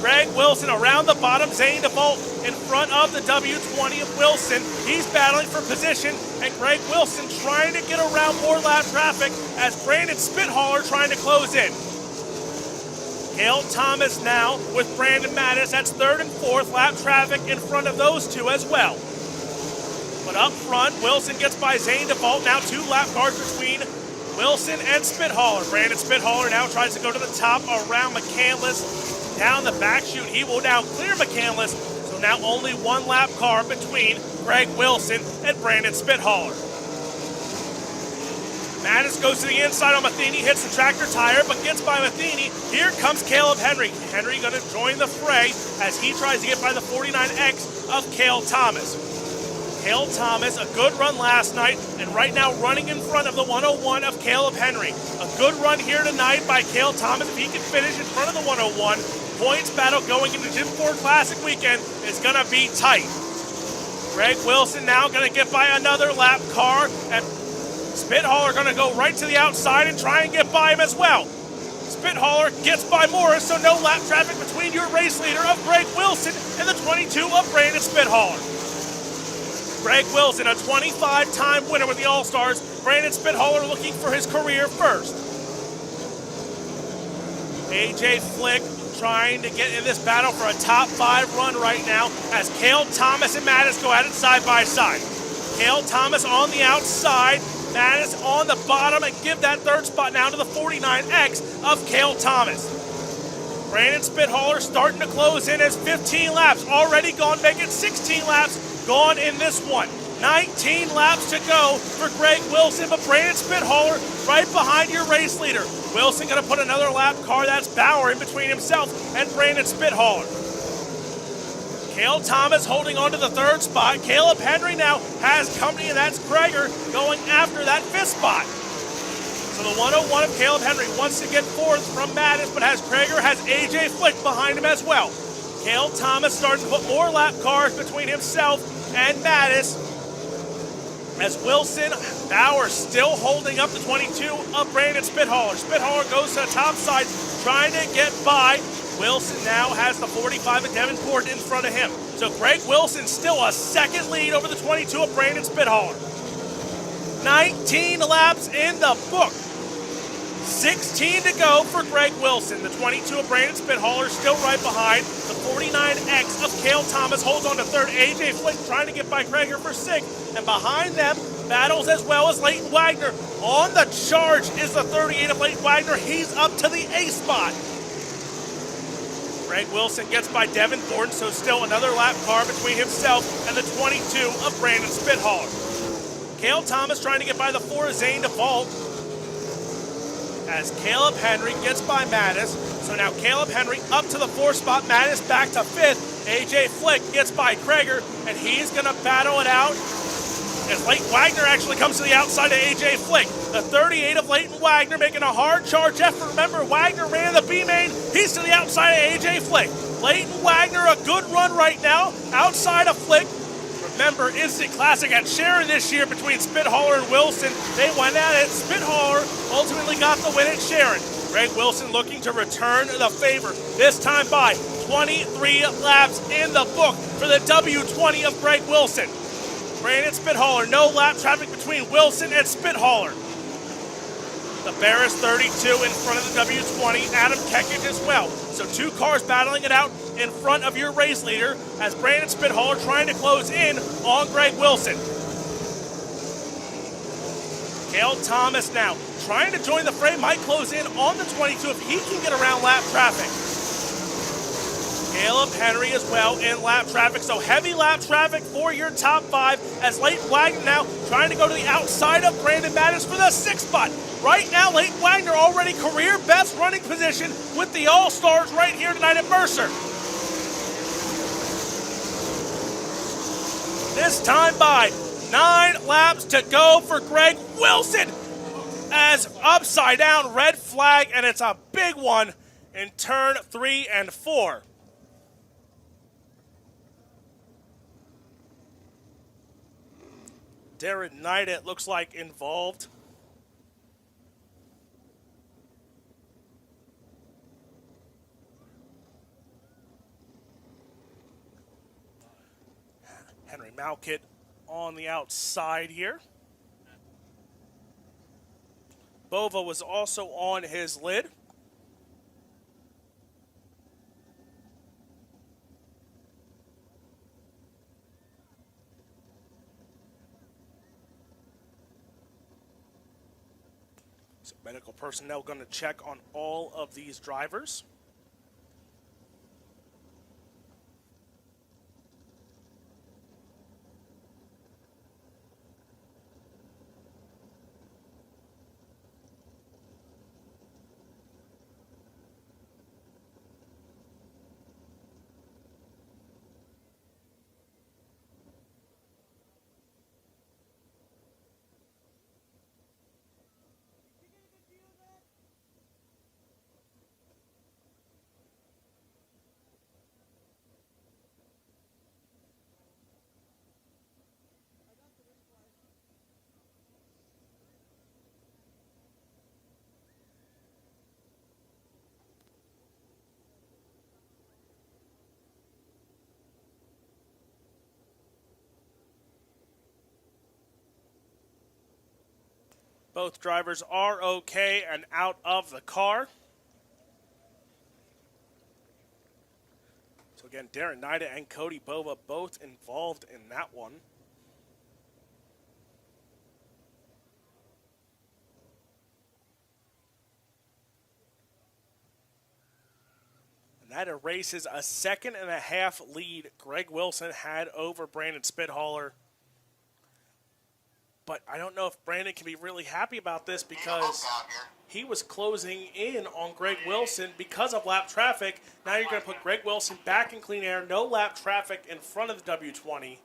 Greg Wilson around the bottom, Zane DeVault in front of the W20 of Wilson. He's battling for position, and Greg Wilson trying to get around more lap traffic as Brandon Spithauler trying to close in. Cale Thomas now with Brandon Mattis. That's 3rd and 4th. Lap traffic in front of those 2 as well. But up front, Wilson gets by Zane DeVault. Now 2 lap cars between Wilson and Spithauler. Brandon Spithauler now tries to go to the top around McCandless. Down the back chute, he will now clear McCandless. So now only 1 lap car between Greg Wilson and Brandon Spithauler. Mattis goes to the inside on Matheny, hits the tractor tire, but gets by Matheny. Here comes Caleb Henry. Henry going to join the fray as he tries to get by the 49X of Cale Thomas. Cale Thomas, a good run last night, and right now running in front of the 101 of Caleb Henry. A good run here tonight by Cale Thomas. If he can finish in front of the 101, points battle going into Jim Ford Classic weekend is going to be tight. Greg Wilson now going to get by another lap car, and Spithauler going to go right to the outside and try and get by him as well. Spithauler gets by Morris, so no lap traffic between your race leader of Greg Wilson and the 22 of Brandon Spithauler. Greg Wilson, a 25-time winner with the All-Stars. Brandon Spithauler looking for his career first. AJ Flick trying to get in this battle for a top 5 run right now as Cale Thomas and Mattis go at it side by side. Cale Thomas on the outside, Mattis on the bottom, and give that third spot now to the 49X of Cale Thomas. Brandon Spithauler starting to close in as 15 laps already gone, make it 16 laps gone in this one. 19 laps to go for Greg Wilson, but Brandon Spithauler right behind your race leader. Wilson going to put another lap car, that's Bauer, in between himself and Brandon Spithauler. Cale Thomas holding on to the third spot. Caleb Henry now has company, and that's Kreger going after that fifth spot. So the 101 of Caleb Henry wants to get fourth from Mattis, but has Kreger, has AJ Flick behind him as well. Cale Thomas starting to put more lap cars between himself and Mattis. As Wilson, Bauer still holding up the 22 of Brandon Spithauler. Spithauler goes to the top side, trying to get by. Wilson now has the 45 of Davenport in front of him. So Greg Wilson still a second lead over the 22 of Brandon Spithauler. 19 laps in the book. 16 to go for Greg Wilson. The 22 of Brandon Spithauler still right behind. The 49X of Cale Thomas holds on to third. AJ Flick trying to get by Kreger for sixth. And behind them, battles as well as Leighton Wagner. On the charge is the 38 of Leighton Wagner. He's up to the A spot. Greg Wilson gets by Devin Thornton, so still another lap car between himself and the 22 of Brandon Spithauler. Cale Thomas trying to get by the 4 of Zane DeVault as Caleb Henry gets by Mattis. So now Caleb Henry up to the 4th spot, Mattis back to 5th. AJ Flick gets by Kreger, and he's going to battle it out as Leighton Wagner actually comes to the outside of AJ Flick. The 38 of Leighton Wagner making a hard charge effort. Remember, Wagner ran the B-main. He's to the outside of AJ Flick. Leighton Wagner, a good run right now outside of Flick. Remember, Instant Classic at Sharon this year between Spithauler and Wilson. They went at it. Spithauler ultimately got the win at Sharon. Greg Wilson looking to return the favor, this time by 23 laps in the book for the W20 of Greg Wilson. Brandon Spithauler, no lap traffic between Wilson and Spithauler. The Barris 32 in front of the W20, Adam Kekich as well. So 2 cars battling it out in front of your race leader as Brandon Spithauler trying to close in on Greg Wilson. Cale Thomas now trying to join the fray, might close in on the 22 if he can get around lap traffic. Caleb Henry as well in lap traffic, so heavy lap traffic for your top 5 as Leighton Wagner now trying to go to the outside of Brandon Mattis for the 6th spot. Right now, Leighton Wagner already career best running position with the All-Stars right here tonight at Mercer. This time by 9 laps to go for Greg Wilson as upside down red flag, and it's a big one in turn 3 and 4. Darren Knight, it looks like, involved. Henry Malkit on the outside here. Bova was also on his lid. So medical personnel going to check on all of these drivers. Both drivers are okay and out of the car. So again, Darren Nida and Cody Bova both involved in that one. And that erases a 2.5 lead Greg Wilson had over Brandon Spithaler. But I don't know if Brandon can be really happy about this because he was closing in on Greg Wilson because of lap traffic. Now you're going to put Greg Wilson back in clean air, no lap traffic in front of the W20.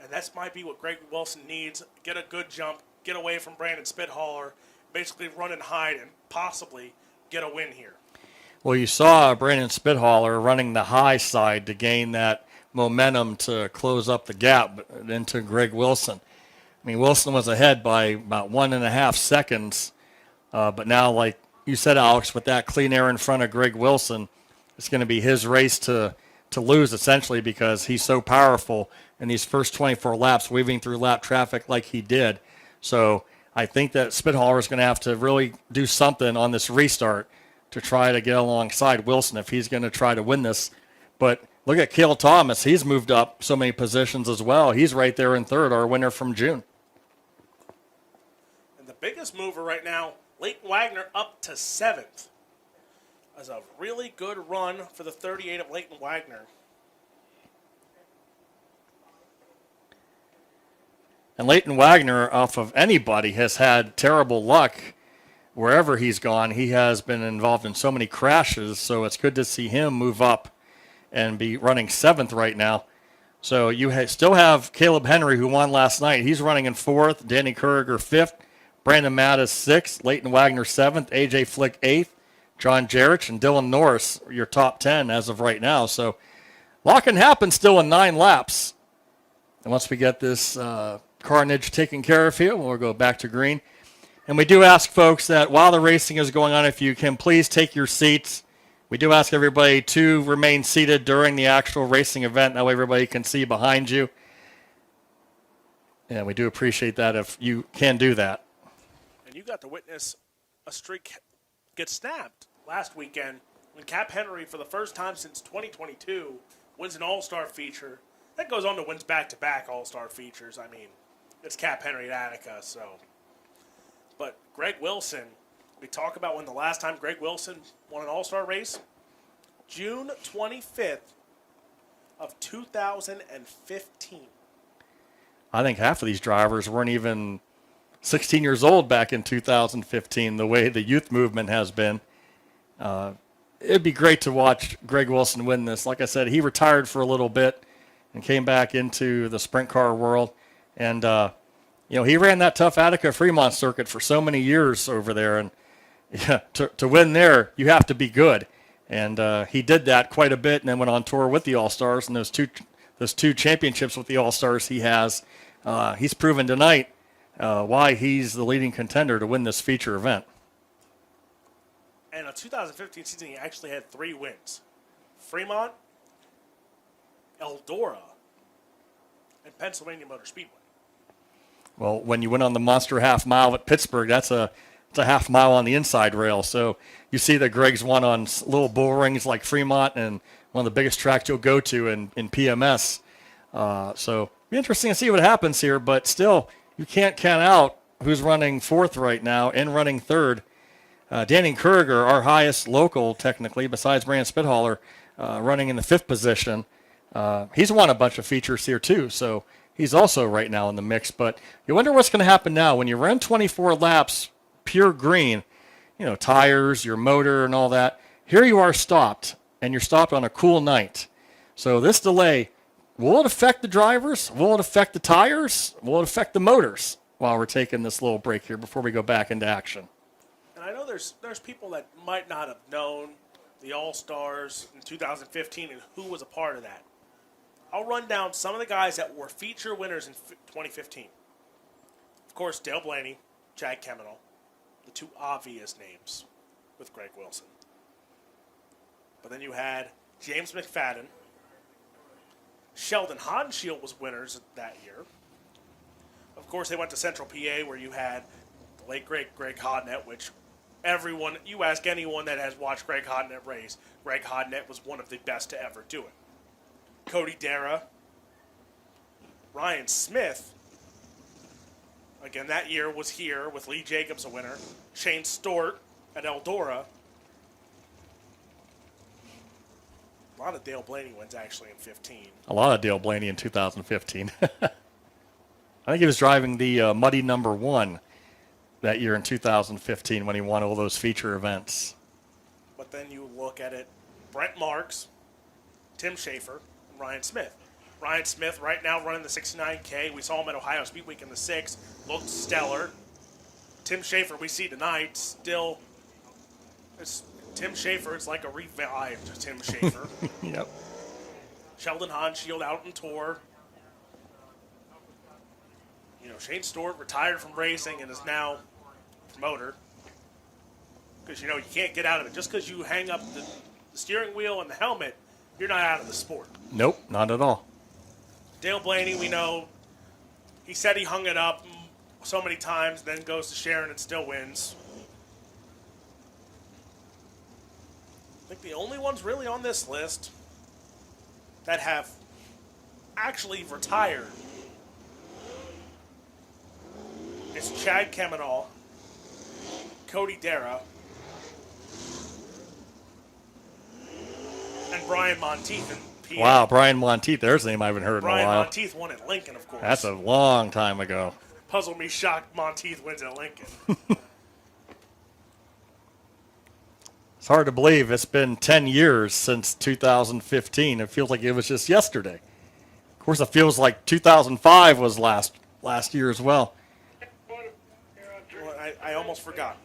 And that might be what Greg Wilson needs. Get a good jump, get away from Brandon Spithaler, basically run and hide and possibly get a win here. Well, you saw Brandon Spithaler running the high side to gain that momentum to close up the gap into Greg Wilson. I mean, Wilson was ahead by about 1.5 seconds, but now, like you said, Alex, with that clean air in front of Greg Wilson, it's going to be his race to lose, essentially, because he's so powerful in these first 24 laps, weaving through lap traffic like he did. So I think that Spithaler is going to have to really do something on this restart to try to get alongside Wilson if he's going to try to win this. But look at Cale Thomas. He's moved up so many positions as well. He's right there in third, our winner from June. Biggest mover right now, Leighton Wagner up to 7th. That's a really good run for the 38 of Leighton Wagner. And Leighton Wagner, off of anybody, has had terrible luck wherever he's gone. He has been involved in so many crashes, so it's good to see him move up and be running 7th right now. So you still have Caleb Henry, who won last night. He's running in 4th. Danny Kurger 5th. Brandon Mattis 6th, Leighton Wagner 7th, AJ Flick 8th, John Jarrich and Dylan Norris, your top 10 as of right now. So a lot can happen still in 9 laps. And once we get this carnage taken care of here, we'll go back to green. And we do ask folks that while the racing is going on, if you can please take your seats. We do ask everybody to remain seated during the actual racing event. That way everybody can see behind you. And we do appreciate that if you can do that. You got to witness a streak get snapped last weekend when Cap Henry, for the first time since 2022, wins an All-Star feature. That goes on to wins back-to-back All-Star features. I mean, it's Cap Henry at Attica, so. But Greg Wilson, we talk about when the last time Greg Wilson won an All-Star race, June 25th of 2015. I think half of these drivers weren't even 16 years old back in 2015, the way the youth movement has been. It'd be great to watch Greg Wilson win this. Like I said, he retired for a little bit and came back into the sprint car world. And, he ran that tough Attica Fremont circuit for so many years over there. And to win there, you have to be good. And he did that quite a bit and then went on tour with the All-Stars. And those two championships with the All-Stars he has, he's proven tonight why he's the leading contender to win this feature event. And in the 2015 season, he actually had 3 wins. Fremont, Eldora, and Pennsylvania Motor Speedway. Well, when you went on the Monster Half Mile at Pittsburgh, it's a half mile on the inside rail. So you see that Greg's won on little bull rings like Fremont and one of the biggest tracks you'll go to in PMS. So it'll be interesting to see what happens here, but still, you can't count out who's running 4th right now and running 3rd. Danny Kurger, our highest local, technically, besides Brandon Spithaler, running in the 5th position. He's won a bunch of features here, too, so he's also right now in the mix. But you wonder what's going to happen now. When you run 24 laps, pure green, tires, your motor, and all that, here you are stopped, and you're stopped on a cool night. So this delay, will it affect the drivers? Will it affect the tires? Will it affect the motors while we're taking this little break here before we go back into action? And I know there's people that might not have known the All-Stars in 2015 and who was a part of that. I'll run down some of the guys that were feature winners in 2015. Of course, Dale Blaney, Chad Kemenel, the 2 obvious names with Greg Wilson. But then you had James McFadden. Sheldon Hodenshield was winners that year. Of course, they went to Central PA where you had late great Greg Hodnett, which you ask anyone that has watched Greg Hodnett race, Greg Hodnett was one of the best to ever do it. Cody Dara, Ryan Smith, again that year was here with Lee Jacobs a winner, Shane Stewart at Eldora. A lot of Dale Blaney wins actually in 15. A lot of Dale Blaney in 2015. I think he was driving the Muddy number 1 that year in 2015 when he won all those feature events. But then you look at it, Brent Marks, Tim Schaefer, and Ryan Smith. Ryan Smith right now running the 69K. We saw him at Ohio Speed Week in the 6. Looked stellar. Tim Schaefer we see tonight still. Tim Schaefer, it's like a revived Tim Schaefer. Yep. Sheldon Hansfield out on tour. Shane Stewart retired from racing and is now a promoter. Because, you can't get out of it. Just because you hang up the steering wheel and the helmet, you're not out of the sport. Nope, not at all. Dale Blaney, we know, he said he hung it up so many times, then goes to Sharon and still wins. I think the only ones really on this list that have actually retired is Chad Kemenall, Cody Dara, and Brian Monteith in PA. Wow, Brian Monteith, there's a name I haven't heard in a Brian while. Monteith won at Lincoln, of course. That's a long time ago. Puzzle me shocked Monteith wins at Lincoln. It's hard to believe it's been 10 years since 2015. It feels like it was just yesterday. Of course, it feels like 2005 was last year as well. Well, I almost forgot.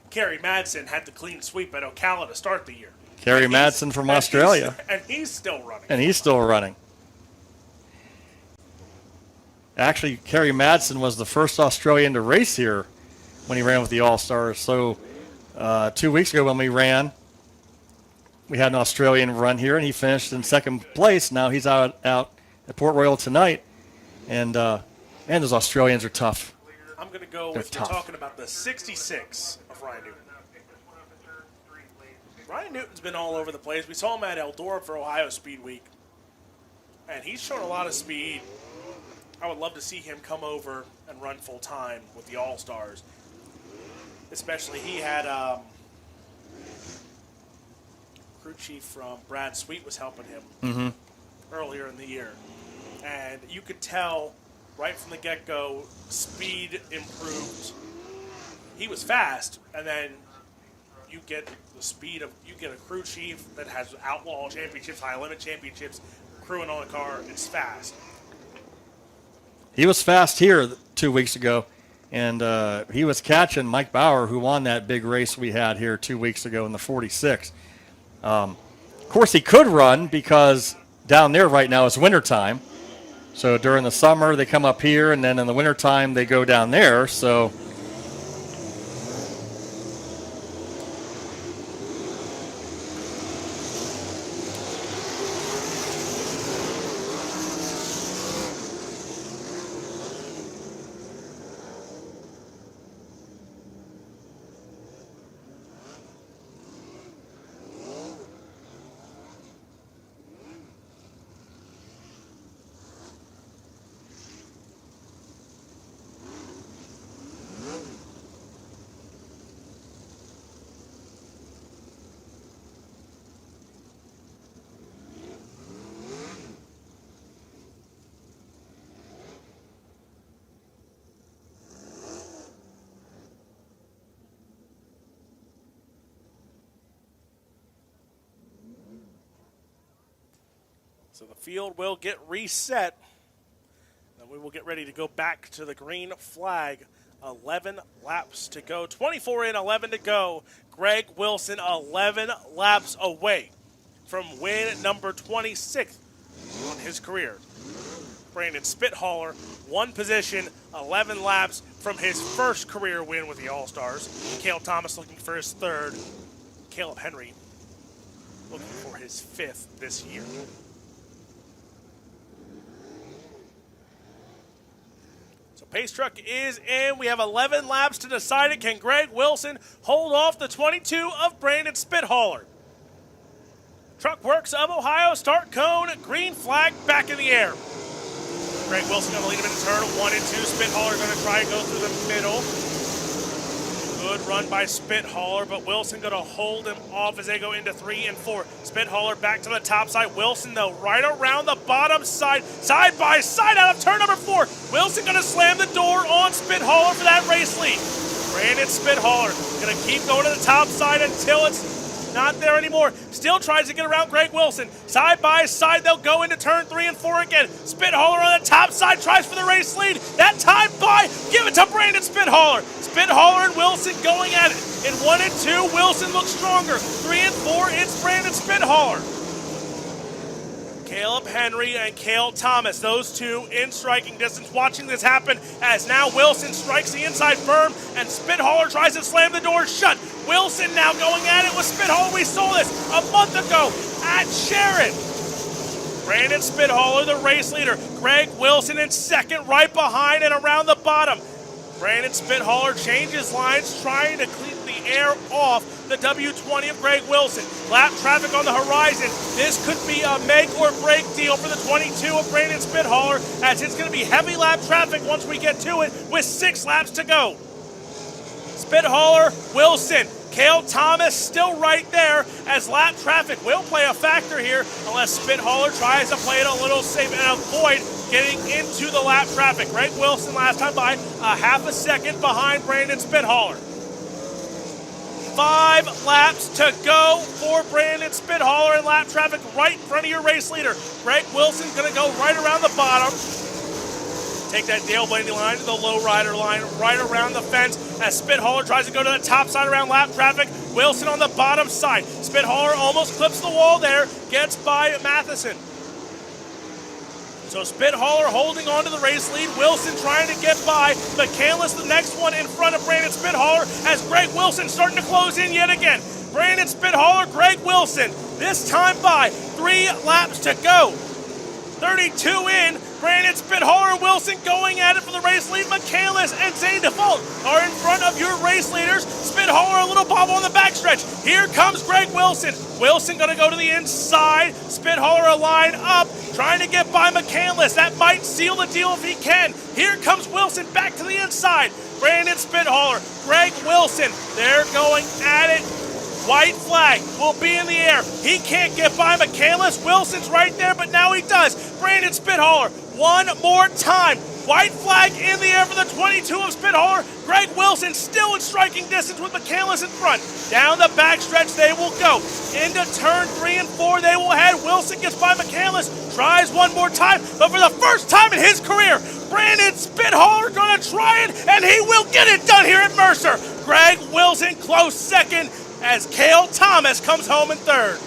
Kerry Madsen had the clean sweep at Ocala to start the year. Kerry Madsen from Australia. And he's still running. And he's still running. Actually, Kerry Madsen was the first Australian to race here when he ran with the All-Stars. So 2 weeks ago when we ran, we had an Australian run here, and he finished in second place. Now he's out at Port Royal tonight. And man, those Australians are tough. I'm going to go with you're talking about the 66 of Ryan Newton. Ryan Newton's been all over the place. We saw him at Eldora for Ohio Speed Week, and he's shown a lot of speed. I would love to see him come over and run full-time with the All-Stars. Especially he had crew chief from Brad Sweet was helping him earlier in the year. And you could tell right from the get-go, speed improved. He was fast, and then you get the speed of, you get a crew chief that has outlaw championships, high limit championships, crewing on a car, it's fast. He was fast here 2 weeks ago, and he was catching Mike Bauer, who won that big race we had here 2 weeks ago in the 46. Of course, he could run because down there right now is wintertime. So during the summer, they come up here, and then in the wintertime, they go down there. So So the field will get reset. And we will get ready to go back to the green flag. 11 laps to go. 24 in, 11 to go. Greg Wilson 11 laps away from win number 26 on his career. Brandon Spithaler, one position, 11 laps from his first career win with the All-Stars. Cale Thomas looking for his third. Caleb Henry looking for his fifth this year. So Pace truck is in. We have 11 laps to decide it. Can Greg Wilson hold off the 22 of Brandon Spithauler? Truck Works of Ohio, start cone, green flag, back in the air. Greg Wilson going to lead him into turn 1 and 2. Spithauler going to try and go through the middle. Good run by Spithauler, but Wilson going to hold him off as they go into 3 and 4. Spithauler back to the top side. Wilson, though, right around the bottom side, side by side out of turn number 4. Wilson going to slam the door on Spithauler for that race lead. Brandon Spithauler going to keep going to the top side until it's not there anymore. Still tries to get around Greg Wilson. Side by side, they'll go into turn 3 and 4 again. Spithauler on the top side tries for the race lead. That time by, give it to Brandon Spithauler. Spithauler and Wilson going at it. In 1 and 2, Wilson looks stronger. 3 and 4, it's Brandon Spithauler. Caleb Henry and Cale Thomas, those two in striking distance, watching this happen as now Wilson strikes the inside berm and Spithauler tries to slam the door shut. Wilson now going at it with Spithauler. We saw this a month ago at Sharon. Brandon Spithauler, the race leader. Greg Wilson in second, right behind and around the bottom. Brandon Spithauler changes lines, trying to clean the air off the W20 of Greg Wilson. Lap traffic on the horizon. This could be a make or break deal for the 22 of Brandon Spithauler, as it's going to be heavy lap traffic once we get to it with 6 laps to go. Spithauler, Wilson, Cale Thomas still right there, as lap traffic will play a factor here unless Spithauler tries to play it a little safe and avoid getting into the lap traffic. Greg Wilson last time by a half a second behind Brandon Spithauler. 5 laps to go for Brandon Spithauler, and lap traffic right in front of your race leader. Greg Wilson going to go right around the bottom. Take that Dale Blaney line to the low rider line, right around the fence as Spithauler tries to go to the top side around lap traffic. Wilson on the bottom side. Spithauler almost clips the wall there, gets by Matheson. So Spithauler holding on to the race lead. Wilson trying to get by. McCandless the next one in front of Brandon Spithauler as Greg Wilson starting to close in yet again. Brandon Spithauler, Greg Wilson, this time by 3 laps to go. 32 in. Brandon Spithauler and Wilson going at it for the race lead. McCandless and Zane Default are in front of your race leaders. Spithauler a little bobble on the backstretch. Here comes Greg Wilson. Wilson going to go to the inside. Spithauler a line up, trying to get by McCandless. That might seal the deal if he can. Here comes Wilson back to the inside. Brandon Spithauler, Greg Wilson, they're going at it. White flag will be in the air. He can't get by McCandless. Wilson's right there, but now he does. Brandon Spithauler, one more time. White flag in the air for the 22 of Spithauler. Greg Wilson still in striking distance with McCandless in front. Down the backstretch they will go. Into turn 3 and 4 they will head. Wilson gets by McCandless, tries one more time, but for the first time in his career, Brandon Spithauler going to try it, and he will get it done here at Mercer. Greg Wilson close second, as Cale Thomas comes home in third.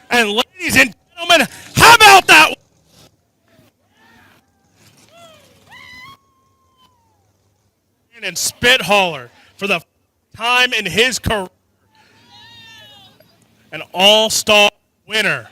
And ladies and gentlemen, how about that? And Spithauler, for the time in his career, an all-star winner.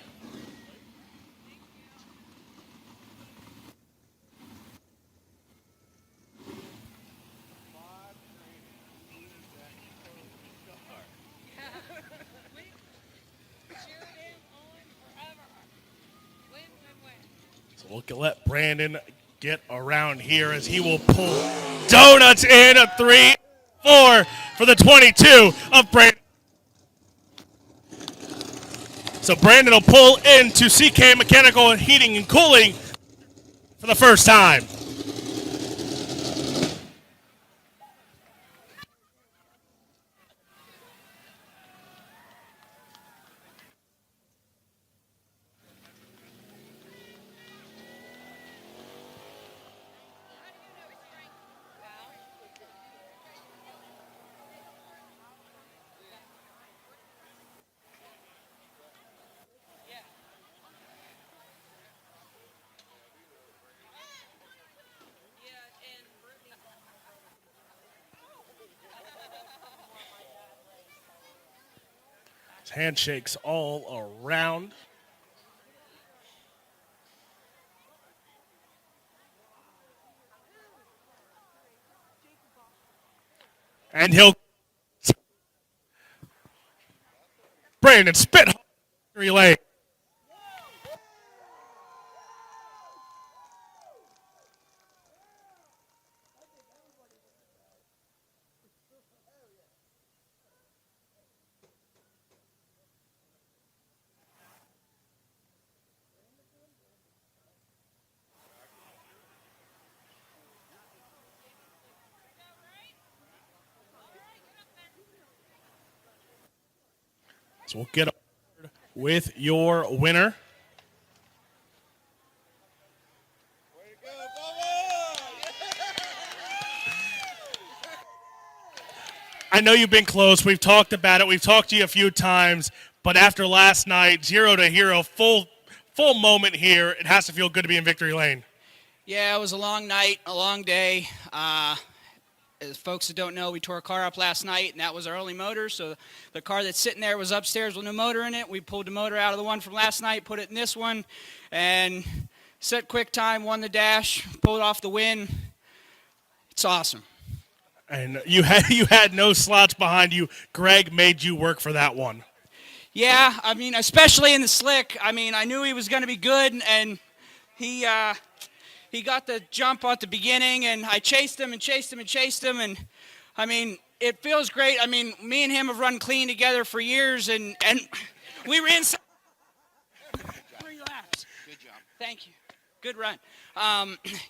We'll let Brandon get around here as he will pull donuts in a 3-4 for the 22 of Brandon. So Brandon will pull into CK Mechanical and Heating and Cooling for the first time. handshakes all around. And he'll Brandon spit relay. So we'll get with your winner. I know you've been close. We've talked about it. We've talked to you a few times. But after last night, 0 to hero, full moment here, it has to feel good to be in victory lane. Yeah, it was a long night, a long day. As folks that don't know, we tore a car up last night, and that was our only motor. So the car that's sitting there was upstairs with no motor in it. We pulled the motor out of the one from last night, put it in this one, and set quick time, won the dash, pulled off the win. It's awesome. And you had no slots behind you. Greg made you work for that one. Yeah, I mean, especially in the slick. I mean, I knew he was going to be good, and he got the jump at the beginning, and I chased him, and I mean, it feels great. I mean, me and him have run clean together for years, and we were inside 3 laps. Good job. Thank you. Good run.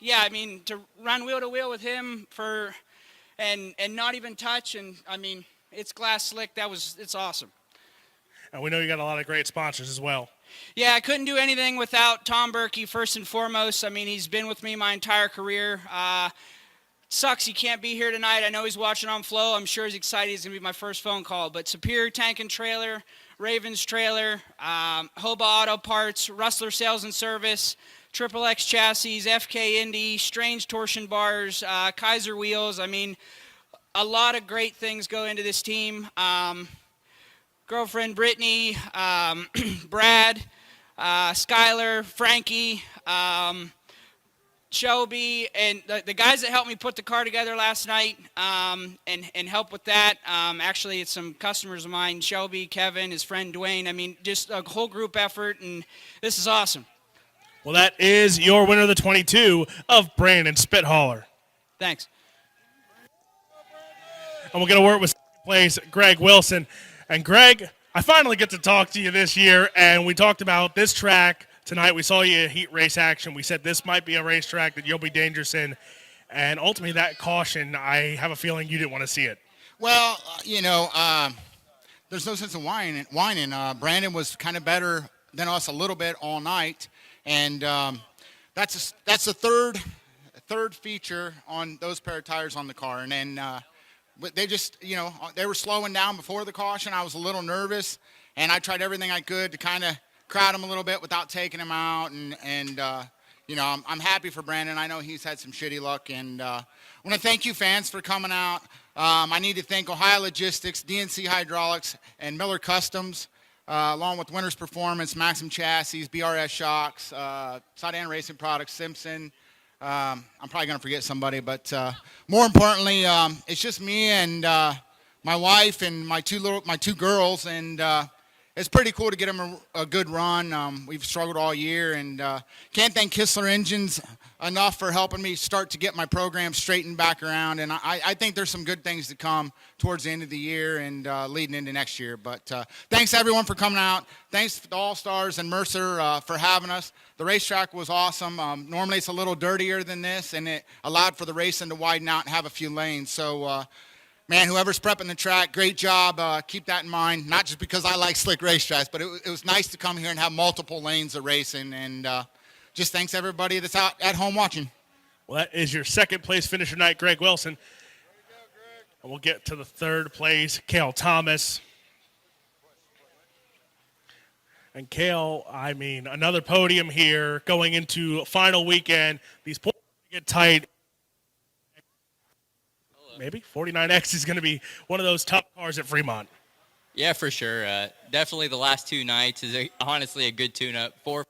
Yeah, I mean, to run wheel to wheel with him and not even touch, and I mean, it's glass slick. It's awesome. And we know you got a lot of great sponsors as well. Yeah, I couldn't do anything without Tom Berkey, first and foremost. I mean, he's been with me my entire career. Sucks he can't be here tonight. I know he's watching on Flow. I'm sure he's excited. He's going to be my first phone call. But Superior Tank and Trailer, Ravens Trailer, Hoba Auto Parts, Rustler Sales and Service, Triple X Chassis, FK Indy, Strange Torsion Bars, Kaiser Wheels. I mean, a lot of great things go into this team. Girlfriend Brittany, Brad, Skylar, Frankie, Shelby, and the guys that helped me put the car together last night and help with that. Actually, it's some customers of mine, Shelby, Kevin, his friend Dwayne. I mean, just a whole group effort, and this is awesome. Well, that is your winner of the 22 of Brandon Spithaller. Thanks. And we're going to work with second place Greg Wilson. And Greg, I finally get to talk to you this year, and we talked about this track tonight. We saw you in heat race action. We said this might be a racetrack that you'll be dangerous in. And ultimately, that caution, I have a feeling you didn't want to see it. Well, there's no sense in whining. Brandon was kind of better than us a little bit all night, and that's the third feature on those pair of tires on the car. And then but they just, they were slowing down before the caution. I was a little nervous, and I tried everything I could to kind of crowd him a little bit without taking him out. And I'm happy for Brandon. I know he's had some shitty luck. And I want to thank you, fans, for coming out. I need to thank Ohio Logistics, DNC Hydraulics, and Miller Customs, along with Winners Performance, Maxim Chassis, BRS Shocks, Sedan Racing Products, Simpson. I'm probably going to forget somebody, but more importantly, it's just me and my wife and my two girls, and it's pretty cool to get them a good run. We've struggled all year, and can't thank Kistler Engines enough for helping me start to get my program straightened back around, and I think there's some good things to come towards the end of the year and leading into next year. But thanks, everyone, for coming out. Thanks to All-Stars and Mercer for having us. The racetrack was awesome. Normally it's a little dirtier than this, and it allowed for the racing to widen out and have a few lanes. So, man, whoever's prepping the track, great job. Keep that in mind, not just because I like slick racetracks, but it was nice to come here and have multiple lanes of racing. And just thanks everybody that's out at home watching. Well, that is your second place finisher tonight, Greg Wilson. And we'll get to the third place, Cale Thomas. And Cale, I mean, another podium here going into final weekend. These points get tight. Maybe 49X is going to be one of those top cars at Fremont. Yeah, for sure. Definitely the last two nights is honestly a good tune-up for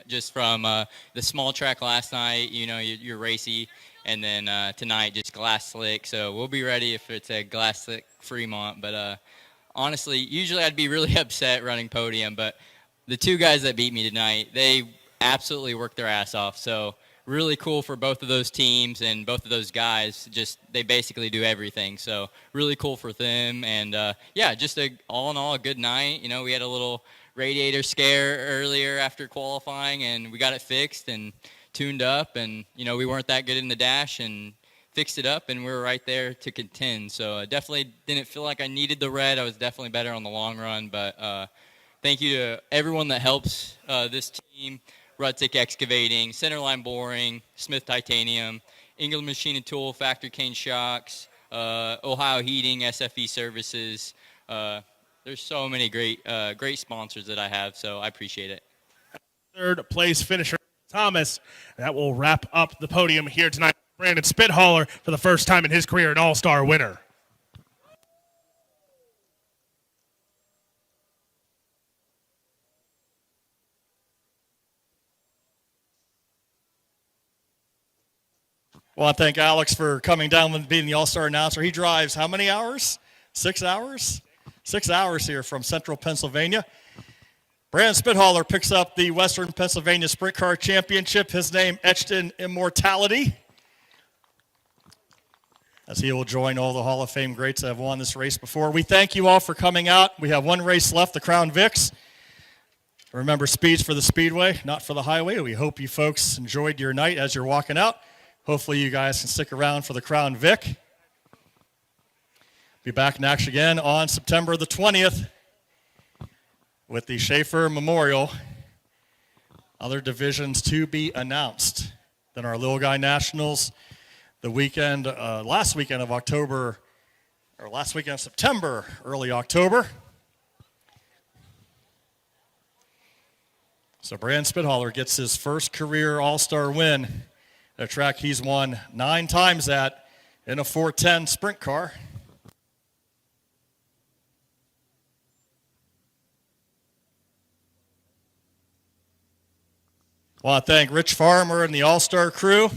just from the small track last night. You know, you're racy, and then tonight just glass slick. So we'll be ready if it's a glass slick Fremont. But honestly, usually I'd be really upset running podium, but the two guys that beat me tonight, they absolutely worked their ass off. So really cool for both of those teams and both of those guys. Just they basically do everything. So really cool for them. And yeah, just all in all a good night. You know, we had a little radiator scare earlier after qualifying, and we got it fixed and tuned up. And you know, we weren't that good in the dash and fixed it up, and we were right there to contend. So definitely didn't feel like I needed the red. I was definitely better on the long run. But thank you to everyone that helps this team. Rudzik Excavating, Centerline Boring, Smith Titanium, England Machine and Tool, Factory Cane Shocks, Ohio Heating, SFE Services. There's so many great sponsors that I have, so I appreciate it. Third place finisher, Thomas. That will wrap up the podium here tonight. Brandon Spithaller, for the first time in his career, an all-star winner. Well, I thank Alex for coming down and being the all-star announcer. He drives how many hours? 6 hours? 6 hours here from central Pennsylvania. Brandon Spithaller picks up the Western Pennsylvania Sprint Car Championship, his name etched in immortality, as he will join all the Hall of Fame greats that have won this race before. We thank you all for coming out. We have one race left, the Crown Vics. Remember, speed's for the speedway, not for the highway. We hope you folks enjoyed your night as you're walking out. Hopefully you guys can stick around for the Crown Vic. Be back in action again on September the 20th with the Schaefer Memorial. Other divisions to be announced. Then our Little Guy Nationals the weekend, last weekend of September, early October. So Brandon Spithaller gets his first career all-star win at a track he's won 9 times at in a 410 sprint car. I want to thank Rich Farmer and the All-Star crew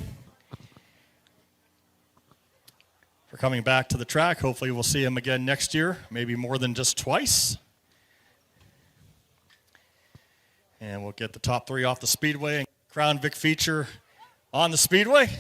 for coming back to the track. Hopefully we'll see him again next year, maybe more than just twice. And we'll get the top 3 off the speedway and Crown Vic feature on the speedway.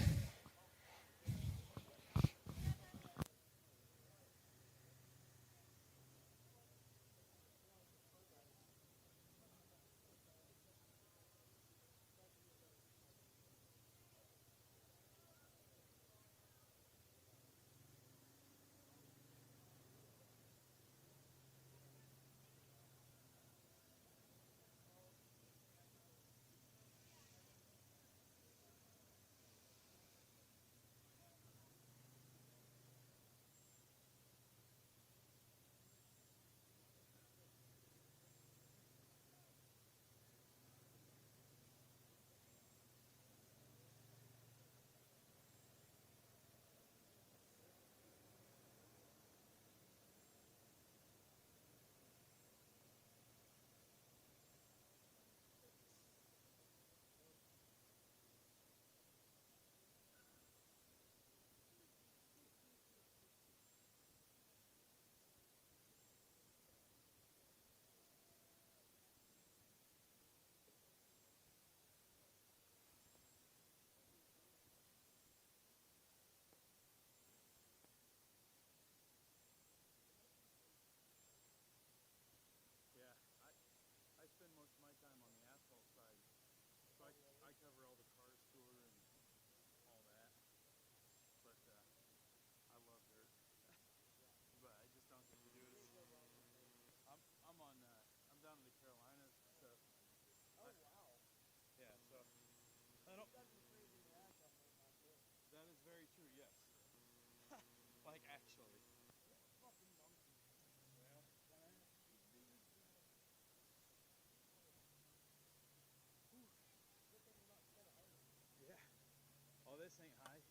This ain't high.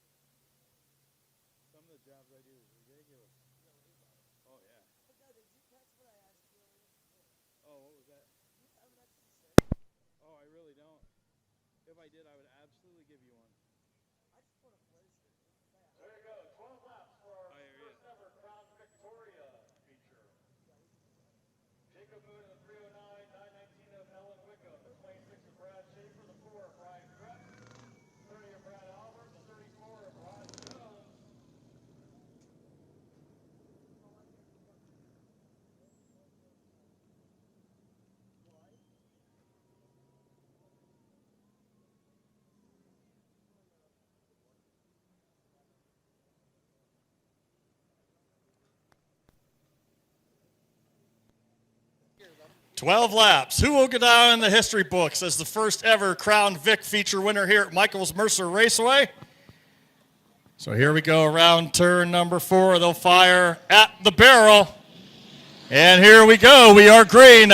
Some of the jobs I do is ridiculous. Oh, yeah. But no, did you catch what I asked did, I would absolutely give you one. There you go, 12 laps for our first ever Crown Victoria feature. Jacob Moon in the 309, 919 of Ellen Wickham, the 26 of Brad Schaefer, the 4 of Brian Krebs, 30 of Brad Albert, the 34 of Rod Jones. 12 laps. Who will go down in the history books as the first ever Crown Vic feature winner here at Michael's Mercer Raceway? So here we go around turn number 4. They'll fire at the barrel. And here we go. We are green.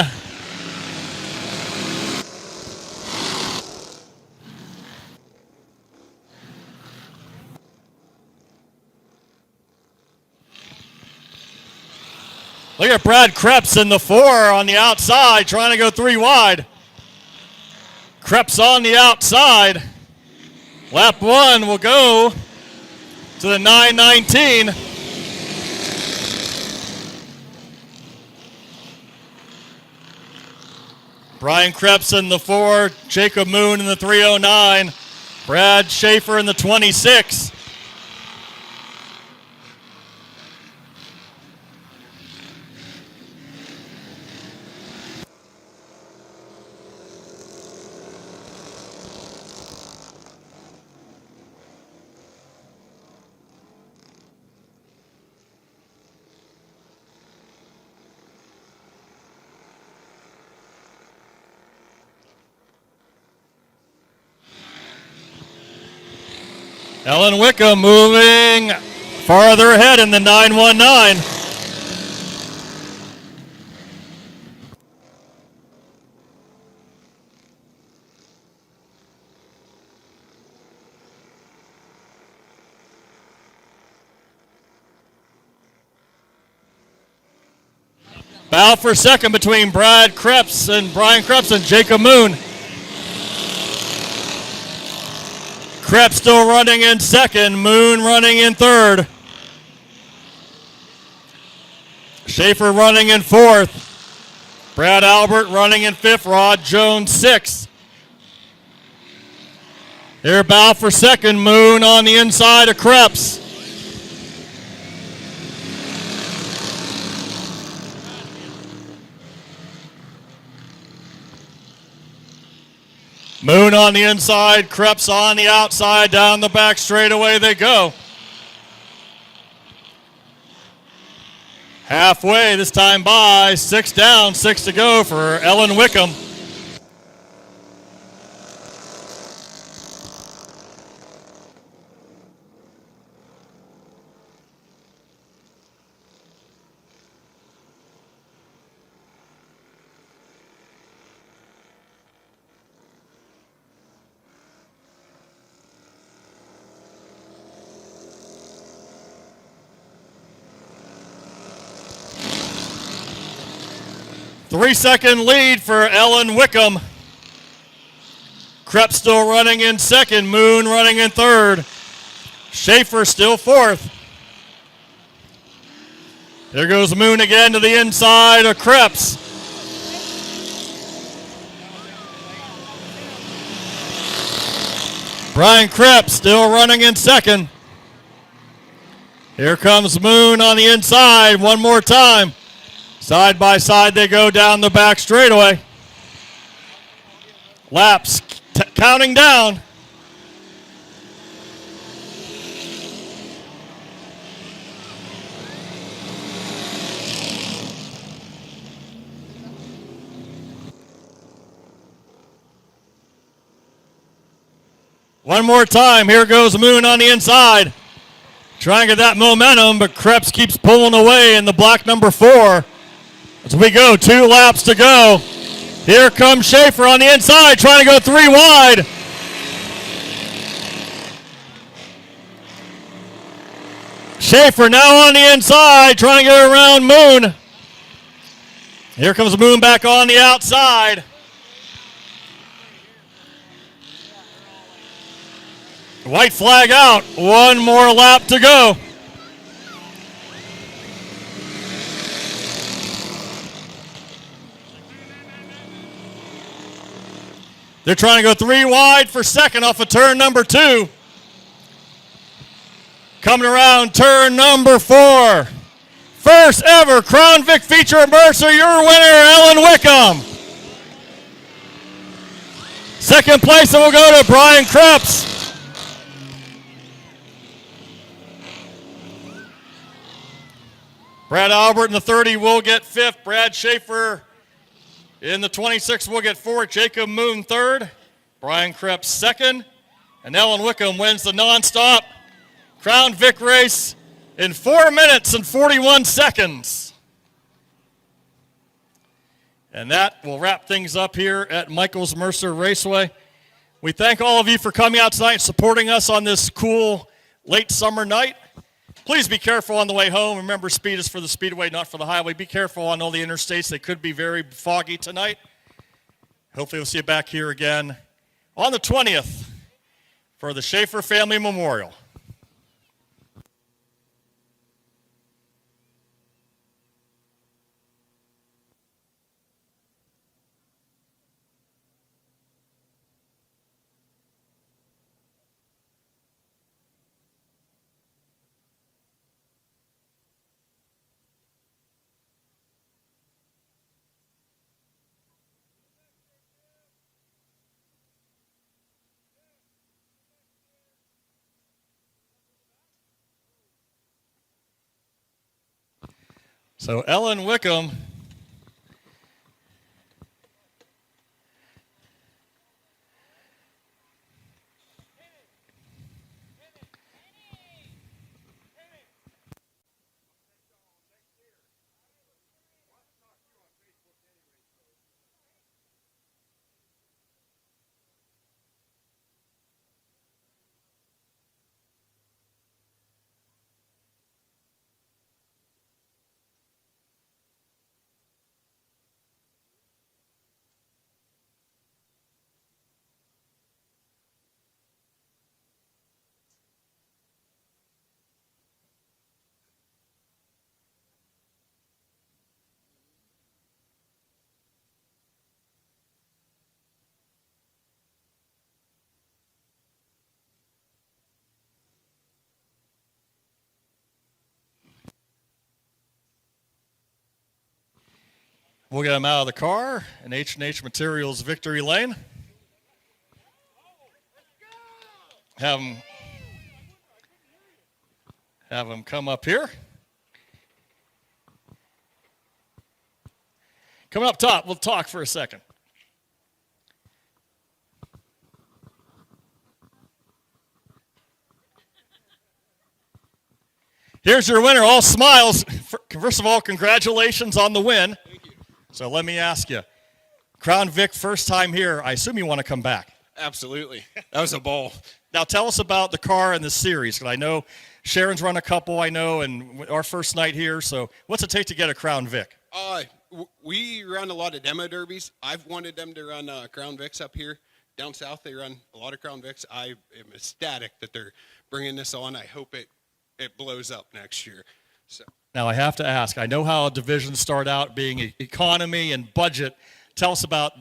Look at Brad Krebs in the 4 on the outside, trying to go 3 wide. Krebs on the outside. Lap 1 will go to the 919. Brian Krebs in the 4, Jacob Moon in the 309, Brad Schaefer in the 26. Ellen Wickham moving farther ahead in the 919. Battle for second between Brad Krebs and Brian Krebs and Jacob Moon. Krebs still running in second, Moon running in third. Schaefer running in fourth. Brad Albert running in fifth, Rod Jones sixth. Here battle for second, Moon on the inside of Krebs. Moon on the inside, Krebs on the outside, down the back straightaway they go. Halfway this time by, 6 down, 6 to go for Ellen Wickham. Three-second lead for Ellen Wickham. Krebs still running in second, Moon running in third. Schaefer still fourth. There goes Moon again to the inside of Krebs. Brian Krebs still running in second. Here comes Moon on the inside one more time. Side by side they go down the back straightaway. Laps counting down. One more time. Here goes Moon on the inside. Trying to get that momentum, but Krebs keeps pulling away in the black number 4. As we go, 2 laps to go. Here comes Schaefer on the inside, trying to go 3 wide. Schaefer now on the inside, trying to get around Moon. Here comes Moon back on the outside. White flag out. One more lap to go. They're trying to go 3 wide for second off of turn number 2. Coming around turn number 4. First ever Crown Vic feature at Mercer. Your winner, Ellen Wickham. Second place, it will go to Brian Krebs. Brad Albert in the 30 will get 5th. Brad Schaefer in the 26 will get 4th. Jacob Moon 3rd. Brian Krebs 2nd. And Ellen Wickham wins the nonstop Crown Vic race in 4 minutes and 41 seconds. And that will wrap things up here at Michaels Mercer Raceway. We thank all of you for coming out tonight and supporting us on this cool late summer night. Please be careful on the way home. Remember, speed is for the speedway, not for the highway. Be careful on all the interstates. They could be very foggy tonight. Hopefully we'll see you back here again on the 20th for the Schaefer Family Memorial. So Ellen Wickham We'll get him out of the car in H&H Materials Victory Lane. Have him come up here. Coming up top, we'll talk for a second. Here's your winner, all smiles. First of all, congratulations on the win. Thank you. So let me ask you, Crown Vic, first time here, I assume you want to come back. Absolutely. That was a ball. Now tell us about the car and the series, because I know Sharon's run a couple, I know, and our first night here. So what's it take to get a Crown Vic? We run a lot of demo derbies. I've wanted them to run Crown Vics up here. Down south, they run a lot of Crown Vics. I am ecstatic that they're bringing this on. I hope it blows up next year. So. Now I have to ask, I know how divisions start out being economy and budget. Tell us about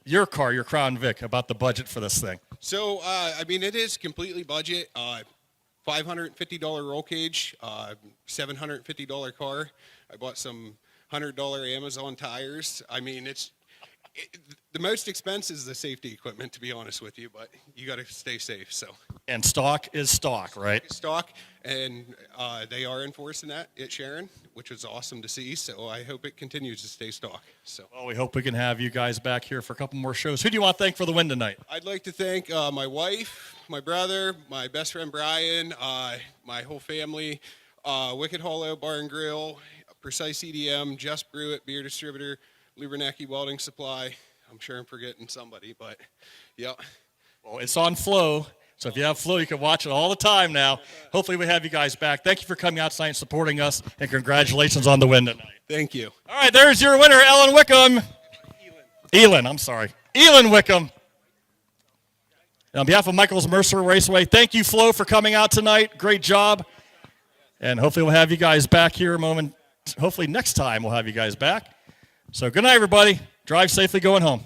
your car, your Crown Vic, about the budget for this thing. So, I mean, it is completely budget. $550 roll cage, $750 car. I bought some $100 Amazon tires. I mean, the most expensive is the safety equipment, to be honest with you, but you got to stay safe. So. And stock is stock, right? Stock, and they are enforcing that at Sharon, which was awesome to see. So I hope it continues to stay stock. So. Well, we hope we can have you guys back here for a couple more shows. Who do you want to thank for the win tonight? I'd like to thank my wife, my brother, my best friend Brian, my whole family, Wicked Hollow Bar and Grill, Precise EDM, Just Brew It Beer Distributor, Lubernacki Welding Supply. I'm sure I'm forgetting somebody, but yeah. Well, it's on Flow, so if you have Flow, you can watch it all the time now. Hopefully we have you guys back. Thank you for coming out tonight and supporting us, and congratulations on the win tonight. Thank you. All right, there's your winner, Ellen Wickham. Elin, I'm sorry. Elin Wickham. And on behalf of Michael's Mercer Raceway, thank you, Flo, for coming out tonight. Great job. And hopefully we'll have you guys back here a moment. Hopefully next time we'll have you guys back. So good night, everybody. Drive safely going home.